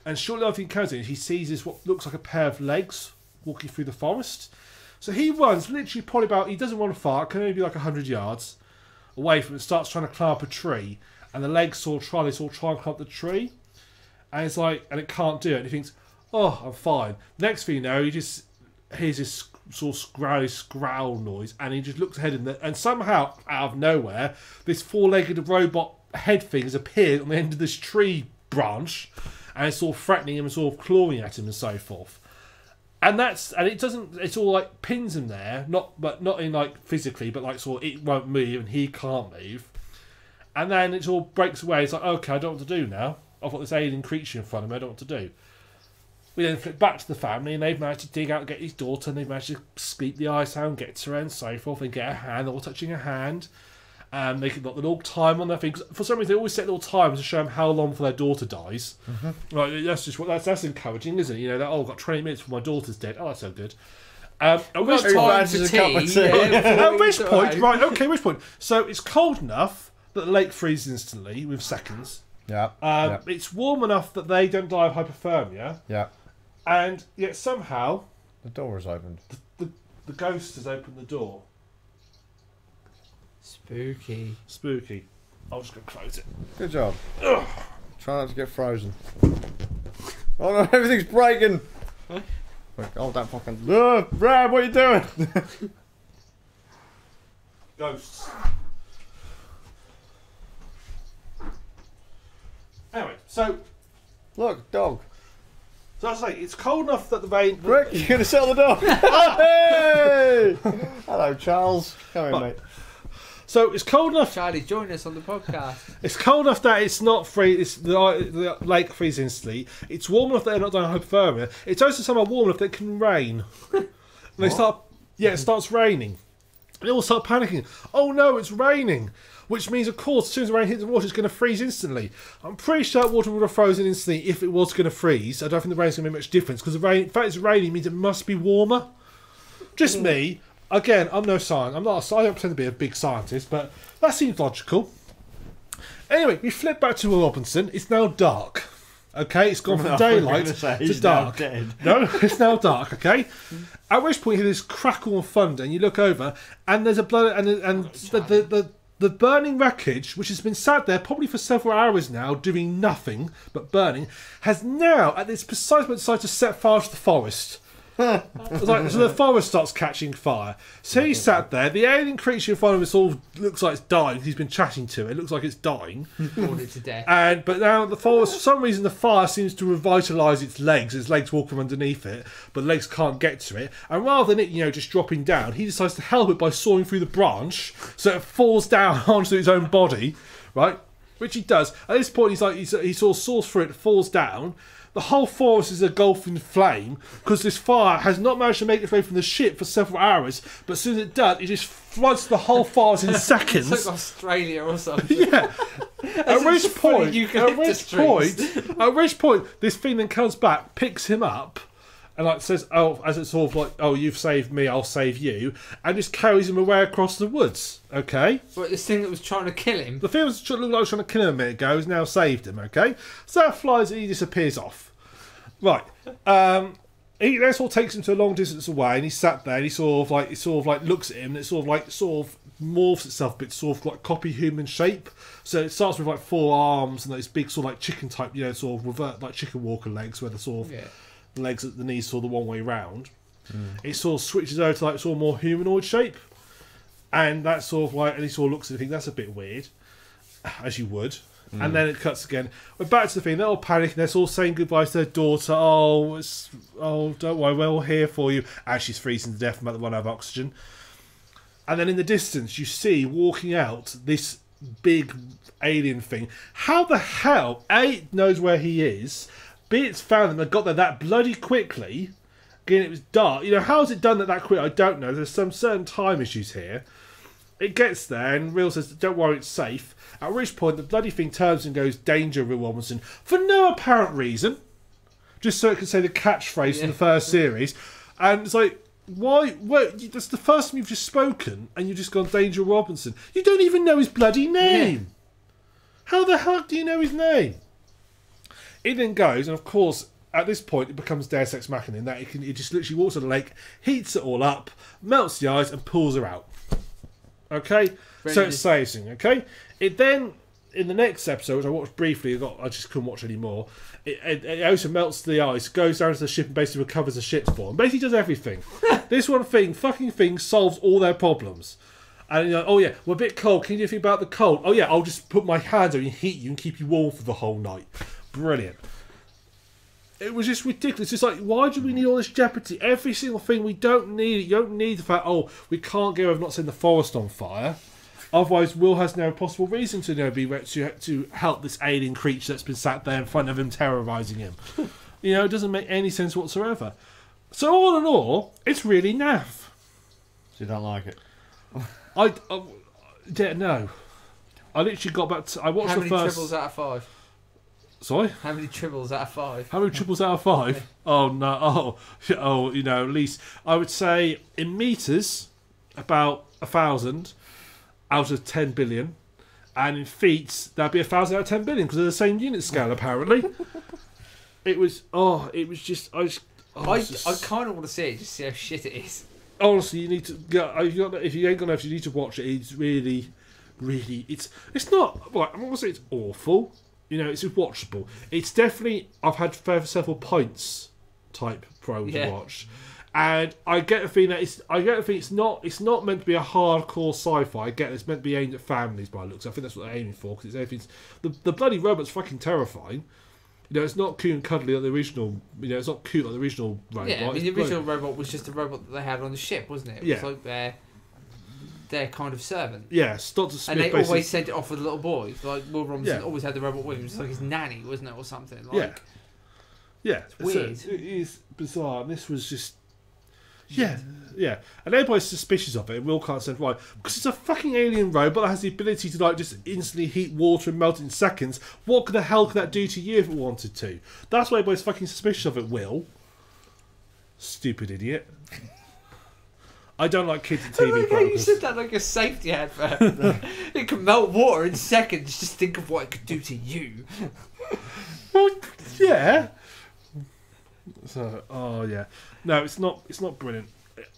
And shortly after he comes in, he sees this what looks like a pair of legs walking through the forest. So he runs literally probably he doesn't run far, it can only be 100 yards away from it, starts trying to climb up a tree and the legs sort of try and climb up the tree and it's and it can't do it and he thinks, oh, I'm fine. Next thing you know, he just hears this sort of growl noise and he just looks ahead and somehow out of nowhere this 4-legged robot head thing has appeared on the end of this tree branch and it's sort of threatening him and sort of clawing at him and so forth it's all pins him there, not in physically, but sort of it won't move and he can't move and then it all breaks away. It's okay, I don't know what to do now. I've got this alien creature in front of me, I don't know what to do. We then flip back to the family and they've managed to dig out and get his daughter and they've managed to scoop the ice out and get to her and so forth and get her hand, all touching her hand. They can got the little time on their thing. For some reason they always set little times to show them how long before their daughter dies. Mm-hmm. Right, that's encouraging, isn't it? I've got 20 minutes before my daughter's dead. Oh, that's so good. At which point? So it's cold enough that the lake freezes instantly with seconds. Yeah. It's warm enough that they don't die of hypothermia. Yeah. And yet somehow the door is opened. The ghost has opened the door. Spooky. I'll just go close it. Good job. Ugh. Try not to get frozen. Oh no, everything's breaking. Huh? Oh, that fucking. Brad, what are you doing? Ghosts. Anyway, so look, dog. So I say it's cold enough that the rain. Rick, you're gonna sell the dog. Hey! Hello, Charles. Come in, mate. So it's cold enough. Charlie, join us on the podcast. It's cold enough that it's not free. It's the lake freezes instantly. It's warm enough that they're not dying of hypothermia. It's also somehow warm enough that it can rain. And they start. Yeah, it starts raining. They all start panicking. Oh no, it's raining. Which means, of course, as soon as the rain hits the water, it's going to freeze instantly. I'm pretty sure that water would have frozen instantly if it was going to freeze. I don't think the rain's going to make much difference because the fact it's raining means it must be warmer. Just me. Again, I'm no scientist. I don't pretend to be a big scientist, but that seems logical. Anyway, we flip back to Will Robinson. It's now dark. Okay, it's gone from daylight to dark. No, it's now dark. Okay, at which point you hear this crackle and thunder, and you look over, and there's a blood and the burning wreckage, which has been sat there probably for several hours now, doing nothing but burning, has now, at this precise moment, decided to set fire to the forest. It's like, so the forest starts catching fire. So he sat there. The alien creature in front of him sort of looks like it's dying. He's been chatting to it. It looks like it's dying. Bored it to death. But now the forest, for some reason, the fire seems to revitalise its legs. Its legs walk from underneath it, but the legs can't get to it. And rather than it, just dropping down, he decides to help it by sawing through the branch, so it falls down onto its own body, right? Which he does. At this point, he sort of saws through it, falls down. The whole forest is engulfed in flame because this fire has not managed to make its way from the ship for several hours. But as soon as it does, it just floods the whole forest in seconds. It's like Australia or something. Yeah. At which point, this thing then comes back, picks him up, and like says, "Oh," as it's sort of like, "Oh, you've saved me, I'll save you," and just carries him away across the woods. Okay. But this thing that was trying to kill him. The thing that looked like it was trying to kill him a minute ago has now saved him. Okay. So that flies and he disappears off. Right. He then sort of takes him to a long distance away, and he sat there, and he sort of like looks at him, and it sort of morphs itself a bit, sort of like copy human shape. So it starts with like 4 arms and those big sort of like chicken type, sort of revert like chicken walker legs, where the sort of legs at the knees sort of the one way round. It sort of switches over to like sort of more humanoid shape, and that's sort of like, and he sort of looks at it and thinks that's a bit weird, as you would. And then it cuts again. We're back to the thing. They're all panicking. They're all saying goodbye to their daughter. Oh, don't worry, we're all here for you. As she's freezing to death and about to run out of oxygen. And then in the distance, you see walking out this big alien thing. How the hell A, knows where he is, B, it's found them and got there that bloody quickly. Again, it was dark. How is it done that quick? I don't know. There's some certain time issues here. It gets there and Real says, "Don't worry, it's safe." At which point the bloody thing turns and goes, "Danger, Will Robinson," for no apparent reason. Just so it can say the catchphrase from the first series. And it's like, why? That's the first time you've just spoken and you've just gone, "Danger, Robinson." You don't even know his bloody name. Yeah. How the hell do you know his name? It then goes, and of course, at this point, it becomes Deus Ex Machina in that it just literally walks on the lake, heats it all up, melts the ice, and pulls her out. Okay? So it saves him, okay? It then, in the next episode, which I watched briefly, I just couldn't watch anymore, it also melts the ice, goes down to the ship and basically recovers the ship for them. Basically does everything. This fucking thing solves all their problems. And oh yeah, we're a bit cold, can you do anything about the cold? Oh yeah, I'll just put my hands on you and heat you and keep you warm for the whole night. Brilliant. It was just ridiculous. It's like, why do we need all this jeopardy? Every single thing, we don't need it. You don't need the fact, we can't go over not setting the forest on fire. Otherwise, Will has no possible reason to help this alien creature that's been sat there in front of him, terrorising him. It doesn't make any sense whatsoever. So all in all, it's really naff. So you don't like it? I no. I literally got back to... I watched the first... How many triples out of 5? Sorry? How many triples out of 5? How many triples out of 5? Oh, no. At least... I would say, in metres, about 1,000 out of 10 billion. And in feet, that'd be 1,000 out of 10 billion, because they're the same unit scale, apparently. It was just... I kind of want to see it, just see how shit it is. Honestly, you need to... If you ain't got enough, you need to watch it. It's really... It's not... Like, I'm not going to say it's awful. It's watchable. It's definitely... I've had several pints type pro to watch. And I get the feeling that it's not meant to be a hardcore sci-fi. I get it's meant to be aimed at families by looks. I think that's what they're aiming for, because the bloody robot's fucking terrifying. It's not cute and cuddly like the original. It's not cute like the original robot. Yeah, the original robot was just a robot that they had on the ship, wasn't it? It was like their kind of servant. Yes, Dr. Smith. And they always sent it off with little boys. Like Will Robinson always had the robot with him. It's like his nanny, wasn't it, or something? Like, it's weird. It is bizarre. And this was just... Yeah. And everybody's suspicious of it, and Will can't say why. Because it's a fucking alien robot that has the ability to just instantly heat water and melt in seconds. What the hell could that do to you if it wanted to? That's why everybody's fucking suspicious of it, Will. Stupid idiot. I don't like kids in TV programs. You said that like a safety advert. It can melt water in seconds. Just think of what it could do to you. Well, yeah. So, no, it's not brilliant.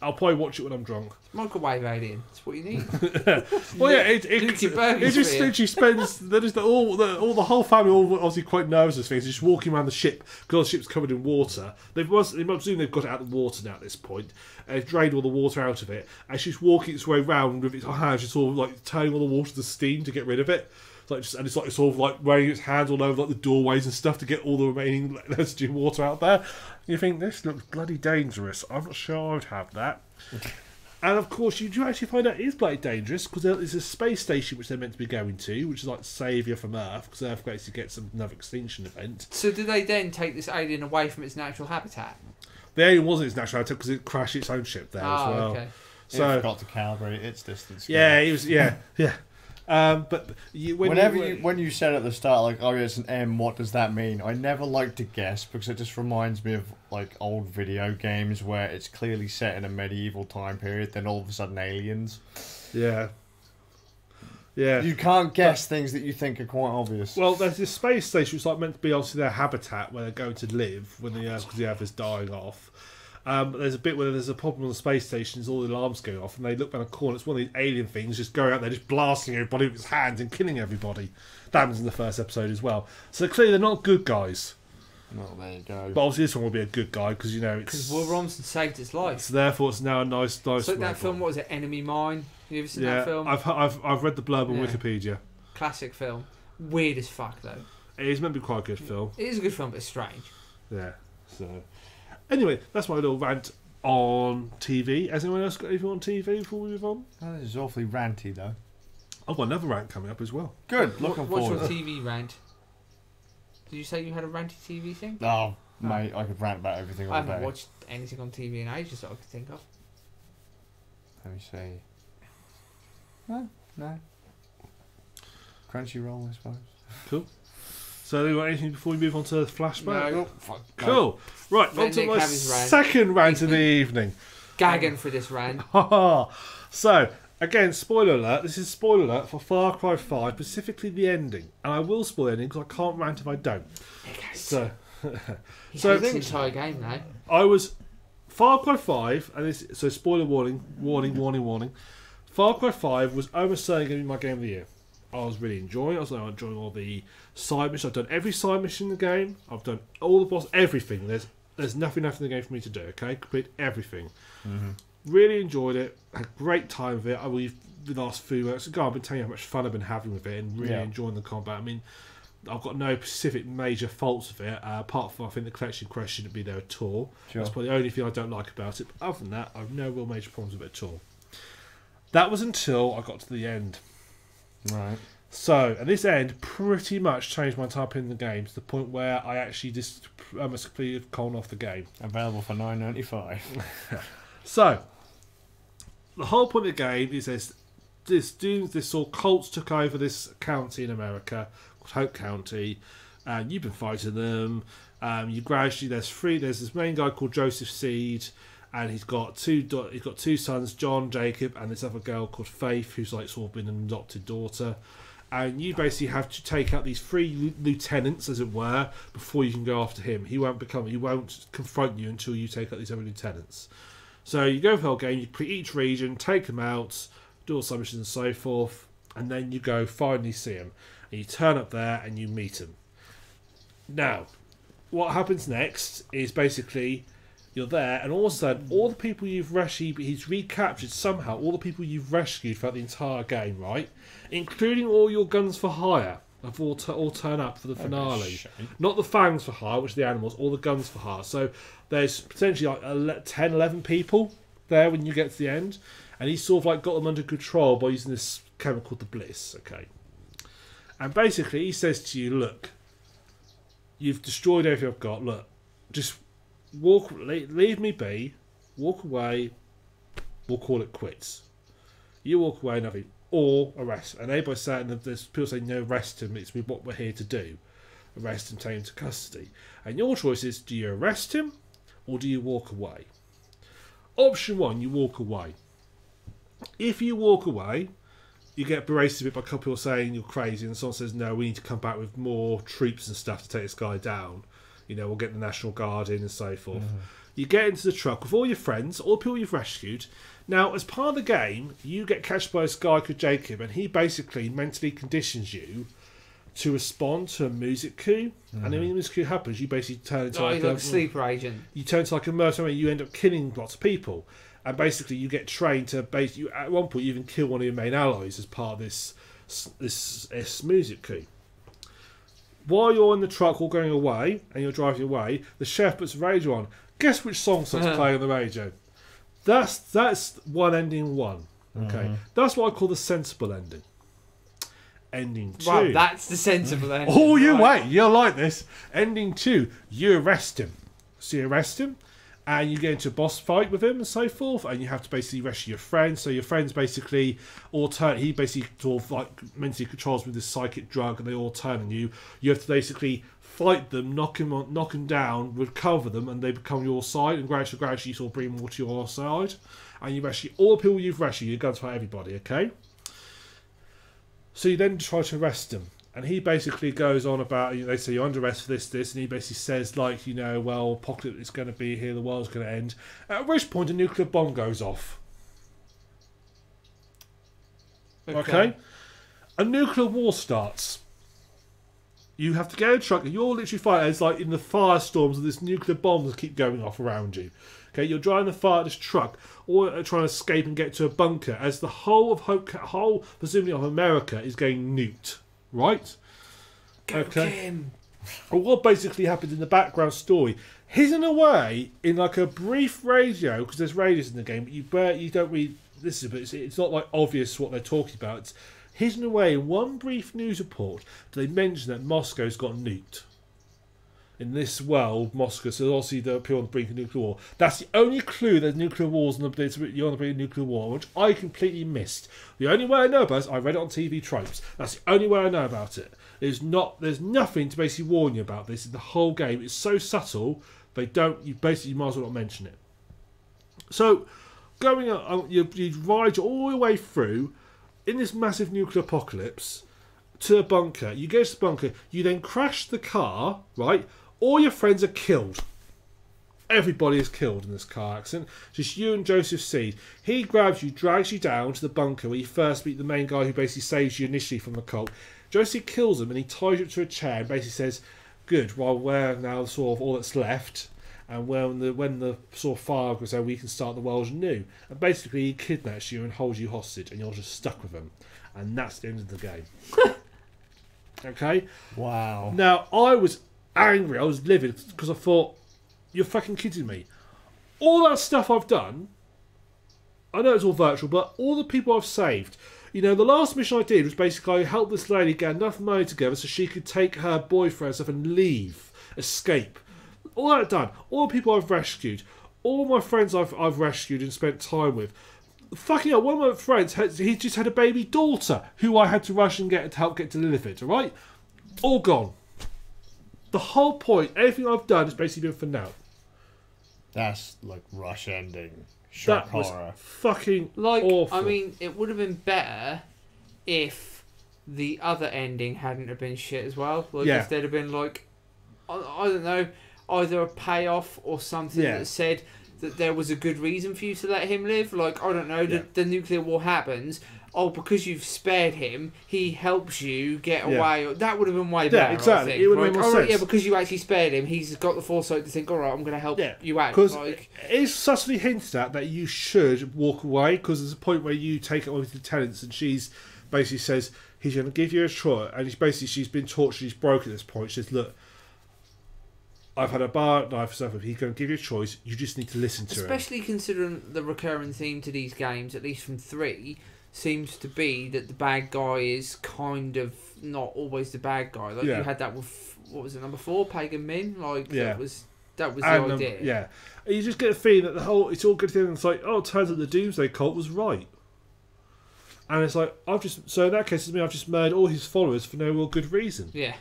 I'll probably watch it when I'm drunk. Microwave alien. That's what you need. Well, yeah, it just literally spends. All the whole family all obviously quite nervous of things. Just walking around the ship because the ship's covered in water. They presume they've got it out of the water now at this point. They've drained all the water out of it, and she's walking its way around with its hands, just sort of like turning all the water to steam to get rid of it. It's like sort of like weighing its hands all over like the doorways and stuff to get all the remaining residue water out there. You think this looks bloody dangerous? I'm not sure I'd have that. And of course, you do actually find out it is bloody dangerous because there's a space station which they're meant to be going to, which is like saviour from Earth because Earth basically gets another extinction event. So do they then take this alien away from its natural habitat? The alien wasn't its natural habitat because it crashed its own ship there as well. Okay. So it forgot to calibrate its distance. Yeah, it was. Yeah. But when you said at the start, like, oh yeah, it's an M, what does that mean? I never like to guess because it just reminds me of like old video games where it's clearly set in a medieval time period, then all of a sudden aliens. Yeah. You can't guess things that you think are quite obvious. Well, there's this space station which is like meant to be obviously their habitat where they're going to live when because the Earth is dying off. But there's a bit where there's a problem on the space station, all the alarms going off, and they look down a corner. It's one of these alien things just going out there, just blasting everybody with its hands and killing everybody. That happens in the first episode as well. So clearly they're not good guys. Well, there you go. But obviously this one will be a good guy because it's because Will Robinson saved its life. So therefore, it's now a nice. It's like that film. What was it? Enemy Mine. You ever seen that film? I've read the blurb on Wikipedia. Classic film. Weird as fuck though. It is meant to be quite a good film. It is a good film, but it's strange. Yeah. So anyway, that's my little rant on TV. Has anyone else got anything on TV before we move on? Oh, this is awfully ranty though. I've got another rant coming up as well. Good. Looking forward. What's your TV rant? Did you say you had a ranty TV thing? Oh, mate, I could rant about everything all day. I haven't watched anything on TV in ages that I could think of. Let me see. No. Crunchyroll, I suppose. Cool. So, you got anything before we move on to the flashback? No. Cool. Right, on to my second rant of the evening. Gagging for this rant. So, again, spoiler alert. This is spoiler alert for Far Cry 5, specifically the ending. And I will spoil the ending because I can't rant if I don't. So, the entire game now. I was Far Cry 5, and this, so spoiler warning. Far Cry 5 was almost certainly going to be my game of the year. I was really enjoying it. I was enjoying all the side missions. I've done every side mission in the game. I've done all the boss, everything. There's nothing left in the game for me to do. Okay, complete everything. Mm-hmm. Really enjoyed it. Had a great time with it. The last few months ago, I've been telling you how much fun I've been having with it and really enjoying the combat. I mean, I've got no specific major faults of it, apart from I think the collection quest shouldn't be there at all. Sure. That's probably the only thing I don't like about it. But other than that, I've no real major problems with it at all. That was until I got to the end. Right. So, and this end pretty much changed my entire opinion of the game to the point where I actually just almost completely gone off the game. Available for $9.95. So, the whole point of the game is this sort of cults took over this county in America called Hope County, and you've been fighting them. You gradually there's this main guy called Joseph Seed. And he's got two sons, John, Jacob, and this other girl called Faith, who's like sort of been an adopted daughter. And you basically have to take out these 3 lieutenants, as it were, before you can go after him. He won't confront you until you take out these other lieutenants. So you go for the whole game, you complete each region, take them out, do all some missions and so forth, and then you go finally see him. And you turn up there and you meet him. Now, what happens next is basically you're there, and all of a sudden, all the people you've rescued, he's recaptured somehow, all the people you've rescued throughout the entire game, right? Including all your guns for hire, have all turn up for the finale. Not the fangs for hire, which are the animals, all the guns for hire. So there's potentially like 10, 11 people there when you get to the end, and he's sort of like got them under control by using this chemical called the Bliss, okay? And basically, he says to you, look, you've destroyed everything I've got, look, just leave me be, walk away, we'll call it quits. You walk away, nothing, or arrest. And everybody's saying that there's people saying no, arrest him, it's what we're here to do. Arrest him, take him to custody. And your choice is, do you arrest him or do you walk away? Option 1, you walk away. If you walk away, you get berated a bit by a couple people saying you're crazy, and someone says, no, we need to come back with more troops and stuff to take this guy down. You know, we'll get the National Guard in and so forth. Mm-hmm. You get into the truck with all your friends, all the people you've rescued. Now, as part of the game, you get catched by this guy called Jacob, and he basically mentally conditions you to respond to a music cue. And then when the music cue happens, you basically turn into like a sleeper agent. You turn to like a mercenary, you end up killing lots of people. And basically you get trained to at one point you even kill one of your main allies as part of this music cue. While you're in the truck all going away and you're driving away, the chef puts the radio on. Guess which song starts playing on the radio? That's one ending one. Okay. That's what I call the sensible ending. Ending 2. Wow, that's the sensible ending. Oh, you wait, you'll like this. Ending 2, you arrest him. So you arrest him, and you get into a boss fight with him and so forth, and you have to basically rescue your friend. So your friends basically all turn. He basically sort of like mentally controls with this psychic drug, and they all turn on you. You have to basically fight them, knock them down, recover them, and they become your side. And gradually you sort of bring them all to your side, and you rescue all the people you've rescued. You're going to fight everybody, okay? So you then try to arrest him. And he basically goes on about, they say you're under arrest for this, and he basically says, like, well, apocalypse is going to be here, the world's going to end. At which point a nuclear bomb goes off. Okay? A nuclear war starts. You have to get in a truck, and you're literally fighting. It's like in the firestorms of this nuclear bombs that keep going off around you. Okay, you're driving the fire this truck, or trying to escape and get to a bunker, as the whole presumably of America, is getting nuked. Right? Okay. Well, what basically happens in the background story, hidden away in like a brief radio, because there's radios in the game, but you don't really listen, but it's not like obvious what they're talking about. It's hidden away in one brief news report. They mention that Moscow's got nuked. In this world, Moscow, so obviously the people on the brink of nuclear war. That's the only clue there's nuclear wars you're on the brink of nuclear war, which I completely missed. The only way I know about it is I read it on TV tropes. That's the only way I know about it. There's nothing to basically warn you about this in the whole game. It's so subtle, you might as well not mention it. So, going on, you ride all the way through in this massive nuclear apocalypse to a bunker. You get to the bunker, you then crash the car, right? All your friends are killed. Everybody is killed in this car accident. Just you and Joseph Seed. He grabs you, drags you down to the bunker where you first meet the main guy who basically saves you initially from the cult. Joseph kills him and he ties you up to a chair and basically says, good, well, we're now sort of all that's left. And when the sort of fire goes out, we can start the world anew. And basically he kidnaps you and holds you hostage and you're just stuck with him. And that's the end of the game. Okay? Wow. Now, I was angry, I was livid, because I thought, you're fucking kidding me. All that stuff I've done, I know it's all virtual, but all the people I've saved, the last mission I did was basically I helped this lady get enough money together so she could take her boyfriend and stuff and leave, escape. All that done, all the people I've rescued, all my friends I've rescued and spent time with. Fucking hell, one of my friends, he just had a baby daughter who I had to rush and get to help get delivered, alright? All gone. The whole point, everything I've done has basically been for now. That's like rush ending. Shock that horror. Was fucking awful. I mean, it would have been better if the other ending hadn't have been shit as well. Like, if there'd have been like, I don't know, either a payoff or something that said that there was a good reason for you to let him live. Like, I don't know, the nuclear war happens. Oh, because you've spared him, he helps you get away. That would have been way better. Yeah, exactly. I think. It would have made more sense. Yeah, because you actually spared him, he's got the foresight to think, all right, I'm going to help you out. Because it's subtly hinted at that you should walk away, because there's a point where you take it on with the tenants, and she's basically says he's going to give you a try, and she's been tortured, she's broken at this point. She says, look, I've had a bar knife and stuff. If he's going to give you a choice, you just need to listen to him. Especially considering the recurring theme to these games, at least from 3, seems to be that the bad guy is kind of not always the bad guy. Like you had that with, what was it, number 4, Pagan Min? Like that was the idea. And you just get a feeling that it's all good thing. It's like, it turns out the Doomsday Cult was right. And it's like, so in that case, I've just murdered all his followers for no real good reason. Yeah.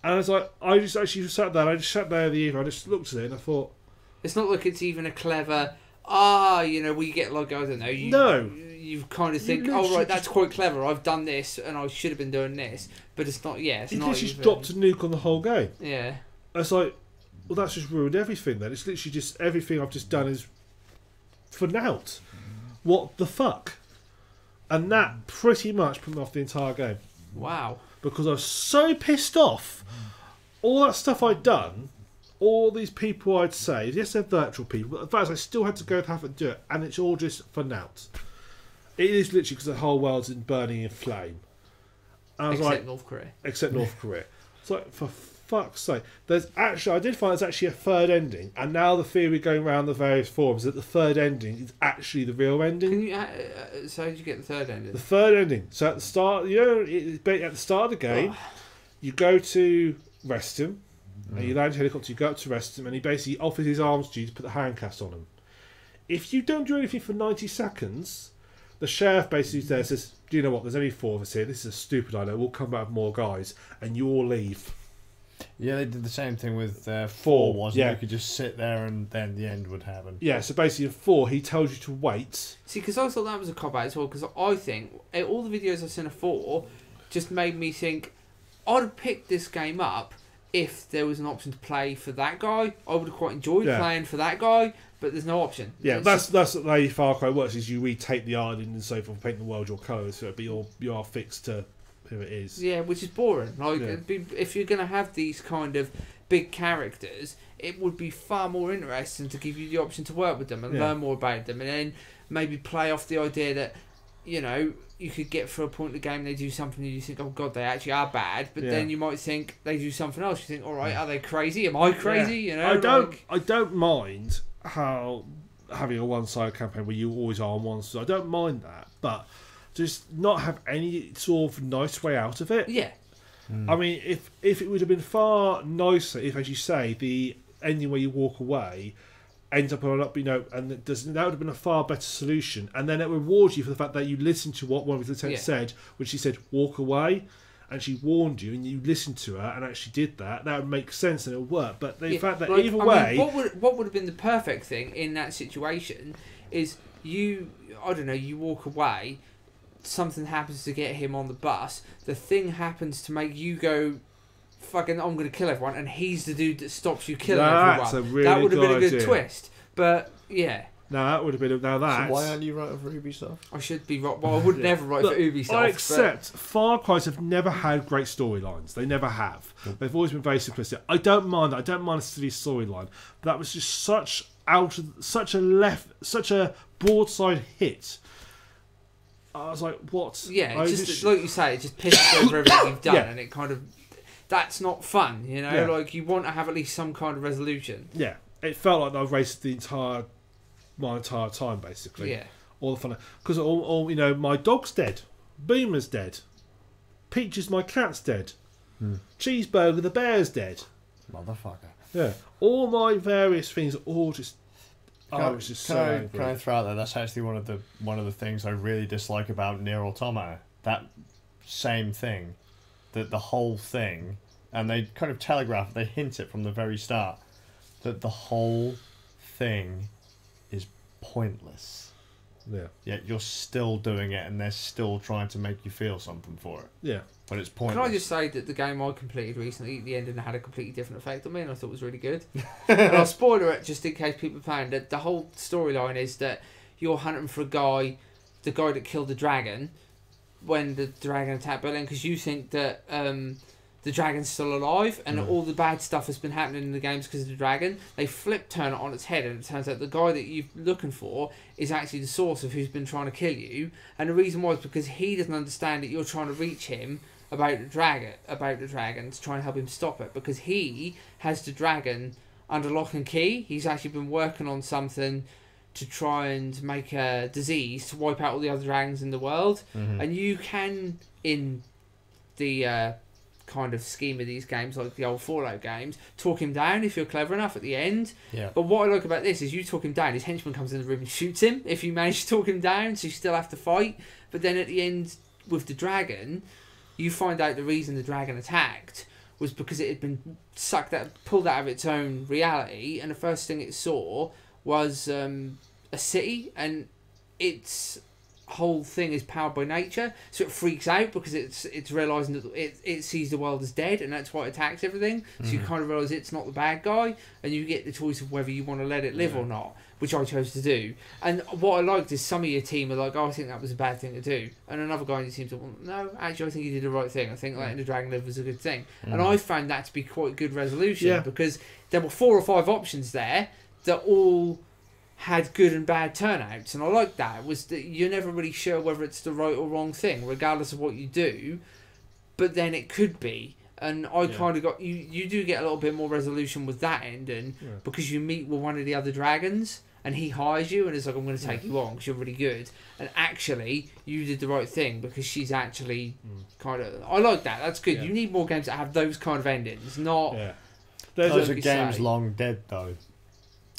And it's like, I just actually sat there, I just sat there in the evening, I just looked at it and I thought... It's not like it's even a clever, we get like, I don't know, you kind of think, oh right, that's quite clever, I've done this and I should have been doing this. But it's not, it's not even... He's dropped a nuke on the whole game. Yeah. It's like, well, that's just ruined everything then. It's literally just everything I've just done is for nout. What the fuck? And that pretty much put me off the entire game. Wow. Because I was so pissed off. All that stuff I'd done, all these people I'd saved, yes, they're virtual people, but the fact is I still had to go have to do it, and it's all just for nout. It is literally because the whole world's burning in flame. Except North Korea. Except North Korea. It's like, for fuck's sake. I did find there's actually a third ending, and now the theory going around the various forums that the third ending is actually the real ending. So how did you get the third ending? The third ending. So at the start, at the start of the game, you go to rest him, and you land a helicopter, you go up to rest him, and he basically offers his arms to you to put the handcuffs on him. If you don't do anything for 90 seconds, the sheriff basically there says, do you know what, there's only 4 of us here, this is a stupid idea, we'll come back with more guys, and you all leave. Yeah, they did the same thing with 4, wasn't it? You could just sit there and then the end would happen. Yeah, so basically in 4, he tells you to wait. See, because I thought that was a cop-out as well, because I think all the videos I've seen of 4 just made me think, I'd have picked this game up if there was an option to play for that guy. I would have quite enjoyed playing for that guy, but there's no option. Yeah, that's the way Far Cry works, is you retake the island and so forth, paint the world your colours, so you are fixed to who it is. Yeah, which is boring. If you're going to have these kind of big characters, it would be far more interesting to give you the option to work with them and learn more about them, and then maybe play off the idea that, you could get for a point in the game they do something and you think, oh god, they actually are bad, but then you might think they do something else. You think, all right, are they crazy? Am I crazy? I don't mind how having a one-sided campaign where you always are on one side. I don't mind that, but just not have any sort of nice way out of it. Yeah. I mean, if it would have been far nicer if, as you say, the ending where you walk away ends up on up, and that would have been a far better solution. And then it rewards you for the fact that you listened to what one of the lieutenants said, when she said walk away, and she warned you, and you listened to her and actually did that. That would make sense and it would work. But the fact that either way, what would have been the perfect thing in that situation is you walk away. Something happens to get him on the bus. The thing happens to make you go, fucking, I'm going to kill everyone, and he's the dude that stops you killing everyone. That would have been a good twist. But yeah. No, that would have been. Now that. So why aren't you writing for Ubisoft? I should be right. Well, I would never write for Ubisoft. I accept Far Cry's have never had great storylines. They never have. They've always been very simplistic. I don't mind that. I don't mind a silly storyline. But that was just such a broadside hit. I was like, what? Yeah, like you say, it just pisses over everything you've done, and it kind of, that's not fun, Like, you want to have at least some kind of resolution. Yeah, it felt like I've wasted my entire time, basically. Yeah. All the fun, because all my dog's dead, Beamer's dead, Peaches, my cat's dead, Cheeseburger the bear's dead. Motherfucker. Yeah, all my various things are all just. Can I throw out there? That's actually one of the things I really dislike about Nier Automata. That same thing, that the whole thing, and they kind of telegraph, they hint it from the very start, that the whole thing is pointless. Yeah. Yet you're still doing it, and they're still trying to make you feel something for it. Yeah. But it's pointless. Can I just say that the game I completed recently, the ending had a completely different effect on me, and I thought it was really good. And I'll spoiler it just in case people are playing. That the whole storyline is that you're hunting for the guy that killed the dragon when the dragon attacked Berlin, because you think that the dragon's still alive, and all the bad stuff has been happening in the games because of the dragon. They turn it on its head, and it turns out the guy that you're looking for is actually the source of who's been trying to kill you. And the reason why is because he doesn't understand that you're trying to reach him about the dragon to try and help him stop it, because he has the dragon under lock and key. He's actually been working on something to try and make a disease to wipe out all the other dragons in the world. And you can, in the kind of scheme of these games, like the old Fallout games, talk him down if you're clever enough at the end. Yeah. But what I like about this is you talk him down, his henchman comes in the room and shoots him if you manage to talk him down, so you still have to fight. But then at the end with the dragon, you find out the reason the dragon attacked was because it had been pulled out of its own reality, and the first thing it saw was a city, and its whole thing is powered by nature, so it freaks out because it's realising that it sees the world as dead, and that's why it attacks everything. So you kind of realise it's not the bad guy, and you get the choice of whether you want to let it live or not, which I chose to do. And what I liked is some of your team are like, oh, I think that was a bad thing to do, and another guy in your team said, well, no, actually I think you did the right thing. I think letting the dragon live was a good thing. And I found that to be quite a good resolution, because there were 4 or 5 options there that all had good and bad turnouts, and I like that. Was that you're never really sure whether it's the right or wrong thing, regardless of what you do, but then it could be. And I kind of got you do get a little bit more resolution with that ending, because you meet with one of the other dragons and he hires you and is like, I'm going to take you on because you're really good, and actually you did the right thing because she's actually kind of, I like that. That's good. You need more games that have those kind of endings, not those are games long dead though.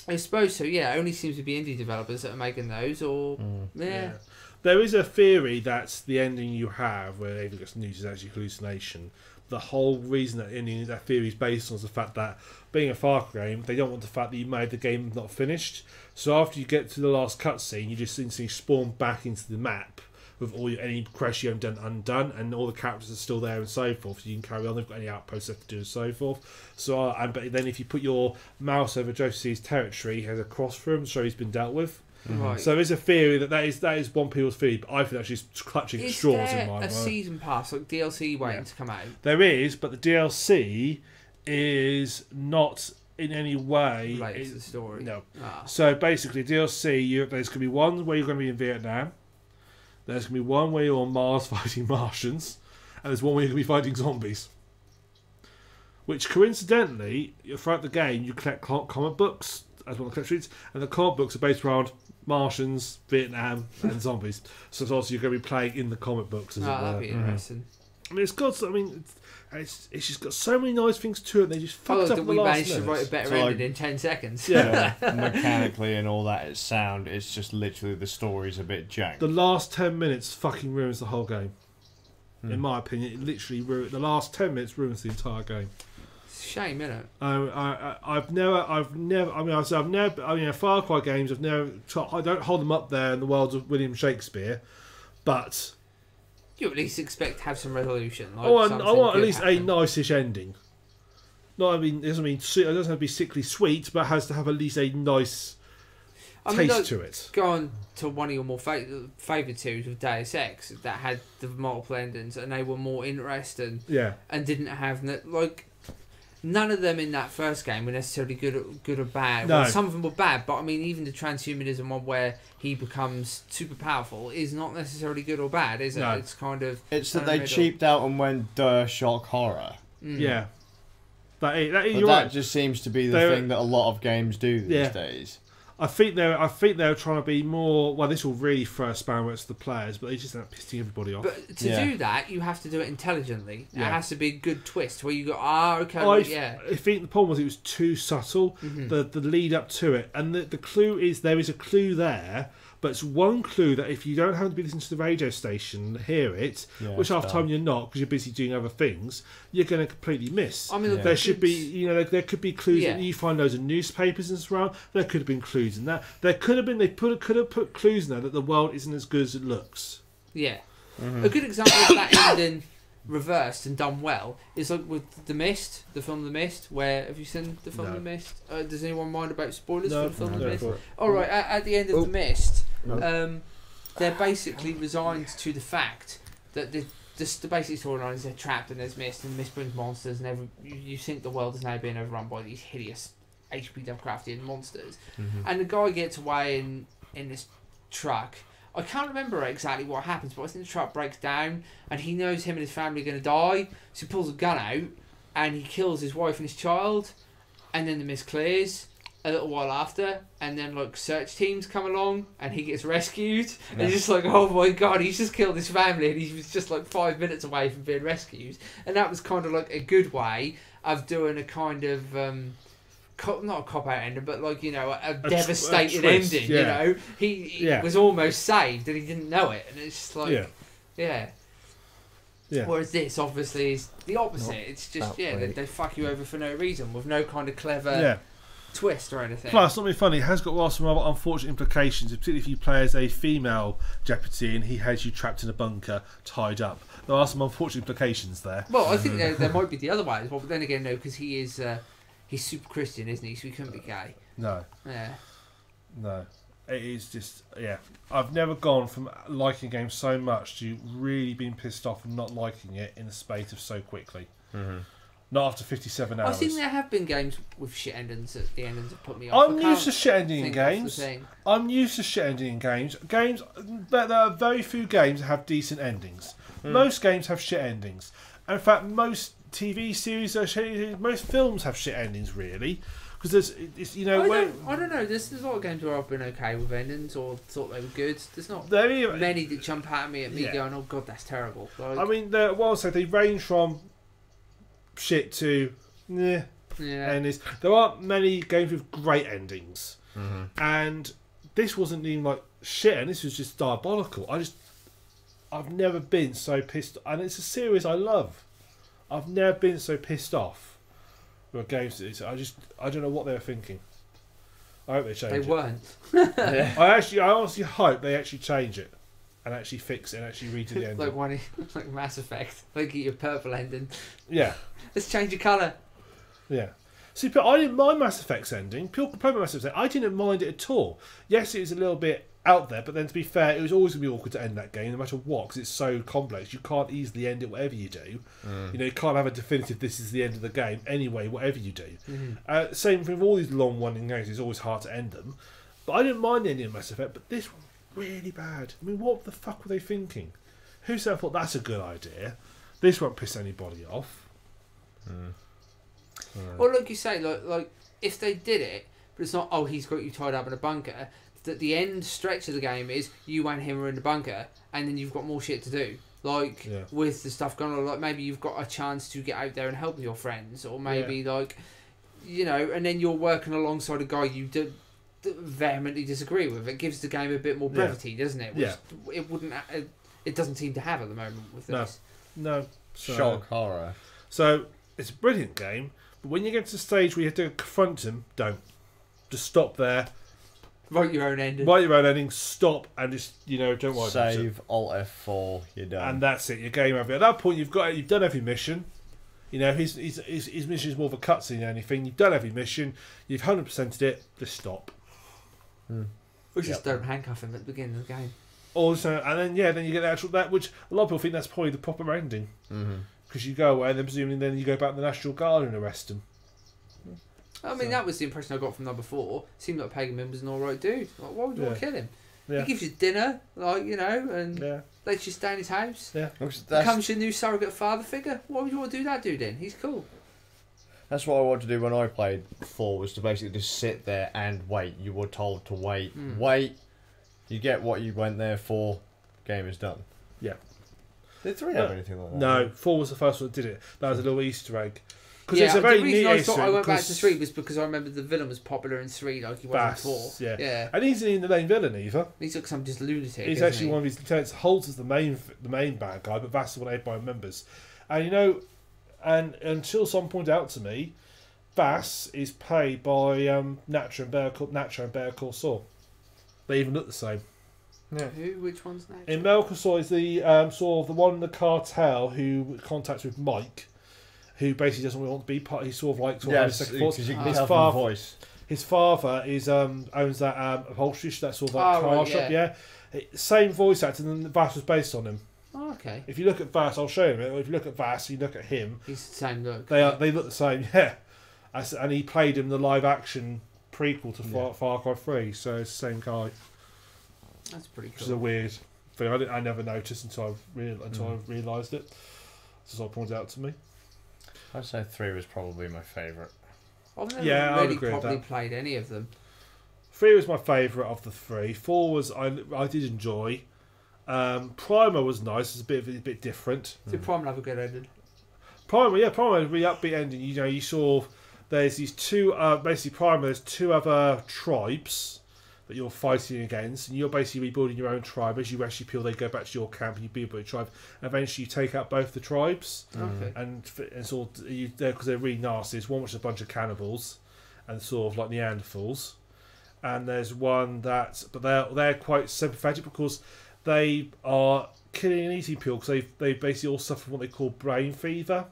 I suppose so, yeah. It only seems to be indie developers that are making those, or... There is a theory that the ending you have, where Ava gets news, is actually hallucination. The whole reason that theory is based on is the fact that, being a Far Cry game, they don't want the fact that you made the game not finished. So after you get to the last cutscene, you just instantly spawn back into the map with all any quests you haven't done undone, and all the characters are still there and so forth, so you can carry on. They've got any outposts left to do and so forth. So, but then if you put your mouse over Joseph C's territory, he has a cross through him, so he's been dealt with. Right. So there's a theory that is one people's theory, but I think that's just clutching at straws in my mind. Is there a season pass, like DLC waiting to come out? There is, but the DLC is not in any way related to the story. No. So basically, DLC, there's going to be one where you're going to be in Vietnam. There's going to be one where you're on Mars fighting Martians, and there's one where you're going to be fighting zombies. Which, coincidentally, throughout the game, you collect comic books as one of the collection streets, and the comic books are based around Martians, Vietnam, and zombies. So it's also you're going to be playing in the comic books as well. That'd be interesting. I mean, it's just got so many nice things to it. They just fucked up the we last managed to write a better ending in 10 seconds. Yeah, mechanically and all that, it's sound. It's just literally the story's a bit jank. The last 10 minutes fucking ruins the whole game. In my opinion, it literally the last 10 minutes ruins the entire game. It's a shame, isn't it? I've never. Far Cry games. I don't hold them up there in the world of William Shakespeare, but you at least expect to have some resolution. Like I want at least a nice-ish ending. It doesn't have to be sickly sweet, but it has to have at least a nice taste to it. Go on to one of your more favourite series with Deus Ex that had the multiple endings, and they were more interesting. Yeah. And didn't have none of them in that first game were necessarily good or bad. No. Well, some of them were bad, but I mean, even the transhumanism one where he becomes super powerful is not necessarily good or bad, is it? No. It's kind of... It's that they cheaped out and went shock horror. Yeah. That just seems to be the thing that a lot of games do these days. I think they're trying to be more. Well, this will really throw a spanner at the players, but they just end up pissing everybody off. But to do that, you have to do it intelligently. It has to be a good twist where you go, okay, I think the problem was it was too subtle. The lead up to it, and the clue is there is a clue there, but it's one clue that if you don't happen to be listening to the radio station and hear it, which half the time you're not because you're busy doing other things, you're going to completely miss. I mean, there should be, there could be clues that you find loads of newspapers and so on. There could have been clues in that. There could have been. Could have put clues in there that the world isn't as good as it looks. Yeah, a good example of that ending reversed and done well is like with The Mist, the film The Mist. Where have you seen the film The Mist? Does anyone mind about spoilers for the film The Mist? All right, at the end of The Mist. They're basically resigned to the fact that the basic storyline is they're trapped and there's mist, and the mist brings monsters, and you think the world is now being overrun by these hideous HP Lovecraftian monsters. And the guy gets away in this truck. I can't remember exactly what happens, but I think the truck breaks down and he knows him and his family are going to die, so he pulls a gun out and he kills his wife and his child, and then the mist clears a little while after, and then search teams come along and he gets rescued, and you're just like, oh my god, he's just killed his family and he was just 5 minutes away from being rescued. And that was kind of a good way of doing a kind of not a cop-out ending, but a devastating twist, ending. He was almost saved and he didn't know it, and it's just yeah. Whereas this obviously is the opposite. It's just they fuck you over for no reason with no kind of clever twist or anything. Plus, not being funny, it has got some rather unfortunate implications, particularly if you play as a female deputy and he has you trapped in a bunker, tied up. There are some unfortunate implications there. Well, I think there might be the other way as well, but then again, no, because he is he's super Christian, isn't he? So he couldn't be gay. No. Yeah. No. It is just, yeah. I've never gone from liking a game so much to really being pissed off and not liking it in the space of so quickly. Mm-hmm. Not after 57 hours. I think there have been games with shit endings at the endings that put me off. I'm used to shit ending in games. I'm used to shit ending in games. There are very few games that have decent endings. Most games have shit endings. In fact, most TV series, most films have shit endings, really. Because it's I don't know. There's a lot of games where I've been okay with endings or thought they were good. There's not many that jump out at me going, "Oh God, that's terrible." Like, I mean, they range from shit to endings. There aren't many games with great endings, and this wasn't even like shit, and this was just diabolical. I've never been so pissed, and it's a series I love. I've never been so pissed off. Games, I don't know what they were thinking. I hope they change it. They weren't. I honestly hope they actually change it and actually fix it and actually redo the ending. like Mass Effect, like your purple ending. Yeah. Let's change the colour. Yeah. See, but I didn't mind Mass Effect's ending. People complain about Mass Effect. I didn't mind it at all. Yes, it was a little bit out there, but then to be fair, it was always going to be awkward to end that game, no matter what, because it's so complex. You can't easily end it, whatever you do. You can't have a definitive, this is the end of the game, anyway, whatever you do. Same thing with all these long-running games, it's always hard to end them. But I didn't mind the ending of Mass Effect, but this one, really bad. I mean, what the fuck were they thinking? Who said, I thought that's a good idea? This won't piss anybody off. Well, like you say, like if they did it, but it's not, oh, he's got you tied up in a bunker, that the end stretch of the game is you and him are in the bunker and then you've got more shit to do, with the stuff going on, like maybe you've got a chance to get out there and help your friends, or maybe and then you're working alongside a guy you vehemently disagree with. It gives the game a bit more brevity, doesn't it? Which it doesn't seem to have at the moment with this. No. Shock horror. So it's a brilliant game, but when you get to the stage where you have to confront him, don't. Just stop there. Write your own ending. Stop, and just don't worry. Save Alt F4. You're done. And that's it. Your game over. At that point, you've done every mission. His mission is more of a cutscene than anything. You've done every mission. You've 100%ed it. Just stop. We just don't handcuff him at the beginning of the game. Also, and then you get the actual which a lot of people think that's probably the proper ending. Because you go away, and then presumably then you go back to the National Guard and arrest him. I mean, that was the impression I got from number 4. Seemed like Pagan was an alright dude. Like, why would you want to kill him? Yeah. He gives you dinner, and lets you stay in his house. Yeah. Becomes your new surrogate father figure. Why would you want to do that dude in? He's cool. That's what I wanted to do when I played 4, was to basically just sit there and wait. You were told to wait. Wait. You get what you went there for. Game is done. Yeah. Did 3 have anything like that? No, 4 was the first one that did it. That was a little Easter egg. Because it's a very the reason I thought I went back to 3 was because I remember the villain was popular in 3, like he was in 4. Yeah. And he's not the main villain either. He's like some just lunatic. He's actually one of his lieutenants. Holds as the main bad guy, but Vass is one of everybody remembers. And and until someone pointed out to me, Vass is played by Nacho and Better Call Saul. They even look the same. Yeah. Which one's Nacho? In Better Call Saul is the sort of the one in the cartel who contacts with Mike, who basically doesn't want to be part. He's sort of like his second thoughts. His father is owns that upholstery, that sort of car shop. Yeah, same voice actor, and Vass was based on him. Oh, okay. If you look at Vass, I'll show you it. If you look at Vass, you look at him. He's the same look. They look the same. Yeah, and he played him in the live action prequel to Far Cry 3, so it's the same guy. That's pretty cool. Which is a weird thing. I never noticed until I realised it. So someone pointed out to me. I'd say 3 was probably my favourite. I've never really probably played any of them. 3 was my favourite of the 3. 4 was I did enjoy. Primer was nice. It's a bit different. Did Primer have a good ending? Primer had a really upbeat ending. You saw there's these two basically Primer. There's 2 other tribes that you're fighting against, and you're basically rebuilding your own tribe. As you rescue people, they go back to your camp, and you build your tribe. Eventually, you take out both the tribes, and sort of because they're really nasty. There's one which is a bunch of cannibals, and sort of like Neanderthals. And there's one but they're quite sympathetic because they are killing and eating people because they basically all suffer from what they call brain fever.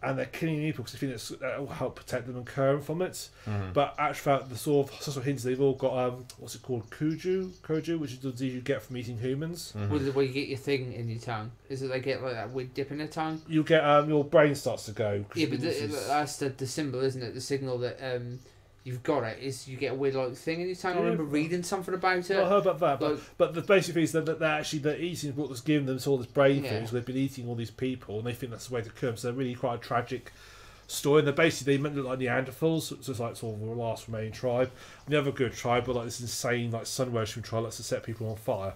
And they're killing people because they think that will help protect them and cure them from it. But actually, the sort of hints they've all got what's it called, koju, which is the disease you get from eating humans. Where you get your thing in your tongue? Is it they get like that weird dip in their tongue? You get your brain starts to go. Yeah, but that's the symbol, isn't it? The signal that you've got it is you get a weird like thing in your tongue. I remember reading something about it. I heard about that, but the basic thing is that they're eating what was giving them all this brain food. So they've been eating all these people, and they think that's the way to cure them. So they're really quite a tragic story. And they meant to look like Neanderthals, so it's like sort of the last remaining tribe. And the other good tribe, but like this insane like sun worshipping tribe that's to set people on fire.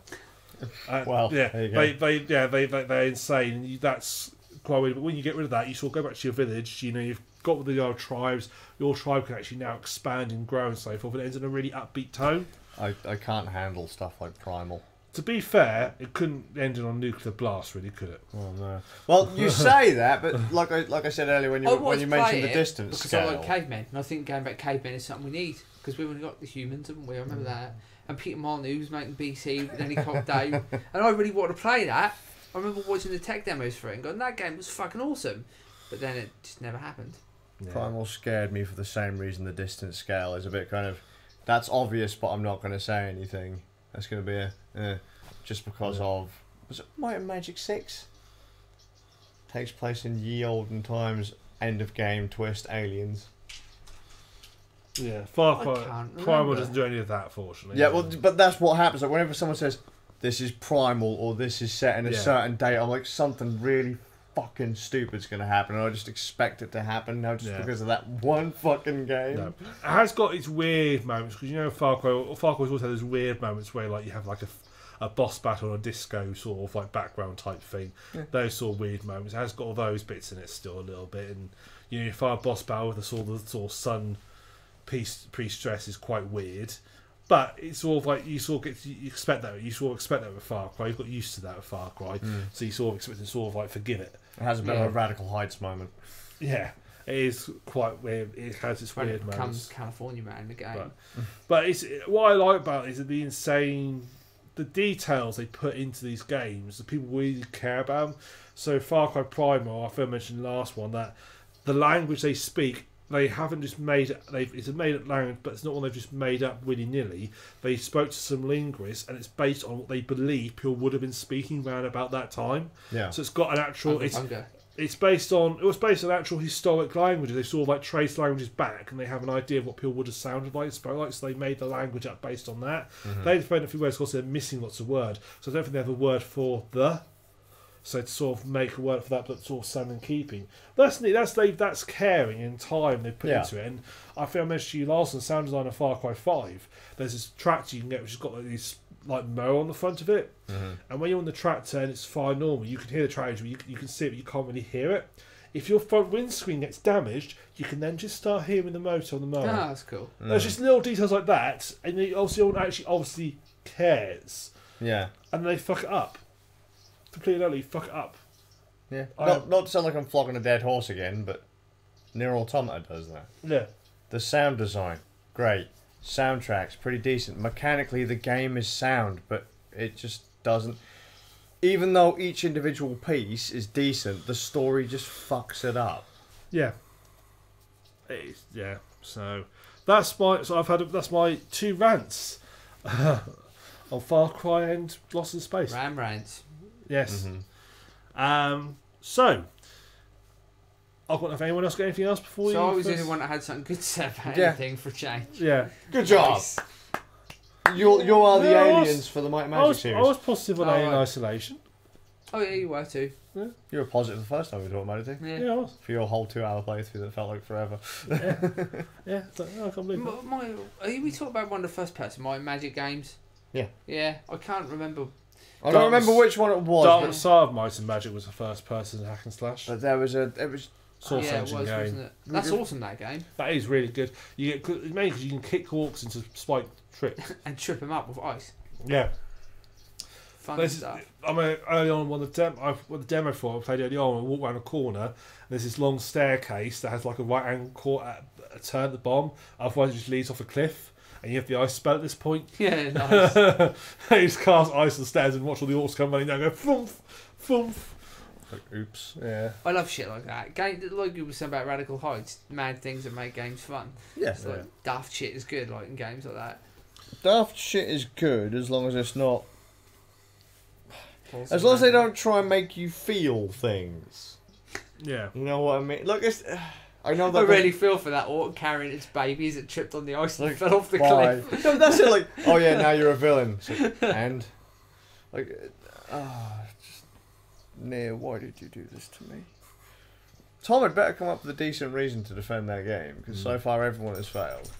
Well, yeah, there you go. they're insane. And that's quite weird. But when you get rid of that, you sort of go back to your village. You know, you've got with the other tribes. Your tribe can actually now expand and grow and so forth. And it ends in a really upbeat tone. I can't handle stuff like Primal. To be fair, it couldn't end on a nuclear blast, really, could it? Oh no. Well, you say that, but like I said earlier, when you mentioned the distance because scale, I like cavemen, and I think going back cavemen is something we need because we've only got the humans, haven't we? I remember that. And Peter Molyneux was making BC, and then he cocked out, and I really wanted to play that. I remember watching the tech demos for it and going, that game was fucking awesome, but then it just never happened. Yeah. Primal scared me for the same reason the distance scale is a bit kind of, that's obvious, but I'm not going to say anything. That's going to be a just because of, was it Might and Magic 6? Takes place in ye olden times, end of game, twist, aliens. Yeah, Far Cry Primal doesn't do any of that, fortunately. Yeah, well, but that's what happens. Like whenever someone says this is Primal or this is set in a certain date, I'm like, something really fucking stupid's going to happen, and I just expect it to happen now just because of that one fucking game. No. It has got its weird moments because you know Far Cry's always had those weird moments where like you have like a boss battle or a disco sort of like background type thing. Those sort of weird moments. It has got all those bits in it still a little bit, and you know, you fight a boss battle with the sort of sun pre-stress is quite weird. But it's sort of like you expect that with Far Cry. You've got used to that with Far Cry, so you sort of expect to sort of like forgive it. It has a bit of a Radical Heights moment. Yeah, it is quite weird. It has its weird moments. Comes California Man in the game. But it's what I like about it is the insane, the details they put into these games. The people really care about them. So Far Cry Primal, I think I mentioned last one that the language they speak. They haven't just it's a made-up language, but it's not one they've just made up willy-nilly. They spoke to some linguists, and it's based on what they believe people would have been speaking around about that time. Yeah. So it's got an actual. It was based on actual historic languages. They sort of like traced languages back, and they have an idea of what people would have sounded like, spoke like. So they made the language up based on that. They found a few words because they're missing lots of words. So I don't think they have a word for the. So to sort of make a word for that, but sort of sound in keeping. That's neat. That's caring and time they put into it. And I think I mentioned to you last on sound design of Far Cry 5. There's this tractor you can get which has got like these like mower on the front of it. And when you're on the tractor and it's fine normal, you can hear the tractor, but you can see it, but you can't really hear it. If your front windscreen gets damaged, you can then just start hearing the motor on the mower. Ah, that's cool. There's just little details like that, and they obviously cares. Yeah. And they fuck it up. Completely fuck it up. Yeah. Not to sound like I'm flogging a dead horse again, but Nier Automata does that. Yeah. The sound design, great. Soundtrack's pretty decent. Mechanically, the game is sound, but it just doesn't. Even though each individual piece is decent, the story just fucks it up. Yeah. So that's my 2 rants on Far Cry and Lost in Space. Ram rants. Yes. So I've got. If anyone else got anything else before you? So I was the only one that had something good to say about anything for change. Yeah. Good job. Nice. You are the aliens for the Might and Magic series. I was positive on Alien Isolation. Oh yeah, you were too. Yeah. You were positive the first time we talked about it, too. Yeah, I was. For your whole 2-hour playthrough that felt like forever. Yeah. I can't believe it. We talked about one of the first person Might and Magic games. Yeah. Yeah, I can't remember. I don't remember which one it was. Dark Side of Might and Magic was the first person hack and slash. But it was Source Engine game. Wasn't it? That's awesome, that game. That is really good. You get mainly because you can kick orcs into spike trips and trip them up with ice. Yeah. fun stuff. Early on when the demo for I played early on. I walked around a corner. And there's this long staircase that has like a right angle a turn at the bottom. Otherwise, it just leads off a cliff. And you have the ice spell at this point. Yeah, nice. You just cast ice on the stairs and watch all the orcs come running down and go thump, thump. Like, oops. Yeah. I love shit like that. Like you were saying about Radical Heights, mad things that make games fun. Yes. Like, daft shit is good, like in games like that. Daft shit is good as long as it's not. As long as they don't try and make you feel things. Yeah. You know what I mean? Look, it's. I know that. I really feel for that orc carrying its babies that tripped on the ice and fell off the cliff. No, that's it. Like, oh yeah, now you're a villain. And like, Nia, why did you do this to me? Tom had better come up with a decent reason to defend that game because so far everyone has failed.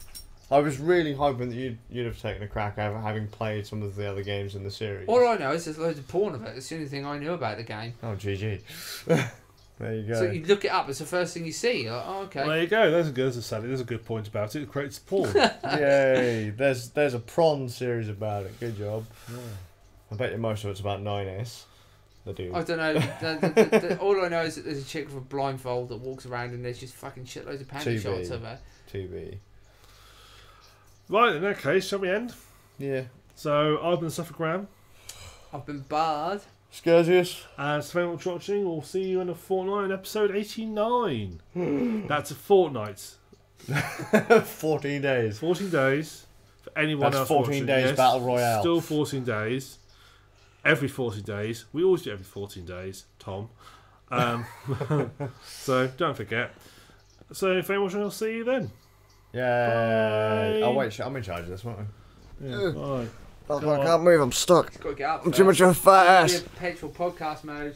I was really hoping that you'd have taken a crack at having played some of the other games in the series. All I know is there's loads of porn of it. It's the only thing I knew about the game. Oh, GG. There you go. So you look it up, it's the first thing you see. You're like, oh, okay. Well, there you go. There's a good point about it. It creates porn. Yay. There's a prawn series about it. Good job. Yeah. I bet you most of it's about 9S. The dude. I don't know. All I know is that there's a chick with a blindfold that walks around and there's just fucking shitloads of panty shots of her. TV. Right, in that case, shall we end? Yeah. So, I've been TheSuffolkRam. I've been barred. Skazz. And thanks for watching. We'll see you in a fortnight in episode 89. That's a fortnight. 14 days. 14 days. For anyone That's else 14 watching. days Yes, Battle Royale. Still 14 days. Every 14 days. We always do every 14 days, Tom. So, don't forget. So, if anyone's watching, I'll see you then. Yeah. Bye. Oh, wait, I'm in charge of this, won't I? Yeah, bye. I can't move, I'm stuck. Got to get up. I'm too much of a fat ass. Perpetual podcast mode.